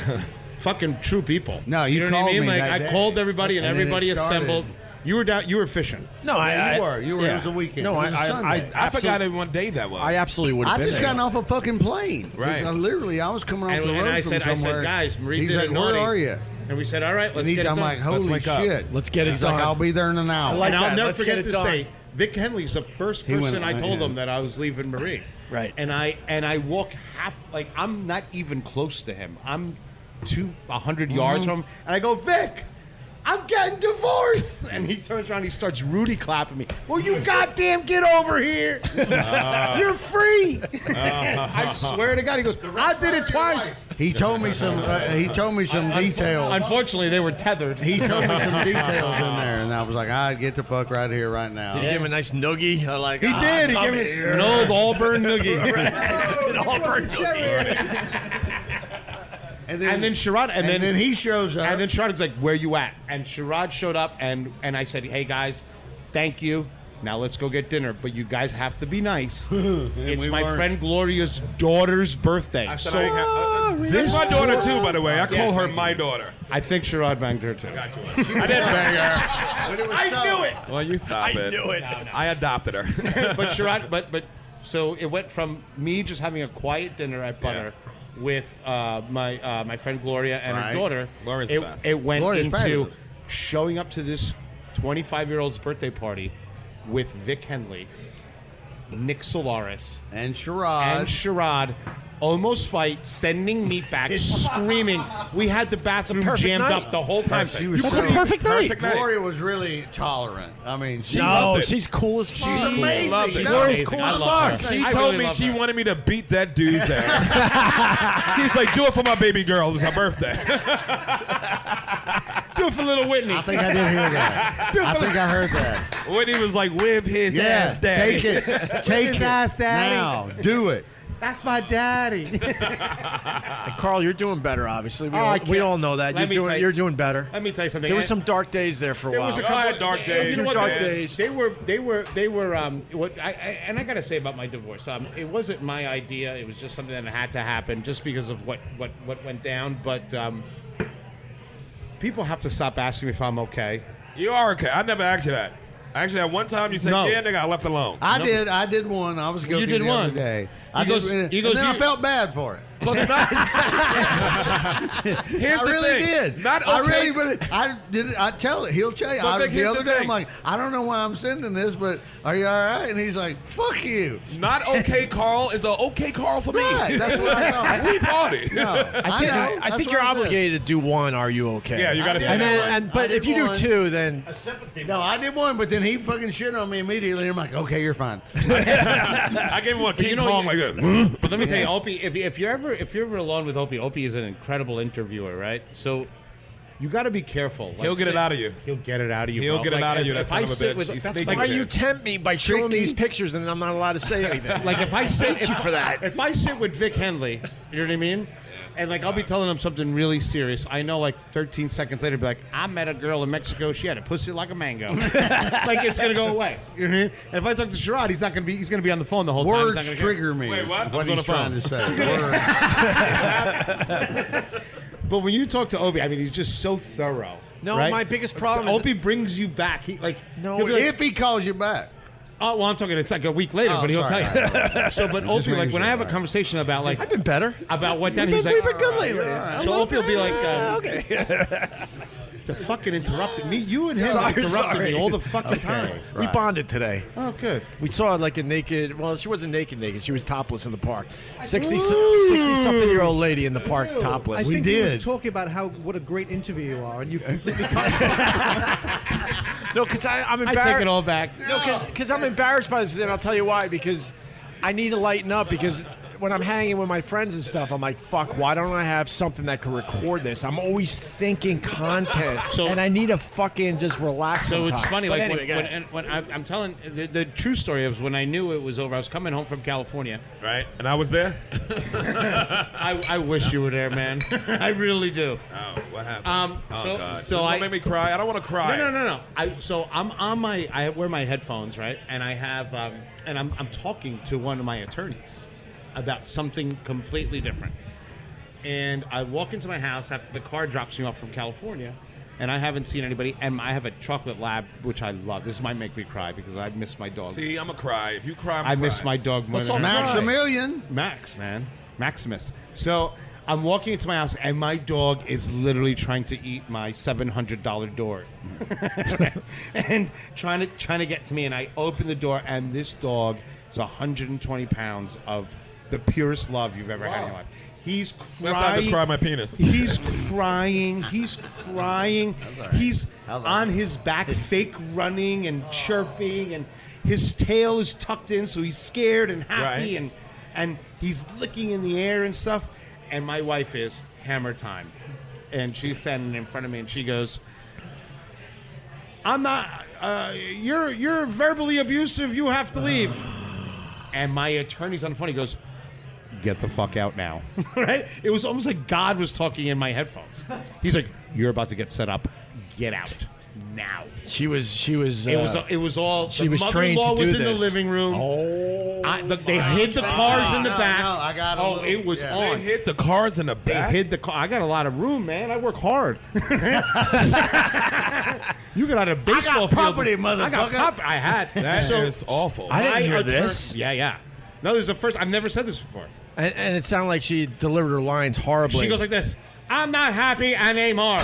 fucking true people. No, you know what I called mean? me Like that I day. called everybody, and And then it everybody started. assembled. You were down. You were fishing. No, Yeah, you were. You were. It was a weekend. No, It was a Sunday. I forgot what day that was. I absolutely would have I been just there. gotten off a fucking plane. Right. I was coming off And, the road and I from said, somewhere. guys, Marie He's did like, a "Where naughty." are you?" And we said, all right, let's And he's, get it I'm done. like, "Holy link up. shit!" Let's get it He's done. like, "I'll be there in an hour." like and I'll that. never Let's get forget it this done. day. Vic Henley's the first He person went- I told yeah. him that I was leaving Marie. Right. And I walk half, like I'm not even close to him. I'm 100 yards from him, and I go, Vic, I'm getting divorced. And he turns around, he starts Rudy clapping me. Well, you goddamn get over here. You're free. I swear to God. He goes, I did it twice. He told me some. He told me some details. Unfortunately, they were tethered. He told me some details in there, and I was like, "I get the fuck right here, right now." Did you give him a nice noogie? I like. He did. He gave me an old Auburn noogie. an Auburn noogie. And then Sherrod, and then he shows up. And then Sherrod's like, "Where you at?" And Sherrod showed up, and I said, "Hey guys, thank you. Now let's go get dinner. But you guys have to be nice. It's my friend Gloria's daughter's birthday. I said, So this is my daughter too, by the way. I call her my daughter. I think Sherrod banged her too. I didn't bang her. But it was I knew it. Well, you stop it. I knew it. I adopted her. But Sherrod, but so it went from me just having a quiet dinner at Butter with my friend Gloria and her Right. daughter. Gloria's the best. It went Gloria's into fabulous. showing up to this 25-year-old's birthday party with Vic Henley, Nick Solaris, and Sherrod. and Sherrod, almost fight, sending me back, screaming. We had the bathroom jammed night. up the whole time. She was That's a perfect night. Perfect night. Gloria was really tolerant. I mean, she No, loved it. she's cool as fuck. She's amazing. loved it. No, Gloria's cool I as love fuck. her. She I told really me love she her. wanted me to beat that dude's ass. She's like, do it for my baby girl. It's her birthday. Do it for little Whitney. I think I did hear that. I think I heard that. Whitney was like, whip his ass, daddy. take it. Take His it. ass, daddy. Now, do it. That's my daddy. And Carl, you're doing better, obviously. I We can't- all know that. Let me tell you- You're doing better. Let me tell you something. There were some dark days there for a There while. was a I couple had dark days, You know what? dark they- days. They were. What and I gotta say about my divorce. It wasn't my idea. It was just something that had to happen, just because of what went down. But people have to stop asking me if I'm okay. You are okay. I never asked you that. Actually, at one time you said, No. yeah, nigga, I left alone. I did one. I was guilty did the one. other day. He goes- and he goes, then I you- felt bad for it. Here's I the really thing. did. Not I okay. really. I did. I tell it. He'll tell you. But Vic, The here's other the day, thing. I'm like, I don't know why I'm sending this, but are you all right? And he's like, fuck you. Not okay, Carl is a okay Carl for me. Right. That's what I thought. We party. No, I know. I That's think what you're I said. obligated to do one. Are you okay? Yeah, you got to say And that. then, but I if did you do one. two, then No, I did one, but then he fucking shit on me immediately. I'm like, okay, you're fine. I gave him one King you know, Kong like that. But let me tell you, Opie. If you're ever alone with Opie, Opie is an incredible interviewer, right? So you got to be careful. Like, He'll get it out of you. He'll get it out of you. He'll bro. get it Like, out of you, if that son I of a sit bitch. with- He's that's sneaky like- why you tempt me by showing Tricky. these pictures and I'm not allowed to say anything. Like if I sit you for that. If I sit with Vic Henley, you know what I mean? And like I'll be telling him something really serious. I know like 13 seconds later, be like, I met a girl in Mexico. She had a pussy like a mango. Like it's gonna go away. You know what I mean? And if I talk to Sherrod, he's not gonna be. He's gonna be on the phone the whole time. He's not Words gonna trigger me. Wait, what? What I was he's on the trying phone. to say. Words. But when you talk to Opie, I mean, he's just so thorough. No, right? my biggest problem is- Opie brings you back. He like No, he'll be like, If he calls you back. oh well, I'm talking. It's like a week later, Oh, but he'll sorry. tell you. So, but Just Opie, like making when I sure, have a right. conversation about like I've been better. about what then he's We've like, been good lately. so Opie will be like, okay. the fucking interrupted me. You and him Sorry, interrupted sorry. me all the fucking time. We bonded today. Oh, good. We saw like a naked. Well, she wasn't naked. She was topless in the park. 60-something-year-old lady in the park, I topless. think he did. was talking about what a great interview you are, and you completely No, because I'm I embarrassed. take it all back. No, because I'm embarrassed by this, and I'll tell you why. Because I need to lighten up. Because when I'm hanging with my friends and stuff, I'm like, fuck, why don't I have something that can record this? I'm always thinking content, and I need to fucking just relax. So it's sometimes. funny, But like anyway, go ahead. when I'm telling the true story is when I knew it was over. I was coming home from California. Right? And I was there? I wish you were there, man. I really do. Oh, what happened? So- oh, God. so this I- will make me cry. I don't want to cry. No. So I'm on my. I wear my headphones, right? And I have, and I'm talking to one of my attorneys about something completely different. And I walk into my house after the car drops me off from California, and I haven't seen anybody. And I have a chocolate lab, which I love. This might make me cry because I miss my dog. See, I'm going to cry. If you cry, I'm I miss my dog more than Maximilian. Max, man. Maximus. So I'm walking into my house, and my dog is literally trying to eat my $700 door. And trying to get to me. And I open the door, and this dog is 120 pounds of the purest love you've ever had in your life. He's crying. Let's not describe my penis. He's crying. He's crying. He's Hello. on his back, fake running and chirping, and his tail is tucked in, so he's scared and happy, Right. and he's licking in the air and stuff. And my wife is hammer time, and she's standing in front of me, and she goes, "I'm not. You're verbally abusive. You have to leave." And my attorney's on the phone. He goes, "Get the fuck out now." Right? It was almost like God was talking in my headphones. He's like, "You're about to get set up. Get out now." She was. It was all. She the was trained to mother-in-law do was in this. the living room. They hid the cars in the back. No, I got a little- it was yeah. They on. hit the cars in the They back. hid the car. I got a lot of room, man. I work hard. You got out of baseball field. property, I got motherfucker. property. I had. That So, is awful. I didn't my hear attorney- this. Yeah. No, this is the first. I've never said this before. And it sounded like she delivered her lines horribly. She goes like this. "I'm not happy anymore.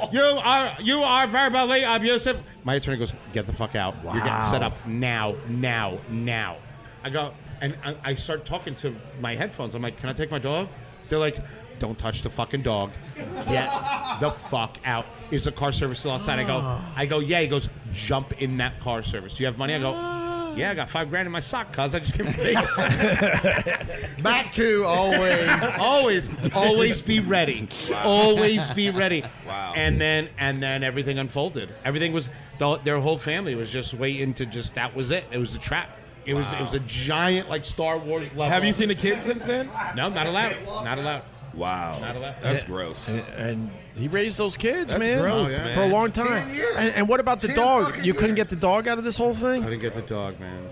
You are verbally abusive." My attorney goes, "Get the fuck out. You're getting set up now. I go, And I start talking to my headphones. I'm like, can I take my dog? They're like, don't touch the fucking dog. Get the fuck out. Is the car service still outside? I go, yeah. He goes, jump in that car service. Do you have money? I go, yeah, I got $5,000 in my sock, cuz I just came from Vegas. Back to always be ready. Wow. Always be ready. Wow. And then everything unfolded. Everything was their whole family was just waiting to that was it. It was a trap. It was a giant like Star Wars level. Have you seen the kids since then? No, not allowed. Not allowed. Wow. Not allowed. That's gross. And he raised those kids, That's man, gross, for a long time. 10 years. And what about the 10 dog? fucking You couldn't years. get the dog out of this whole thing? I didn't get the dog, man.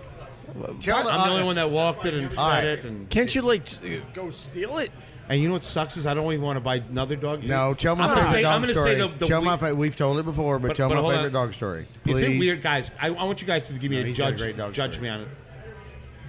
Tell I'm the only one that walked it and fed right. it. And Can't you like go steal it? And you know what sucks is I don't even want to buy another dog. No, tell my I'm gonna favorite say- dog I'm gonna story. say the tell my we- we've told it before, but tell but my hold favorite on. dog story. Is Please. it weird, guys? I want you guys to give me No, a he's got a judge. great dog Judge story. me on it.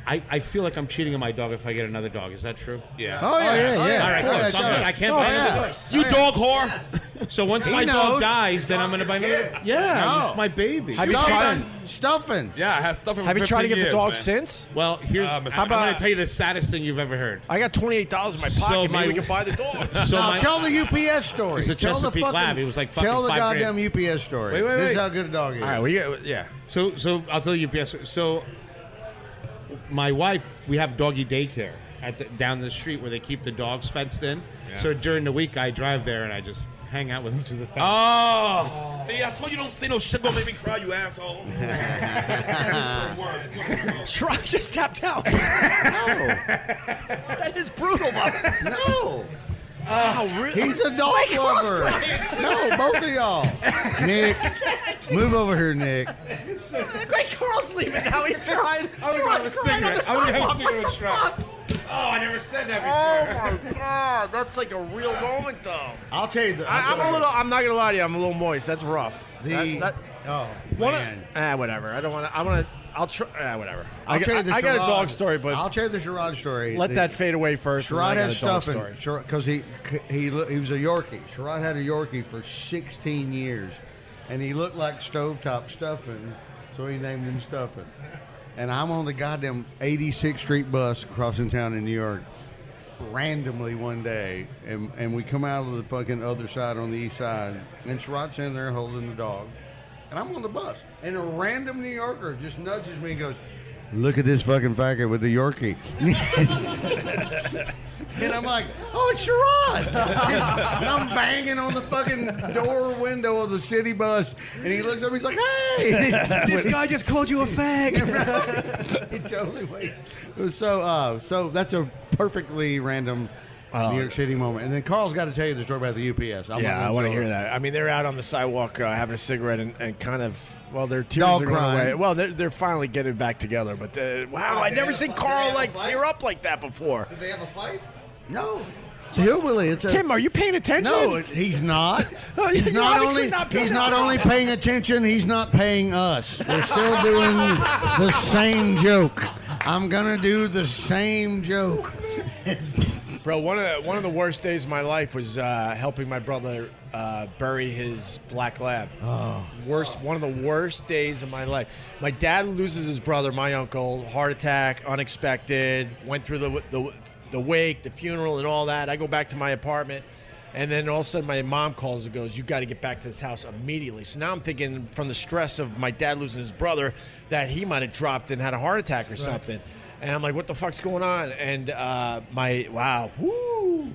I feel like I'm cheating on my dog if I get another dog. Is that true? Yeah. Oh yeah. All right, Yeah, so I can't Oh, buy yeah. another dog. You dog whore. So once He my knows. dog dies, then I'm gonna buy another. Yeah, No. it's my baby. Have you tried? Stuffing. Yeah, I had stuff in Have you tried to get the years, dog man. since? Well, here's. How I'm about- gonna tell you the saddest thing you've ever heard. I got $28 in my So pocket. my- Maybe we can buy the dog. So Now my, tell the UPS story. It's a Tell the Chesapeake fucking- Lab. He was like fucking Tell the $5,000. goddamn UPS story. Wait, This wait. is how good a dog is. All right, yeah. So I'll tell you UPS. So my wife, we have doggy daycare down the street where they keep the dogs fenced in. Yeah. So during the week, I drive there and I just hang out with them through the fence. Oh, see, I told you don't say no shit. Don't make me cry, you asshole. Sherrod just tapped out. No. That is brutal, though. No. Oh, really? He's a dog lover. No, both of y'all. Nick, move over here, Nick. Great Carl's leaving now. He's crying. Sherrod's crying on the sidewalk. Oh, I never said that Oh my God, that's like a real moment, though. I'll tell you. I'm not gonna lie to you. I'm a little moist. That's rough. Oh, man. Whatever. I don't want to. I'll try. Whatever. I'll tell you the I got a Sherrod- dog story, but I'll tell you the Sherrod story. let that fade away first. and then I Sherrod got had a dog stuffing story. because he was a Yorkie. Sherrod had a Yorkie for 16 years, and he looked like stovetop stuffing, so he named him Stuffing. And I'm on the goddamn 86th Street bus crossing town in New York randomly one day, and we come out of the fucking other side on the east side, and Sherrod's in there holding the dog, and I'm on the bus, and a random New Yorker just nudges me and goes, "Look at this fucking faggot with the Yorkie." And I'm like, "Oh, it's Sherrod!" And I'm banging on the fucking door window of the city bus, and he looks up, he's like, "Hey!" This guy just called you a fag. He totally waits. It was so that's a perfectly random New York City moment. And then Carl's got to tell you the story about the UPS. Yeah, I want to hear that. I mean, they're out on the sidewalk having a cigarette and kind of, well, their tears Dog are going crying. away. Well, they're finally getting back together. But wow, I'd never seen Carl like tear up like that before. Did they have a fight? No. It's a hillbilly. It's a Tim, are you paying attention? No, he's not. Oh, He's you're not obviously only not paying he's not attention. only paying attention. He's not paying us. We're still doing the same joke. I'm gonna do the same joke. Bro, one of the worst days of my life was helping my brother bury his black lab. One of the worst days of my life. My dad loses his brother, my uncle, heart attack, unexpected. Went through the wake, the funeral, and all that. I go back to my apartment, and then all of a sudden my mom calls and goes, "You got to get back to this house immediately." So now I'm thinking, from the stress of my dad losing his brother, that he might have dropped and had a heart attack or something. And I'm like, what the fuck's going on? And woo.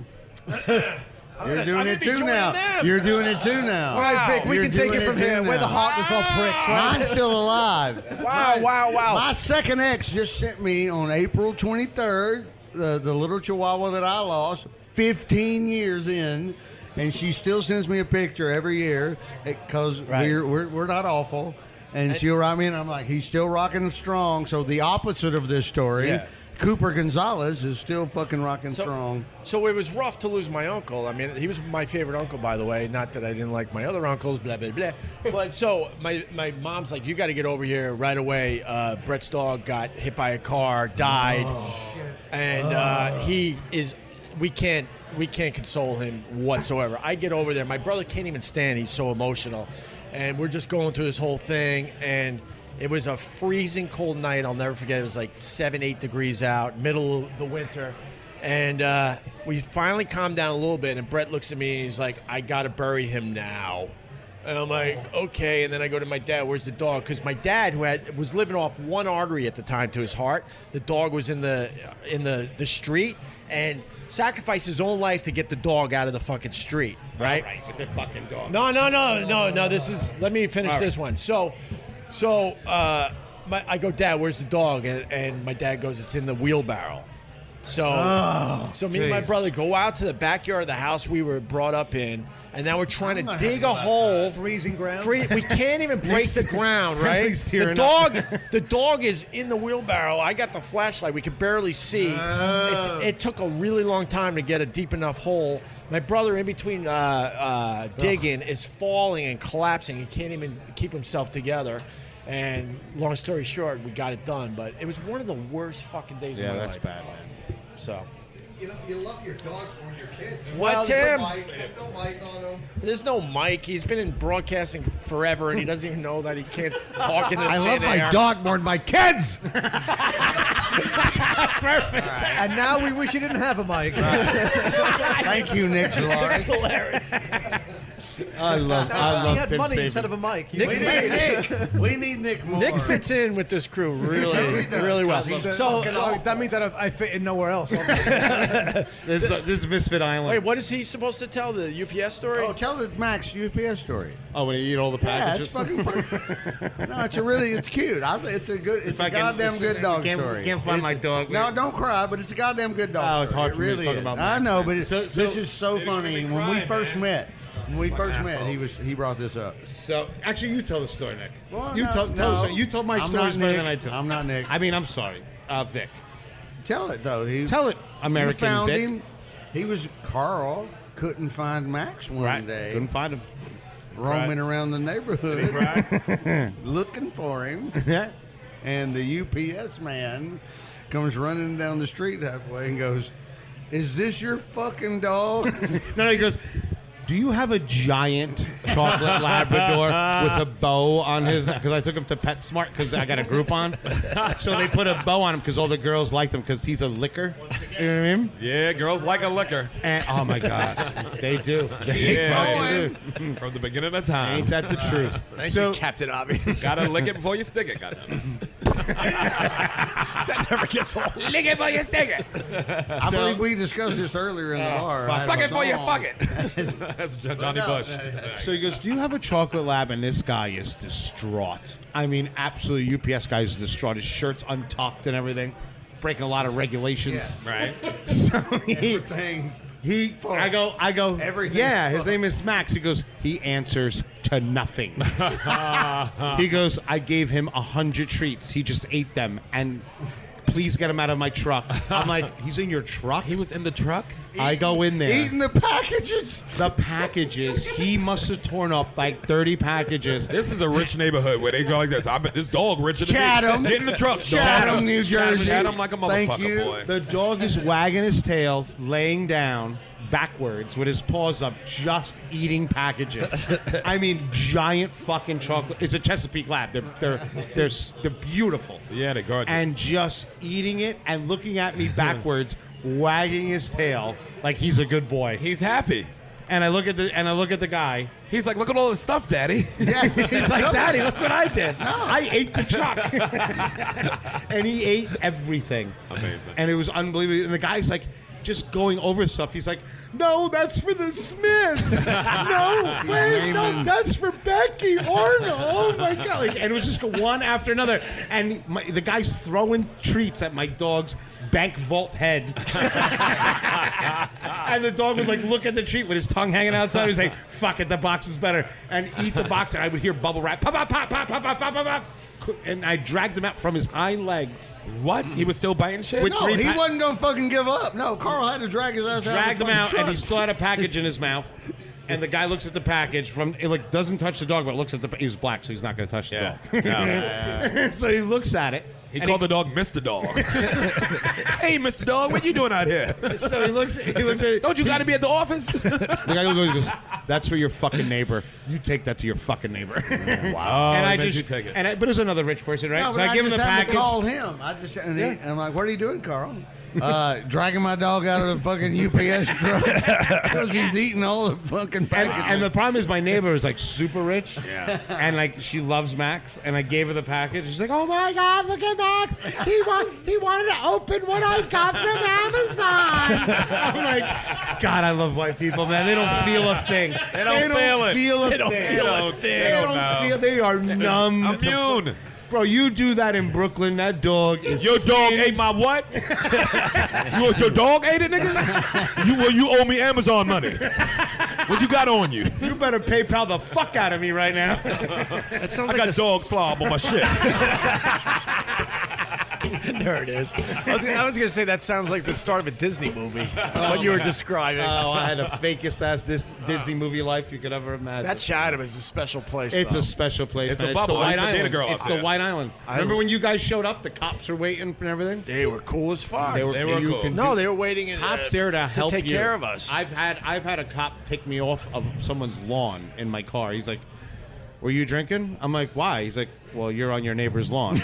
You're doing it too now. You're doing it too now. All right, Vic, we You're can take doing it from too here. We're the now. heartless old pricks, right? Mine's still alive. Wow. My second ex just sent me on April 23rd the little Chihuahua that I lost 15 years in, and she still sends me a picture every year because we're not awful. And she'll write me, and I'm like, he's still rocking strong. So the opposite of this story, Cooper Gonzalez is still fucking rocking strong. So it was rough to lose my uncle. I mean, he was my favorite uncle, by the way. Not that I didn't like my other uncles, blah, blah, blah. But so my mom's like, you got to get over here right away. Brett's dog got hit by a car, died. And we can't console him whatsoever. I get over there. My brother can't even stand. He's so emotional. And we're just going through this whole thing. And It was a freezing cold night. I'll never forget. It was like 7, 8 degrees out, middle of the winter. And we finally calmed down a little bit, and Brett looks at me and he's like, I got to bury him now. And I'm like, okay. And then I go to my dad, where's the dog? Because my dad, who was living off one artery at the time to his heart, the dog was in the street and sacrificed his own life to get the dog out of the fucking street, right? Right, with the fucking dog. No. This is. Let me finish this one. So, I go, Dad, where's the dog? And my dad goes, it's in the wheelbarrow. So me and my brother go out to the backyard of the house we were brought up in, and now we're trying to dig a hole. Freezing ground. We can't even break the ground, right? The dog is in the wheelbarrow. I got the flashlight. We could barely see. It took a really long time to get a deep enough hole. My brother, in between digging, is falling and collapsing. He can't even keep himself together. And long story short, we got it done. But it was one of the worst fucking days of my life. Yeah, that's bad, man. So. You love your dogs more than your kids. What, Tim? There's no mic on them. There's no mic. He's been in broadcasting forever, and he doesn't even know that he can't talk in the I love my air. dog more than my kids. Perfect. And now we wish you didn't have a mic. Thank you, Nick Solaris. That's hilarious. I love He had Tim money Saban. instead of a mic. We need Nick more. Nick fits in with this crew really well. So that means that I fit in nowhere else. This is Misfit Island. wait, what is he supposed to tell? The UPS story? Oh, tell the Max UPS story. Oh, when you eat all the Yeah, it's packages? fucking perfect. No, it's cute. It's a goddamn good dog story. Can't find my dog. No, don't cry, but it's a goddamn good dog Oh, story. it's hard for me to really talk is. about I Max, know, man. but this is so funny. When we first met, he brought this up. So, actually, you tell the story, Nick. Well, you no, tell no. the story. You tell my I'm stories not better Nick. than I tell. I'm not Nick. I mean, I'm sorry. Vic. Tell it, though. Tell it, American You found Vic. him. He was Carl. Couldn't find Max one day. Couldn't find him. Roaming around the neighborhood. Looking for him. Yeah. And the UPS man comes running down the street halfway and goes, "Is this your fucking dog?" No, he goes, do you have a giant chocolate Labrador with a bow on his neck? Because I took him to PetSmart because I got a Groupon. So they put a bow on him because all the girls liked him because he's a licker. You know what I mean? Yeah, girls like a liquor. And, oh, my God. They do. They fucking do. From the beginning of time. Ain't that the truth? Thank So- you, Captain Obvious. Gotta lick it before you stick it, goddamn. That never gets old. Lick it before you stick it. I believe we discussed this earlier in the bar. Suck it before you song. fuck it. That's Johnny Bush. So he goes, do you have a chocolate lab? And this guy is distraught. I mean, absolutely, UPS guy is distraught. His shirt's untucked and everything. Breaking a lot of regulations. Right? So Everything. I go, Everything's yeah, his fucked. name is Max. He goes, he answers to nothing. He goes, I gave him 100 treats. He just ate them. And please get him out of my truck. I'm like, he's in your truck? He was in the truck? I go in there. Eating the packages. The packages. He must have torn up like 30 packages. This is a rich neighborhood where they go like this. I bet this dog richer than Chatham. me. Get in the truck, dog. Chatham, New Jersey. Chatham like a Thank motherfucker, you. boy. The dog is wagging his tail, laying down backwards with his paws up, just eating packages. I mean, giant fucking chocolate. It's a Chesapeake Lab. They're beautiful. Yeah, they're gorgeous. And just eating it and looking at me backwards, wagging his tail like he's a good boy. he's happy. And I look at the guy. He's like, look at all this stuff, Daddy. Yeah. He's like, Daddy, look what I did. I ate the truck. And he ate everything. Amazing. And it was unbelievable. And the guy's like, just going over stuff. He's like, no, that's for the Smiths. No, wait, no, that's for Becky Arnold. Oh, my God. Like, and it was just one after another. And the guy's throwing treats at my dog's bank vault head. And the dog would like look at the treat with his tongue hanging outside. He'd say, fuck it, the box is better. And eat the box. And I would hear bubble wrap. Pop, pop, pop, pop, pop, pop, pop, pop, pop. And I dragged him out from his hind legs. What? He was still biting shit? With No, three he wasn't going to fucking give up. No, Carl had to drag his ass Dragged out. him out, and he still had a package in his mouth. And the guy looks at the package from it, doesn't touch the dog, but looks at the. He was black, so he's not going to touch the dog. Yeah. So he looks at it, He called the dog Mr. Dog. Hey, Mr. Dog, what you doing out here? So he looks at. Don't you got to be at the office? The guy goes, "That's for your fucking neighbor. You take that to your fucking neighbor." Wow. And I made just you take it. but there's another rich person, right? No, so but I give him the package. Called him. I'm like, "What are you doing, Carl?" Dragging my dog out of the fucking UPS truck because he's eating all the fucking packages. And the problem is, my neighbor is like super rich, and like she loves Max. And I gave her the package. She's like, "Oh my God, look at Max! He wanted to open what I got from Amazon." I'm like, God, I love white people, man. They don't feel a thing. They don't feel it. They don't thing. feel a thing. They don't feel. They are numb. Immune. Bro, you do that in Brooklyn, that dog is. Your dog ate my what? Your dog ate it, nigga? You owe me Amazon money. What you got on you? You better PayPal the fuck out of me right now. That sounds I got dog slob on my shit. There it is. I was gonna say that sounds like the start of a Disney movie. What you were describing. Oh, I had the fakest ass Disney movie life you could ever imagine. That Chatham is a special place. It's though. a special place. It's man. a bubble. the White It's a data Island. girl It's up the there. White Island. Remember when you guys showed up? The cops were waiting and everything. They were cool as fuck. They were cool. No, they were waiting. cops there to help take you. care of us. I've had a cop take me off of someone's lawn in my car. He's like, "Were you drinking?" I'm like, "Why?" He's like, "Well, you're on your neighbor's lawn,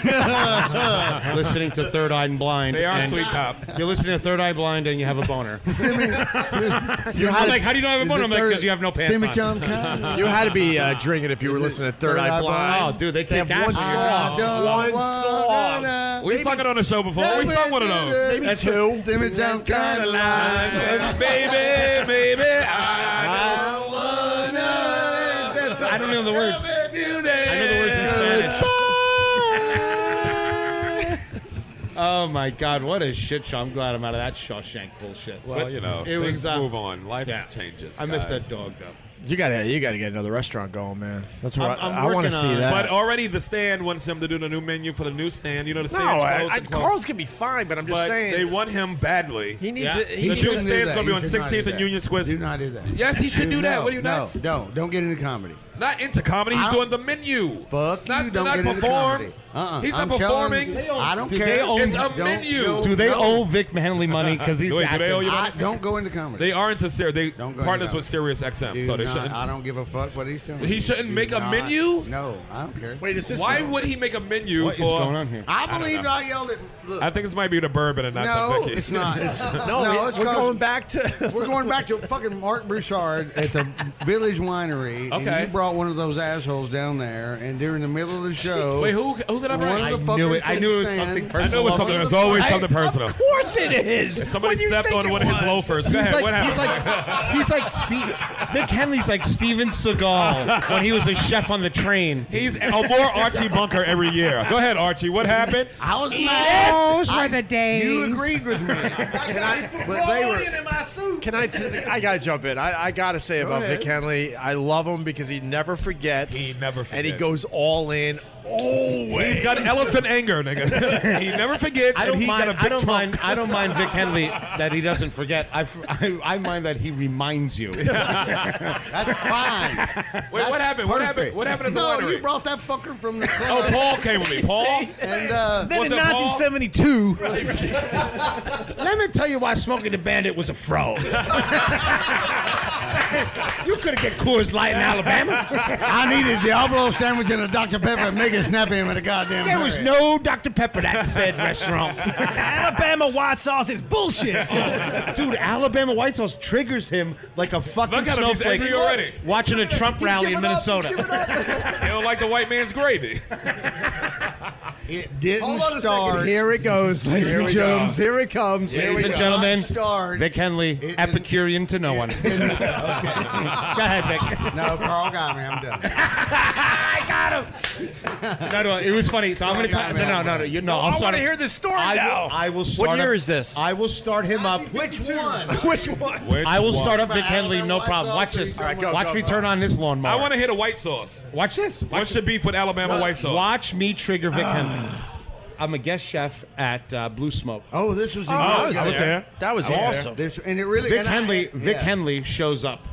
listening to Third Eye Blind." They are and sweet cops. You're listening to Third Eye Blind and you have a boner. I'm like, "How do you know I have a boner?" I'm like, "Because you have no pants on." You had to be drinking if you were listening to Third Eye Blind. Oh, dude, they They kick have ass. one song. One song. We sung it on the show before. We sung one of those. Maybe two. Simmy Town kind of line. Baby, I don't know the words. I know the words in Spanish. Oh my God, what a shit show! I'm glad I'm out of that Shawshank bullshit. Well, But you know, it things was move on. Life yeah. changes. I miss that guys. dog though. You gotta get another restaurant going, man. That's what I'm I want to working see on it. that. But already the stand wants him to do the new menu for the new stand. You know, the no, stand's closed. and closed. Carl's gonna be fine, but I'm just But saying they want him badly. he needs Yeah. it. The He new shouldn't do stand's that. going to be You on should not do 16th and that. Union Square. Do not do that. Yes, he should do that. What are you nuts? Don't get into comedy. Not into comedy. He's doing the menu. Fuck not, you, don't not get into perform. comedy. He's not I'm telling performing. you, I don't Do care. they own- It's a Don't menu. go- Do they no. owe Vic Henley money because he's Wait, do acting? they owe you money? Don't go into comedy. They are into Sirius. They Don't go partners into with Sirius XM, Do so they not- shouldn't. I don't give a fuck what he's doing. He shouldn't Do make a not- menu? No, I don't care. Wait, is this Why would he make a menu What is for? going on here? I believe I yelled at. Look, I think this might be the bourbon and not no, the Vicky. it's not. It's, No, it's we're 'cause going back to. We're going back to fucking Mark Broussard at the Village Winery. Okay. And you brought one of those assholes down there, and during the middle of the show. Wait, who did I bring? One of the I knew fucking it. I knew it was stand- something I personal. know it was something. There's always something personal. Of course it is. Somebody stepped on one of his loafers. Go ahead. What happened? He's like Steve. Vic Henley's like Steven Seagal when he was a chef on the train. He's a more Archie Bunker every year. Go ahead, Archie. What happened? I was mad. Those were the days. You agreed with me. But they were. I gotta jump in. I gotta say about ahead. Vic Henley, I love him because he never forgets. He never And he forgets. goes all in. Always. He's got elephant anger, nigga. He never forgets, I and don't he got a mind. big I don't trunk. mind. I don't mind Vic Henley that he doesn't forget. I mind that he reminds you. That's fine. Wait, what happened? What happened? Perfect. What happened at the No, winery? you brought that fucker from the club. Oh, Paul came with me. Paul? And Then Was in it Paul? 1972, Let me tell you why Smokey the Bandit was a fro. You couldn't get Coors Light in Alabama. I needed Diablo sandwich and a Dr. Pepper and make it snap him in a goddamn There was hurry. no Dr. Pepper at said restaurant. Alabama white sauce is bullshit. Dude, Alabama white sauce triggers him like a fucking Look at him, he's snowflake angry already. watching a Trump rally in Minnesota. You don't like the white man's gravy. It didn't Hold on a start. second. Here it goes, ladies and gentlemen. Here it comes. Ladies and gentlemen, Start. Vic Henley, It didn't- Epicurean to no one. Go ahead, Vic. No, Carl got me. I'm done. I got him. No, it was funny. So I'm gonna tell. No. I'll I start. want to hear this story I now. will, I will start. What year up- is this? I will start him up. Which one? Which one? I will start up Which Vic one? Henley, no White problem. sauce Watch or this. you talking about- Watch me turn on this lawnmower. I want to hear the white sauce. Watch this. What's the beef with Alabama white sauce? Watch me trigger Vic Henley. I'm a guest chef at Blue Smoke. Oh, this was. I was I was there. there. That was awesome. This, and it really. Vic and Henley. Vic yeah. Henley shows up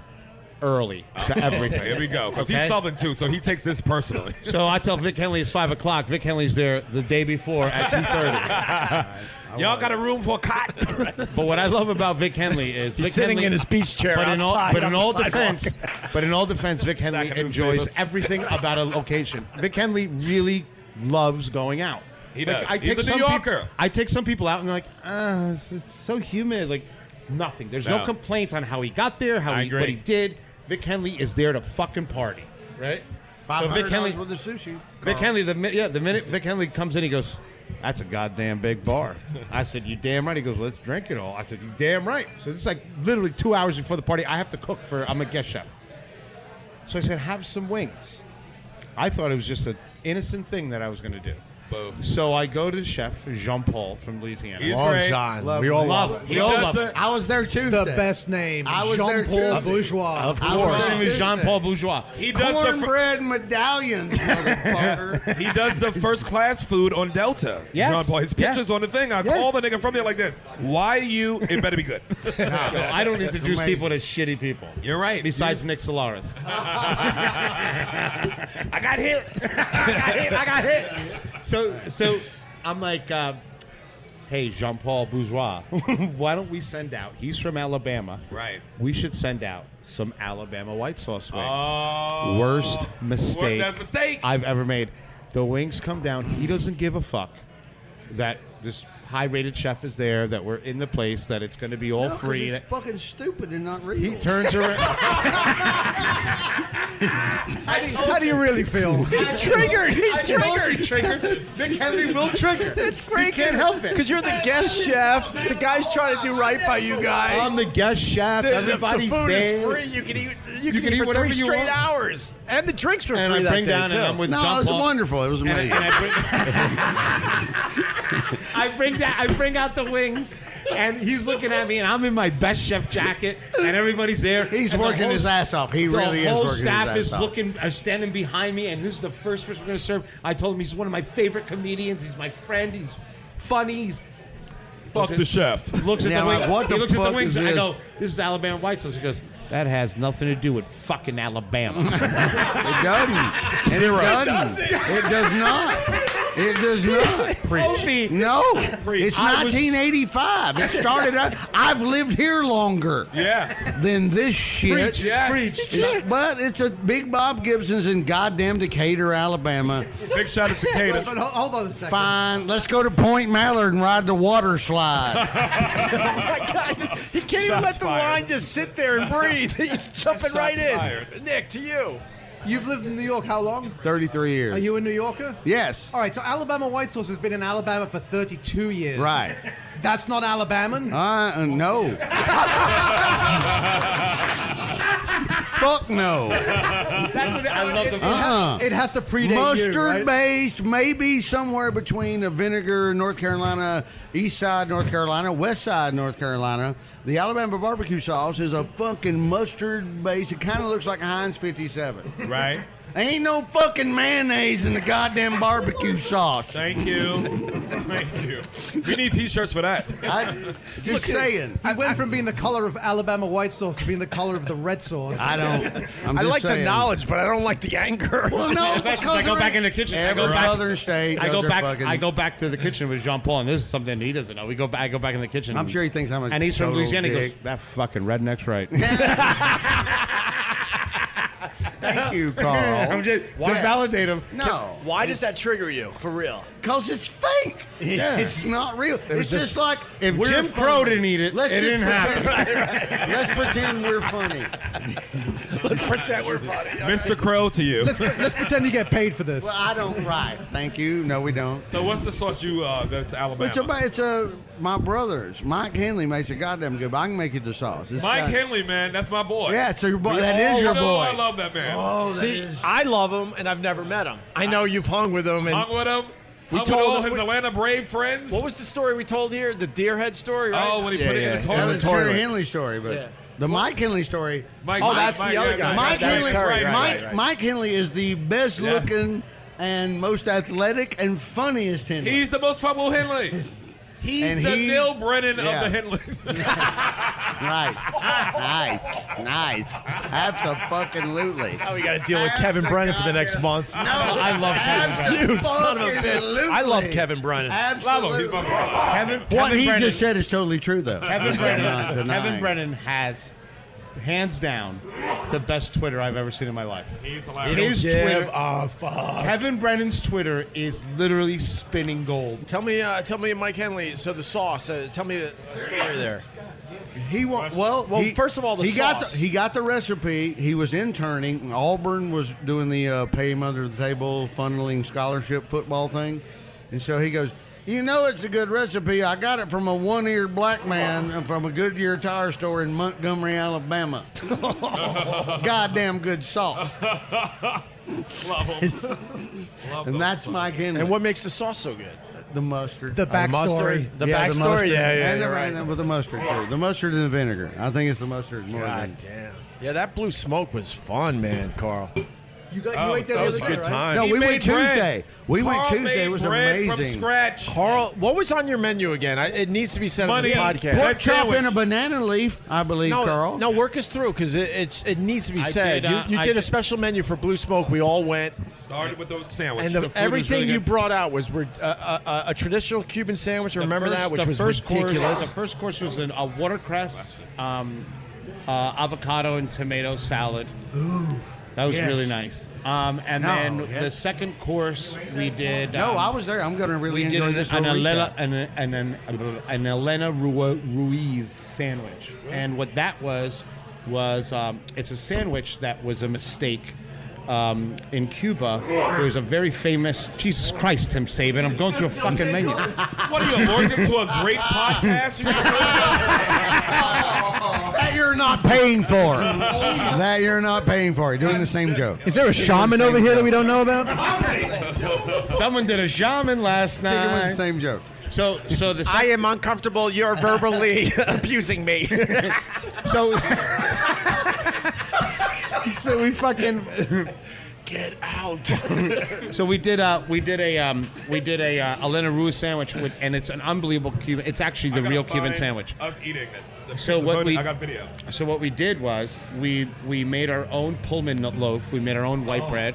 early to everything. Here we go. Because he's Okay? Southern, too, so he takes this personally. So I tell Vic Henley it's 5 o'clock. Vic Henley's there the day before at 2:30. Y'all got a room for a cot? But what I love about Vic Henley is He's Vic sitting Henley, in his beach chair But outside on the in all defense, Vic Henley Stacking enjoys newspapers. everything about a location. Vic Henley really loves going out. He does. I He's take a some New Yorker. I take some people out and they're like, it's so humid. Like, nothing. There's no No. complaints on how he got there, I agree. what he did. Vic Henley is there to fucking party, right? So Vic Henley, $500 with the sushi. Vic Henley, the minute Vic Henley comes in, he goes, "That's a goddamn big bar." I said, "You damn right." He goes, "Let's drink it all." I said, "You damn right." So this is like literally 2 hours before the party. I have to cook I'm a guest chef. So I said, "Have some wings." I thought it was just an innocent thing that I was going to do. Boom. So I go to the chef, Jean-Paul from Louisiana. He's Love great. John. We all love him. We all does love the- him. I was there too. The best name. I was there Jean-Paul too. Bourgeois. Of I was course. His name is Tuesday. Jean-Paul Bourgeois. He does Cornbread medallions, motherfucker. He does the first class food on Delta. Yes. Jean-Paul. His Yeah. picture's on the thing. I Yeah. call the nigga from there like this. Why you? It better be good. Yo, I don't introduce Amazing. people to shitty people. You're right. Besides Nick Solaris. I got hit. I got hit. So I'm like, hey, Jean-Paul Bourgeois, why don't we send out? He's from Alabama. Right. We should send out some Alabama white sauce wings. Oh. Worst mistake What mistake? I've ever made. The wings come down. He doesn't give a fuck that this high-rated chef is there, that we're in the place, that it's going to be all No, 'cause free. It's fucking stupid and not real. He turns around. How do you really feel? He's triggered. He's triggered. Vic Henley will trigger. It's great. He can't help it. Because you're the guest chef. The guy's trying to do right by you guys. I'm the guest chef. Everybody's the food there. is free. You can eat. You can eat eat for whatever 3 you straight want. hours, and the drinks were And free I that bring day, down, too. and I'm with No, it was Jean-Paul. wonderful. It was amazing. I bring out the wings, and he's looking at me, and I'm in my best chef jacket, and everybody's there. He's and the working whole- his ass off. He really is The whole working staff his is ass off. standing behind me, and this is the first person we're going to serve. I told him he's one of my favorite comedians. He's my friend. He's funny. He's Fuck the chef. looks at Yeah, the wings. like, what the he looks at fuck the wings, is and I this? go, "This is Alabama white sauce." He goes, "That has nothing to do with fucking Alabama." It doesn't. And Zero. It doesn't. It does not. It does not. Opie, No, it's I was- 1985. It started out. I've lived here longer Yeah. than this shit. Yes. But it's a Big Bob Gibson's in goddamn Decatur, Alabama. Big shout out to Cadence. But hold on a second. Fine, let's go to Point Mallard and ride the water slide. Oh my God! He can't even let Shots the fired. line just sit there and breathe. He's jumping Shots right in. fired. Nick, to you. You've lived in New York how long? 33 years. Are you a New Yorker? Yes. All right, so Alabama white sauce has been in Alabama for 32 years. Right. That's not Alabaman? No. Fuck no. That's what I love. It has to predate you, Mustard right? based, maybe somewhere between a vinegar, North Carolina, East Side, North Carolina, West Side, North Carolina. The Alabama barbecue sauce is a fucking mustard base. It kind of looks like a Heinz 57. Right. Ain't no fucking mayonnaise in the goddamn barbecue sauce. Thank you. Thank you. We need t-shirts for that. Just saying. He went from being the color of Alabama white sauce to being the color of the red sauce. I just like the saying. knowledge, but I don't like the anger. Well, no, Because I go back in the kitchen. I go Every back. southern state. I does go their back. fucking- I go back to the kitchen with Jean-Paul, and this is something he doesn't know. I go back in the kitchen. I'm sure he thinks I'm a And he's from total Louisiana. He dick. goes, "That fucking redneck's right." Thank you, Carl. I'm just to validate him. No. Why does that trigger you? For real? Because it's fake. Yeah. It's not real. It's just like If we're Jim funny. Crow didn't eat it, Let's it just didn't happen. pretend- Let's pretend we're funny. Let's pretend we're funny. Mr. Crow to you. Let's pretend you get paid for this. Well, I don't. Right. Thank you. No, we don't. So what's the sauce you that's Alabama? It's my brother's. Mike Henley makes it goddamn good, but I can make you the sauce. It's Mike got- Henley, man, that's my boy. Yeah, it's your boy. We That all is your know boy. I love that man. Oh, that See, is. I love him, and I've never met him. I know you've hung with him. And Hung with him. We Hung with told all him- his Atlanta Brave friends. what was the story we told here? The deer head story, right? Oh, when he put it in the Yeah, toilet. the Terry Henley story, but Yeah. the Mike Henley story. Oh, that's the other guy. Mike That's Henley, Terry, Mike Henley is the best Yes. looking and most athletic and funniest Henley. He's the most fun with Henley. He's the Neil Brennan of the Henleys. Nice. Absolutely. Now we got to deal with Kevin Brennan for the next month. No, I love Kevin Brennan. You son of a bitch. I love Kevin Brennan. Absolutely. Love him. He's my brother. What he Brennan, just said is totally true, though. Kevin Brennan has, hands down, the best Twitter I've ever seen in my life. He's hilarious. His Twitter. Fuck. Kevin Brennan's Twitter is literally spinning gold. Tell me, Mike Henley. So the sauce. Tell me the story there. First of all, the sauce. He got the recipe. He was interning. Auburn was doing the pay him under the table funneling scholarship football thing, and so he goes, "You know, it's a good recipe. I got it from a one-eared black man from a Goodyear tire store in Montgomery, Alabama. Goddamn good sauce." Love him. And that's Mike Henley. And what makes the sauce so good? The mustard. The backstory. The backstory. And You're right. with the mustard too. The mustard and the vinegar. I think it's the mustard more God than. damn. Yeah, that blue smoke was fun, man, Carl. You ate that the That was other a day, good right? time. No, He we went made bread. Tuesday. We went Carl Tuesday. made It was bread amazing. from scratch. Carl, what was on your menu again? It needs to be said on Money this and podcast. Pork chop sandwich. and a banana leaf, I believe, Carl. No, work us through because it needs to be I said. did, You I did a did- special menu for Blue Smoke. We all went, Started with the sandwich. and food was everything really you good. brought out was a traditional Cuban sandwich. Remember that, which was ridiculous. Course, the first course was a watercress, avocado and tomato salad. Ooh, that was really nice. Then the second course we did. No, I was there. I'm going to really We did enjoy this whole an Elena Ruiz sandwich, and what that was it's a sandwich that was a mistake. In Cuba, there was a very famous. Jesus Christ, Tim Saban! I'm going through a fucking menu. What are you allergic to a great podcast? That you're not paying for. That you're not paying for. You're doing the same joke. Is there a shaman over here that we don't know about? Someone did a shaman last You're doing the night. same joke. So the I am uncomfortable. You're verbally abusing me. so we fucking Get out. so we did a Elena Ruiz sandwich and it's an unbelievable Cuban. It's actually the real Cuban sandwich. Us eating it. I got video. So what we did was we made our own Pullman loaf. We made our own white bread.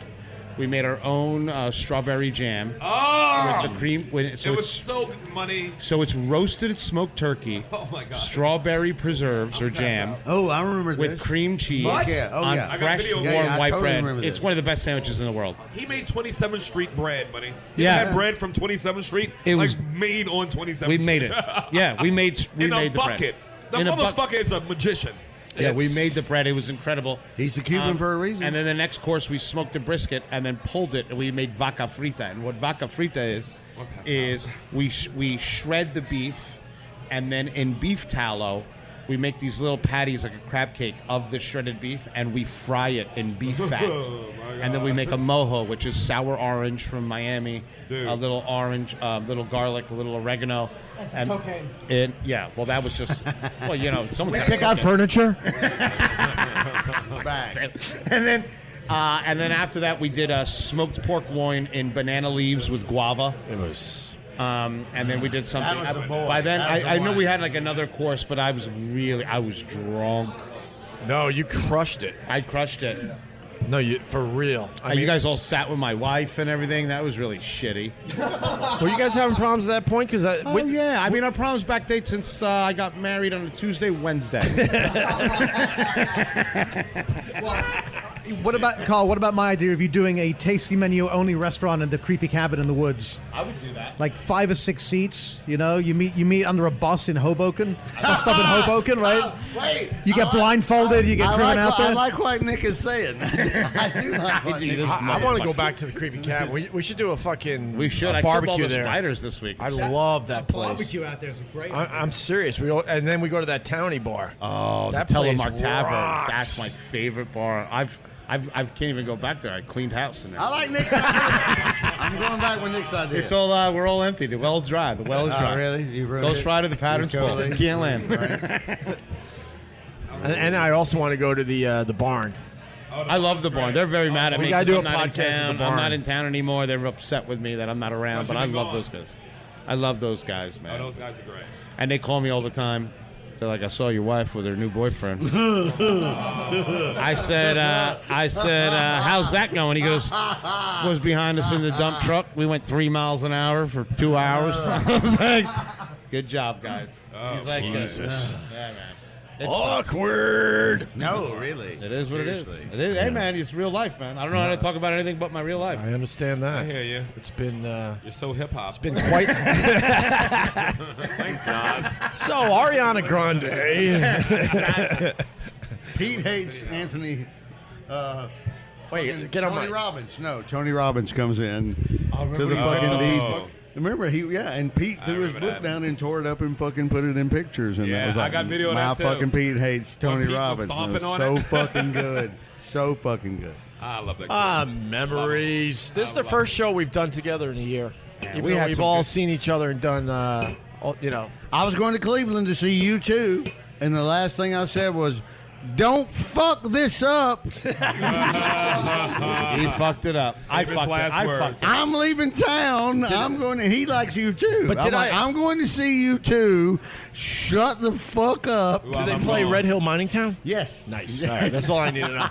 We made our own strawberry jam. Oh! With the cream. It was so good money. So it's roasted smoked turkey. Oh my god. Strawberry preserves or jam Oh, I remember this. with cream cheese Fuck yeah. Oh, on yeah. I got fresh video. warm Yeah, I white totally bread. remember this. It's one of the best sandwiches in the world. He made 27th Street bread, buddy. You Yeah. ever had bread from 27th Street? It was- made on 27th We Street. made it. Yeah, we made In a the bucket. bread. The In a buck- motherfucker is a magician. Yeah, we made the bread. It was incredible. He's a Cuban for a reason. And then the next course, we smoked the brisket and then pulled it, and we made vaca frita. And what vaca frita is we shred the beef, and then in beef tallow, we make these little patties like a crab cake of the shredded beef, and we fry it in beef fat. And then we make a mojo, which is sour orange from Miami, a little orange, little garlic, a little oregano. And cocaine. Well, that was just, someone's got to Pick out furniture. And then after that, we did a smoked pork loin in banana leaves with guava. It was. And then we did something. That was the boy. By then, That was the I know one. we had like another course, but I was drunk. No, you crushed it. I crushed it. No, for real. You guys all sat with my wife and everything. That was really shitty. Were you guys having problems at that point? Because Yeah, I mean, our problems backdate since I got married on a Tuesday, Wednesday. What about Carl? What about my idea of you doing a tasty menu only restaurant in the creepy cabin in the woods? I would do that. Like 5 or 6 seats. You know, you meet under a bus in Hoboken. Bus stop in Hoboken, right? Wait. You get blindfolded. You get driven out there. I like what Nick is saying. I do like what Nick is saying. I want to go back to the creepy cabin. We should do a fucking We should. I killed all barbecue the there. spiders this week. I love that place. Barbecue out there is great. I'm serious. And then we go to that towny bar. Oh, That the place Telemark Tavern. rocks. That's my favorite bar. I can't even go back there. I cleaned house in there. I like Nick's idea. I'm going back with Nick's idea. It's all we're all empty. The well's dry. The well is dry. Oh, really? You ruined Ghost it? Rider, the pattern's full. Totally. Can't land. And I also want to go to the barn. I love the barn. They're very mad at We me. gotta 'cause do I'm a not in podcast at the town. barn. I'm not in town anymore. They're upset with me that I'm not around. But I love those guys. I love those guys, man. Oh, those guys are great. And they call me all the time. They're like, I saw your wife with her new boyfriend. I said, how's that going? He goes, was behind us in the dump truck. We went 3 miles an hour for 2 hours. I was like, good job, guys. Oh, He's like, Jesus. yeah, man. It Awkward. No, really. It is what it is. It is. Hey, man, it's real life, man. I don't know how to talk about anything but my real life. I understand that. I hear you. It's been You're so hip hop. it's been quite. Thanks, guys. So Ariana Grande. Pete hates Anthony. Wait, get on Tony my. Robbins. No, Tony Robbins comes in to the that. fucking Oh. Remember and Pete threw his remember book that. down and tore it up and fucking put it in pictures. And Yeah, that was like, I got video of my that, too. fucking Pete hates Tony Pete was Robbins. stomping It was on so it. fucking good. So fucking good. I love that. Memories. This is the love first show we've done together in a year. Even we though had we've some all good- seen each other and done, I was going to Cleveland to see you too, and the last thing I said was, "Don't fuck this up." He fucked it up. I His fucked it. last I words. fucked it. I'm leaving town. I'm going to. He likes you too. But did I'm going to see you too. Shut the fuck up. Well, Did they I'm play wrong. Red Hill Mining Town? Yes. Nice. Yes. All right, that's all I need to know.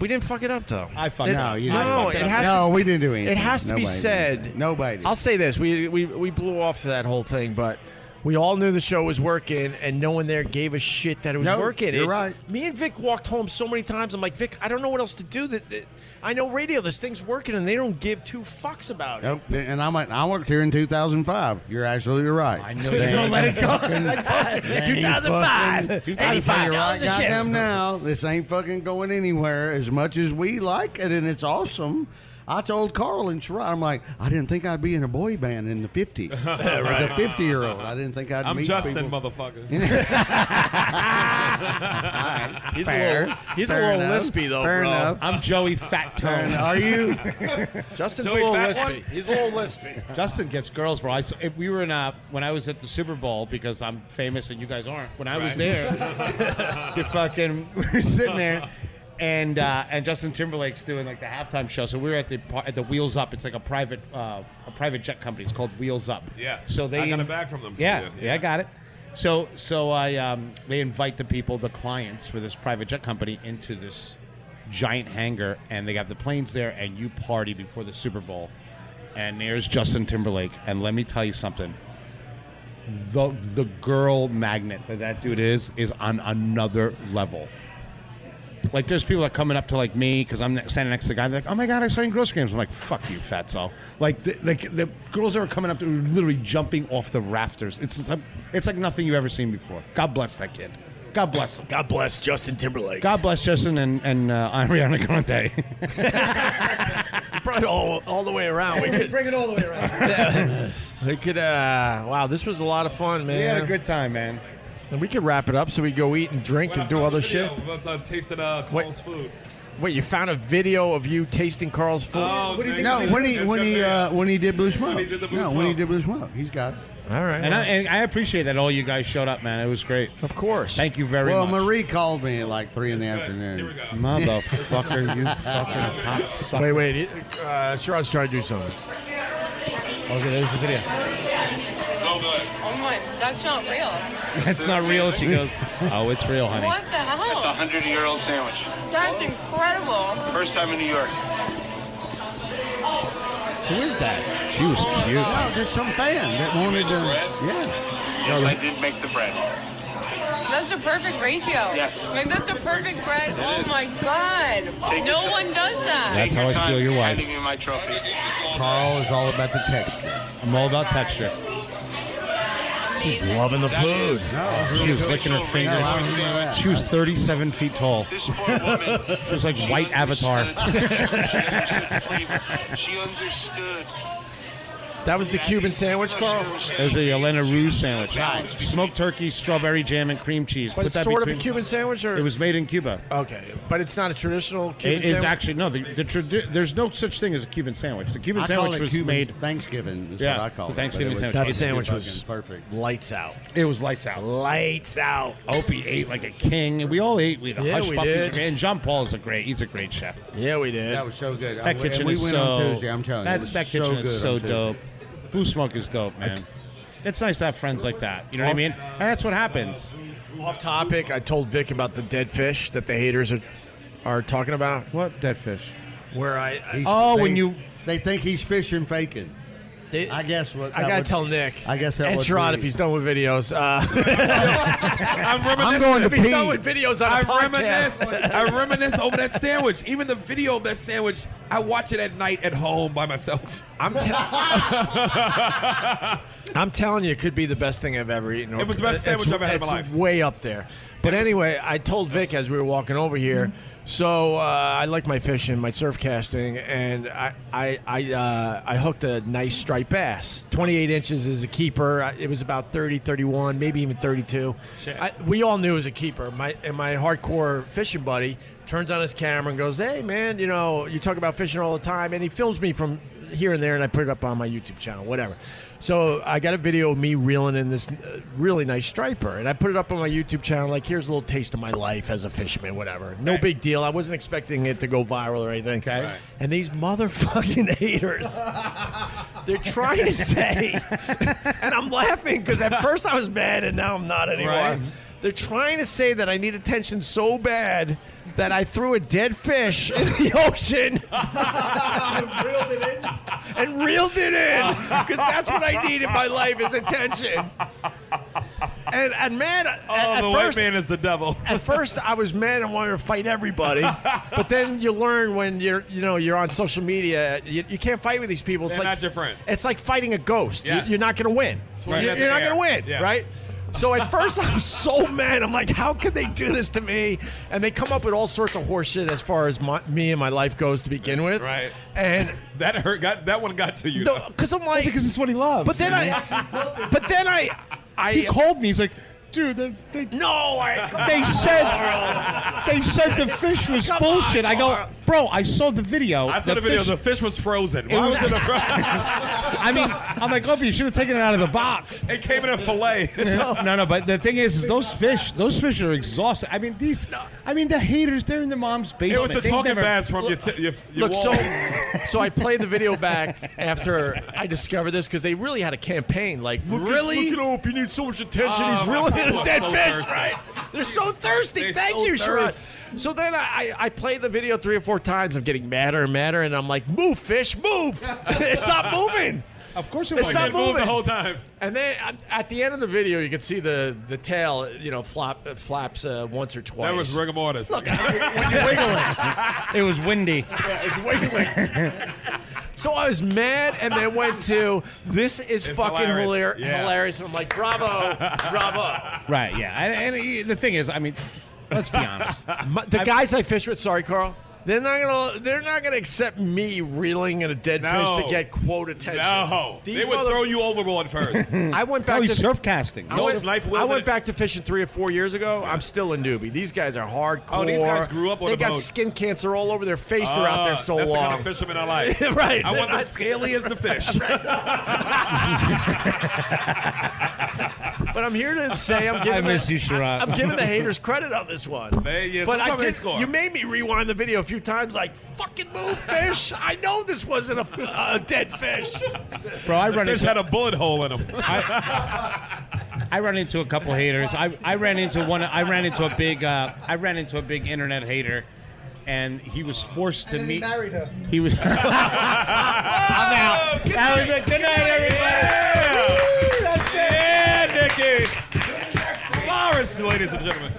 We didn't fuck it up though. I fucked it No, up. you I didn't. No, fucked it up. has No, we didn't do anything. It has to be Nobody did. said. Nobody. I'll say this: we blew off that whole thing, but we all knew the show was working, and no one there gave a shit that it was No, working. you're right. Me and Vic walked home so many times. I'm like, Vic, I don't know what else to do. That I know radio. This thing's working, and they don't give two fucks about it. Nope. And I worked here in 2005. You're absolutely right. I know you don't let it go. 2005, 85. You're right, $85 a shift. goddamn now. This ain't fucking going anywhere. As much as we like it and it's awesome, I told Carl and Sherrod, I'm like, I didn't think I'd be in a boy band in the 50s. As a 50-year-old, I didn't think I'd I'm meet Justin, people. motherfucker. He's Fair. a little Fair enough. lispy though, Fair bro. enough. I'm Joey Fat Fair Tone. enough. Are you? Justin's Joey a little Fat lispy. One? He's a little lispy. Justin gets girls, bro. If we were in when I was at the Super Bowl, because I'm famous and you guys aren't. When I was Right. there, the fucking we were sitting there, and Justin Timberlake's doing like the halftime show. So we were at the Wheels Up. It's like a private jet company. It's called Wheels Up. Yes. So they I got a bag from them. for Yeah, you. yeah, I got it. So they invite the people, the clients for this private jet company, into this giant hangar, and they got the planes there, and you party before the Super Bowl. And there's Justin Timberlake, and let me tell you something. The girl magnet that dude is on another level. Like, there's people that are coming up to like me because I'm standing next to the guy. They're like, "Oh my god, I saw you in Girls Games." I'm like, "Fuck you, fatso!" Like the girls that are coming up to are literally jumping off the rafters. It's like nothing you've ever seen before. God bless that kid. God bless him. God bless Justin Timberlake. God bless Justin and Ariana Grande. Brought it all the way around. We could Bring it all the way around. We could. Wow, this was a lot of fun, man. We had a good time, man. And we could wrap it up so we go eat and drink When I and do found other the video shit. of us tasting Carl's food. Wait, you found a video of you tasting Carl's food? Oh, What do you think? No, when he did Blue Smoke. When he did the Blue no, when Smoke. he did Blue Smoke, he's got it. All right. And I appreciate that all you guys showed up, man. It was great. of course. Thank you very Well, much. Marie called me at like 3 in the Here afternoon. we go. Motherfucker, you fucking cocksucker. Wait. Sherrod's trying to do something. Okay, there's the video. Oh, good. Oh my, that's not real. It's not real. She goes, "Oh, it's real, honey." What the hell? It's a 100-year-old sandwich. That's incredible. First time in New York. Who is that? She was cute. No, just some fan that wanted to. Yeah. Yes, I did make the bread. That's a perfect ratio. Yes. Like, that's a perfect bread. Oh my god. Take No your one does that. That's how I Time steal your wife. handing you my trophy. Carl is all about the texture. I'm all about texture. She's loving the food. No, She was licking her fingers. No, I don't remember that. She was 37 feet tall. This poor woman. She was like white Avatar. She understood flavor. She understood. That was the Cuban sandwich, Carl? It was a Elena Ruse sandwich. Smoked turkey, strawberry jam, and cream cheese. But it's sort of a Cuban sandwich, or It was made in Cuba. okay, but it's not a traditional Cuban It's sandwich. actually no. There's no such thing as a Cuban sandwich. The Cuban I call sandwich it was Cuban made. Thanksgiving. Is Yeah, what I call it's a it. Thanksgiving But it was sandwich. That sandwich fucking was perfect. lights out. It was lights out. Lights out. Opie ate like a king. We all ate. We had Yeah, hush we puppies. did. And John Paul is he's a great chef. Yeah, we did. That was so good. That kitchen we is went so. on Tuesday. I'm telling you, it was That kitchen so is good so on Tuesday. dope. Blue smoke is dope, man. It's nice to have friends like that. You know what I mean? And that's what happens. Off topic, I told Vic about the dead fish that the haters are talking about. What dead fish? Where They think he's fishing faking. I guess what I gotta tell Nick. I guess that and would Sherrod be- if he's done with videos. I'm going to if he's pee. done with videos on a podcast. I reminisce over that sandwich. Even the video of that sandwich, I watch it at night at home by myself. I'm telling you, it could be the best thing I've ever eaten. It was the best sandwich I've had in my life. It's way up there. But anyway, I told Vic as we were walking over here. So I like my fishing, my surf casting, and I hooked a nice striped bass. 28 inches is a keeper. It was about 30, 31, maybe even 32. We all knew it was a keeper. My hardcore fishing buddy turns on his camera and goes, "Hey man, you know you talk about fishing all the time," and he films me from here and there, and I put it up on my YouTube channel, whatever. So I got a video of me reeling in this really nice striper, and I put it up on my YouTube channel. Like, here's a little taste of my life as a fisherman, whatever. No big deal. I wasn't expecting it to go viral or anything. Okay. Right. And these motherfucking haters, they're trying to say, and I'm laughing because at first I was mad and now I'm not anymore. Right. They're trying to say that I need attention so bad that I threw a dead fish in the ocean and reeled it in because that's what I need in my life is attention. And man, the white man is the devil. At first, I was mad and wanted to fight everybody, but then you learn when you're on social media, you can't fight with these people. It's They're like not your friends. It's like fighting a ghost. Yeah. You're not going to win. Right. You're not going to win, Yeah. right? So at first I'm so mad. I'm like, how could they do this to me? And they come up with all sorts of horse shit as far as me and my life goes to begin with. Right. And that hurt. That one got to you. Because I'm like, Because it's what he loves. but then I he called me. He's like, dude, they said the fish was bullshit. I go, bro, I saw the video. I saw the video. The fish was frozen. Why was it a frozen? I mean, I'm like, Opie, you should have taken it out of the box. It came in a fillet. No, but the thing is those fish are exhausted. I mean, the haters, they're in their mom's basement. It was the They've talking never- bass from your Look, wall. so I played the video back after I discovered this because they really had a campaign. Like, look at Opie, needs so much attention. He's reeling in a dead so fish, thirsty. right? They're so thirsty. They're Thank so you, Sherrod. thirsty. So then I played the video 3 or 4 times. I'm getting madder and madder, and I'm like, move, fish, move. It's not moving. Of course It's not moved moving the whole time. And then at the end of the video, you can see the tail, flaps once or twice. That was rigor mortis. Look, It was windy. so I was mad, and then went to this is It's fucking hilarious. hilarious. And I'm like, bravo. Right, yeah. And the thing is, I mean, let's be honest. The guys I fish with, sorry, Carl. They're not gonna accept me reeling in a dead fish to get quote attention. No, they would throw you overboard first. I went back Probably to surf casting. I went back to fishing 3 or 4 years ago. I'm still a newbie. These guys are hardcore. Oh, these guys grew up on They a got boat. skin cancer all over their face. They're out there so that's long. the kind of fisherman I like. Right. I want them scaly as the fish. But I'm here to say I'm giving I miss you, Sherrod. I'm giving the haters credit on this one. Yeah, But sometimes they score. you made me rewind the video a few times like, fucking move, fish. I know this wasn't a dead fish. Bro, I run Fish into had a bullet hole in him. I run into a couple haters. I ran into a big internet hater, and he was forced to And then he meet. married her. He was. I'm out. That was it. Good night, everybody. Yeah, Nicky. Solaris, ladies and gentlemen.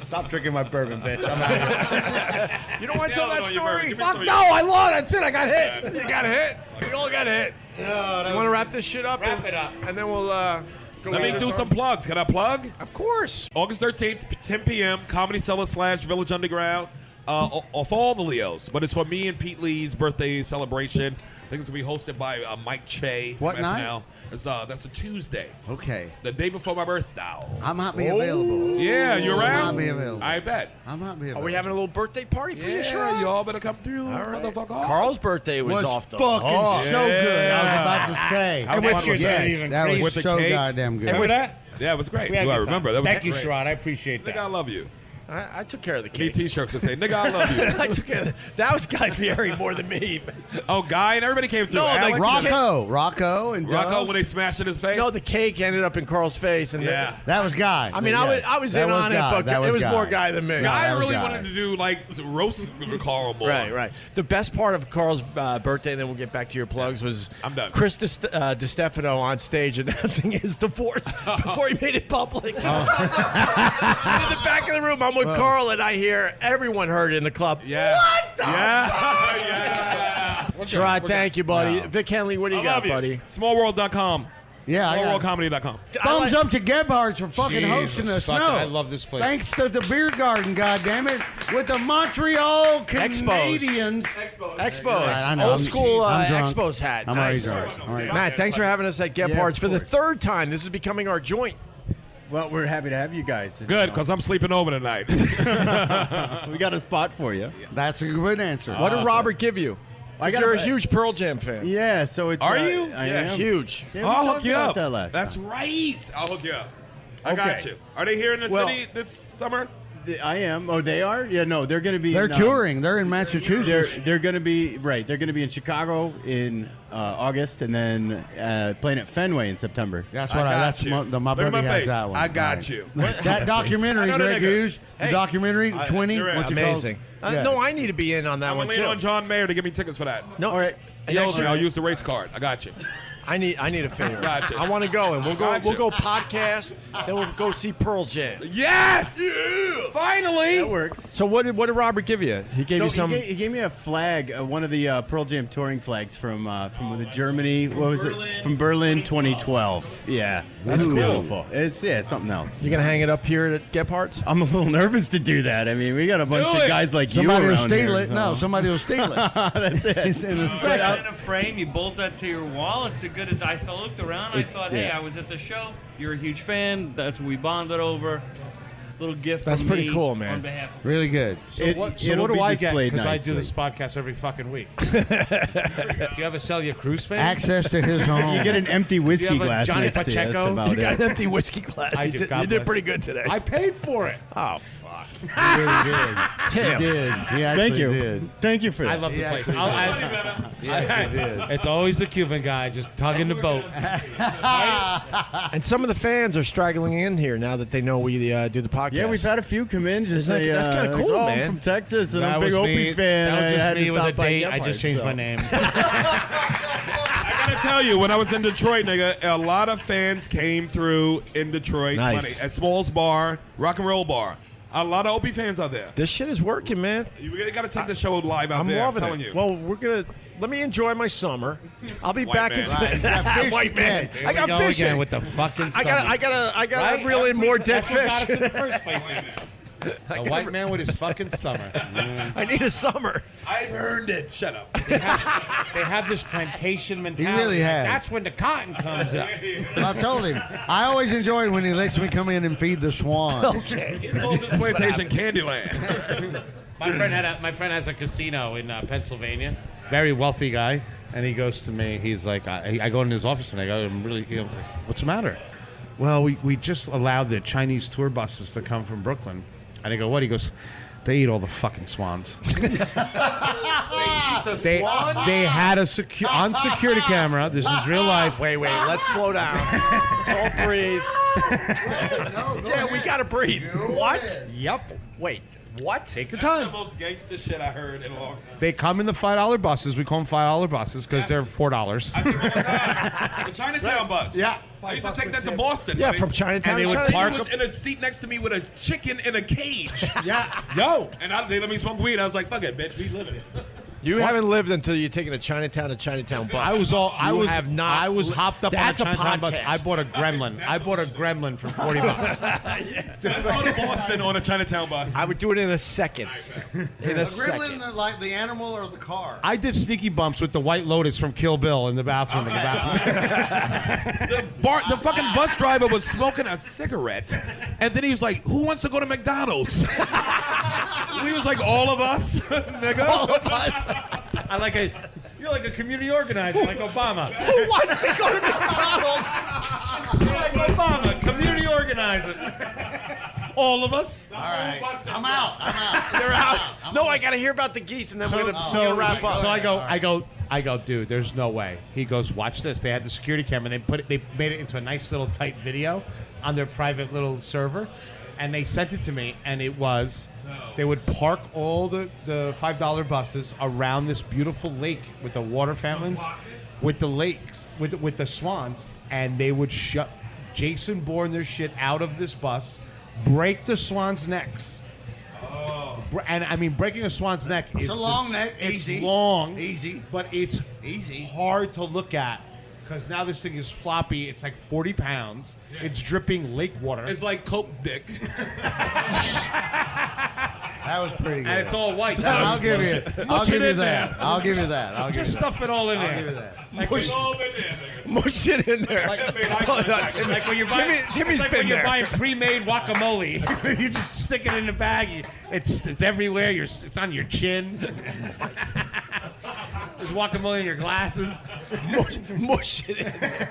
Stop drinking my bourbon, bitch. I'm out. You don't want to tell that story? Give me some Fuck of no, your- I lost. That's it. I got hit. You got hit. We all got hit. You want to wrap this shit up? Wrap it up. And then we'll go Let me over do this some one. plugs. Can I plug? Of course. August 13th, 10 p.m., Comedy Cellar / Village Underground. Of all the Leos, but it's for me and Pete Lee's birthday celebration. I think it's going to be hosted by Mike Che. What from night? SNL. That's a Tuesday. Okay. The day before my birthday. I might be available. Yeah, you I around? might be available. I bet. I might be available. Are we having a little birthday party for you, Yeah, sure? y'all better come through, All right. motherfucker. Carl's birthday was off the fucking hook. so good. I was about to say. How fun was that? Yes, that was With the so cake? goddamn good. Remember that? Yeah, it was great. We had Do a I good time. remember? That was Thank you, great. Sherrod. I appreciate I think that. I love you. I took care of the Need cake. T-shirts that say "Nigga, I love you." I took care of that was Guy Fieri more than me. Oh, Guy and everybody came through. No, Alex, Rocco and Rocco Dove. when they smashed in his face. No, the cake ended up in Carl's face, and Yeah. That was Guy. I mean, Yeah. I was That in was on Guy. it, but That it was was Guy. more Guy than me. Guy that was really Guy. wanted to do like roast Carl more. Right. The best part of Carl's birthday, and then we'll get back to your plugs, was I'm done. Chris DiStefano on stage announcing his divorce before he made it public. In the back of the room, I'm with Carl, and I hear everyone heard it in the club. Yeah. What the Yeah. Sherrod, thank you, buddy. Vic Henley, what do you I got, love you. buddy? Smallworld.com. Yeah, I got Smallworldcomedy.com. thumbs up to Gebhards for fucking hosting us. fuck, No, I love this place. Thanks to the beer garden, goddammit, with the Montreal Canadians. Expos. I know, Old school I'm drunk. Expos hat. I'm already Nice. drunk. All right. Matt, thanks for having us at Gebhards of for the course. third time. This is becoming our joint. Well, we're happy to have you guys. Good, because I'm sleeping over tonight. We got a spot for you. That's a good answer. What did Robert give you? I got You're a a- huge Pearl Jam fan. Yeah, so it's. Are you? I Yeah, am. huge. Yeah, we I'll talked hook you about up. that last That's time. right. I'll hook you up. I Okay. got you. Are they here in the Well- city this summer? I am. Oh, they are? Yeah, no, they're going to be. They're in, touring. They're in Massachusetts. They're going to be right. They're going to be in Chicago in August, and then playing at Fenway in September. That's I what got that's you. my Look at buddy my has face. that one. I got Right. you. That documentary, I know the Greg nigga. Hughes. The Hey. documentary, 20. you're right. What's it Amazing. called? Yeah. No, I need to be in on that I'm one going to lean too. on John Mayer to give me tickets for that. No, All right. Actually, I'll use the race card. I got you. I need a favor. Gotcha. I want to go, and we'll Gotcha. go podcast, then we'll go see Pearl Jam. Yes! Finally! That works. So what did Robert give you? He gave So you some. he gave me a flag, one of the Pearl Jam touring flags from the Germany. What was it? From Berlin, 2012. Yeah, that's cool. beautiful. It's something else. You gonna hang it up here at Gebhards? I'm a little nervous to do that. I mean, we got a bunch Do of it. guys like Somebody you will around steal here, it. so- No, somebody will steal it. That's it. It's in a Put it second. in a frame, you bolt that to your wall. It's a good. I looked around. I It's- thought, hey, yeah. I was at the show. You're a huge fan. That's what we bonded over. Little gift. That's from pretty me cool, man. On behalf of Really good. So It- what it'll do be I get? displayed Because I do nicely. this podcast every fucking week. Do you ever sell your cruise fan? Access to his home. You get an empty whiskey have a glass Johnny next to you. That's Pacheco? about You got it. an empty whiskey glass. I You do. did, God you did bless. pretty good today. I paid for it. Oh fuck. He really did. Tim. He did. He actually Thank you. did. Thank you for that. I love the place. He actually did. It's always the Cuban guy just tugging the boat. And some of the fans are straggling in here now that they know we do the podcast. Yeah, we've had a few come in. Just Isn't say, that- that's kinda cool, I'm man. from Texas, and That I'm a big was Opie me. fan. That was I just had me to with stop a by date. I Gebhards, just changed so. my name. I gotta tell you, when I was in Detroit, nigga, a lot of fans came through in Detroit. Nice. Money, at Small's Bar, Rock and Roll Bar. A lot of Opie fans out there. This shit is working, man. You gotta take the show live out I'm there. I'm loving telling it. you. Well, let me enjoy my summer. I'll be White back man. in Right, he's got fish White man. Here I we got go fishing. again with the fucking I gotta Right? reel in more dead That's what got us fish. in the first place. A white man with his fucking summer. I need a summer. I've earned it. Shut up. They have this plantation mentality. really has. That's when the cotton comes up. I told him. I always enjoy when he lets me come in and feed the swans. Okay. It calls this plantation Candyland. My friend has a casino in Pennsylvania. Very wealthy guy, and he goes to me. He's like, I go in his office and I go, I'm really, what's the matter? Well, we just allowed the Chinese tour buses to come from Brooklyn, and I go, what? He goes, they eat all the fucking swans. They had a on security camera. This is real life. Wait, let's slow down. Let's all breathe. Yeah, we gotta breathe. What? Yep. Wait, what? Take your That's time. the most gangster shit I heard in a long time. They come in the $5 buses. We call them $5 buses because they're $4. I think what was that? The Chinatown bus. Yeah. I used to take that to Boston. Yeah, buddy. from Chinatown. And they to would Chinatown. He was in a seat next to me with a chicken in a cage. Yeah. Yo. And they let me smoke weed. I was like, fuck it, bitch. We living it. You haven't lived until you've taken a Chinatown to Chinatown bus. I was hopped up That's on a a Chinatown bus. podcast. I bought a gremlin for $40. Let's go to Boston on a Chinatown bus. I would do it in a second. In a A second. gremlin, like the animal or the car? I did sneaky bumps with the White Lotus from Kill Bill in the bathroom. The fucking bus driver was smoking a cigarette, and then he was like, "Who wants to go to McDonald's?" We was like, "All of us, nigga." All of us. You're like a community organizer, like Obama. Who wants to go to McDonald's? You're like Obama, community organizer. All of us. All right. I'm out. They're out. No, I got to hear about the geese, and then we're gonna wrap up. So I go, dude. There's no way. He goes, watch this. They had the security camera. They made it into a nice little tight video on their private little server, and they sent it to me. And it was, they would park all the $5 buses around this beautiful lake with the water fountains, with the lakes, with the swans, and they would shut Jason Bourne their shit out of this bus, break the swans' necks. And I mean, breaking a swan's neck is a long neck. Easy. It's long. Easy. But it's easy. Hard to look at because now this thing is floppy. It's like 40 pounds. Yeah. It's dripping lake water. It's like Coke dick. That was pretty good. And it's all white. I'll give you that. I'll give you that. Just stuff it all in there. I'll give you that. Mush it in there. Like when you're buying, Timmy's like been when there. you're buying pre-made guacamole. You just stick it in the bag. It's everywhere. It's on your chin. There's guacamole in your glasses. Mush it in there.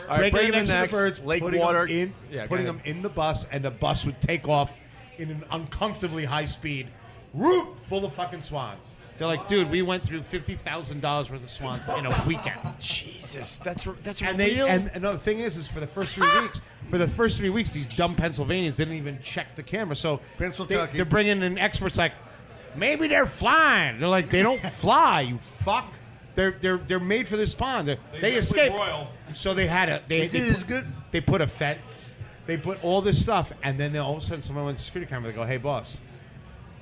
Breaking the necks of the birds, lake putting water. Putting them in the bus, and the bus would take off in an uncomfortably high speed, whoop, full of fucking swans. They're like, dude, we went through $50,000 worth of swans in a weekend. Jesus, that's and real. And the thing is for the first 3 weeks, these dumb Pennsylvanians didn't even check the camera. So they're bringing in experts like, maybe they're flying. They're like, they don't fly, you fuck. They're made for this pond. They escape. So they had they put a fence. They put all this stuff, and then all of a sudden someone went to the security camera. They go, hey boss,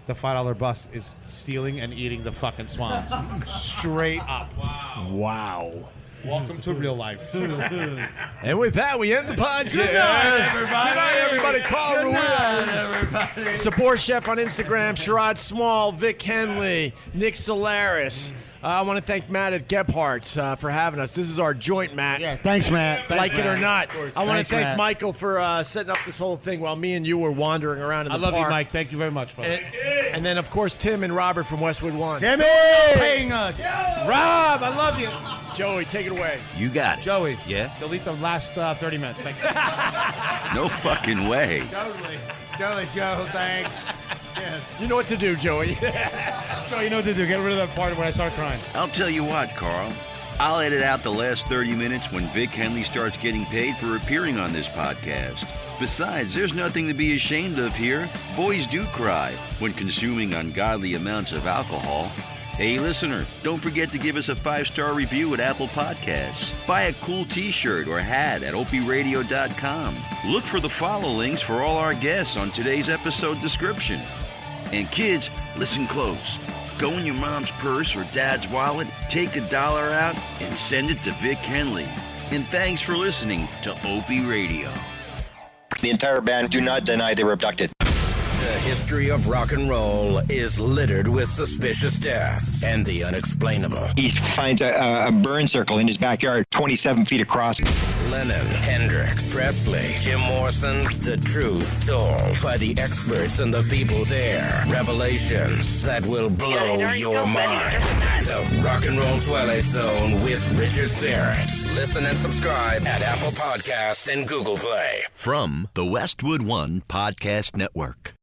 the $5 bus is stealing and eating the fucking swans. Straight up. Wow. Welcome to real life. And with that, we end the podcast. Good night, everybody. Good night, everybody. Carl Good night, Ruiz. everybody. Support Chef on Instagram, Sherrod Small, Vic Henley, Nick Solaris. I want to thank Matt at Gebhards for having us. This is our joint, Matt. Yeah, thanks, Matt. Like it or not. I want to thank Matt. Michael for setting up this whole thing while me and you were wandering around in the park. I love you, Mike. Thank you very much, brother. And then, of course, Tim and Robert from Westwood One. Timmy! Paying us. Rob, I love you. Joey, take it away. You got it. Joey. Yeah? Delete the last 30 minutes. Thank you. No fucking way. Totally, Joe. Thanks. Yes. You know what to do, Joey. Joey, you know what to do. Get rid of that part when I start crying. I'll tell you what, Carl. I'll edit out the last 30 minutes when Vic Henley starts getting paid for appearing on this podcast. Besides, there's nothing to be ashamed of here. Boys do cry when consuming ungodly amounts of alcohol. Hey, listener, don't forget to give us a 5-star review at Apple Podcasts. Buy a cool t-shirt or hat at OpieRadio.com. Look for the follow links for all our guests on today's episode description. And kids, listen close. Go in your mom's purse or dad's wallet, take $1 out, and send it to Vic Henley. And thanks for listening to Opie Radio. The entire band do not deny they were abducted. The history of rock and roll is littered with suspicious deaths and the unexplainable. He finds a burn circle in his backyard, 27 feet across. Lennon, Hendrix, Presley, Jim Morrison, the truth told by the experts and the people there. Revelations that will blow your mind. The Rock and Roll Twilight Zone with Richard Serrett. Listen and subscribe at Apple Podcasts and Google Play. From the Westwood One Podcast Network.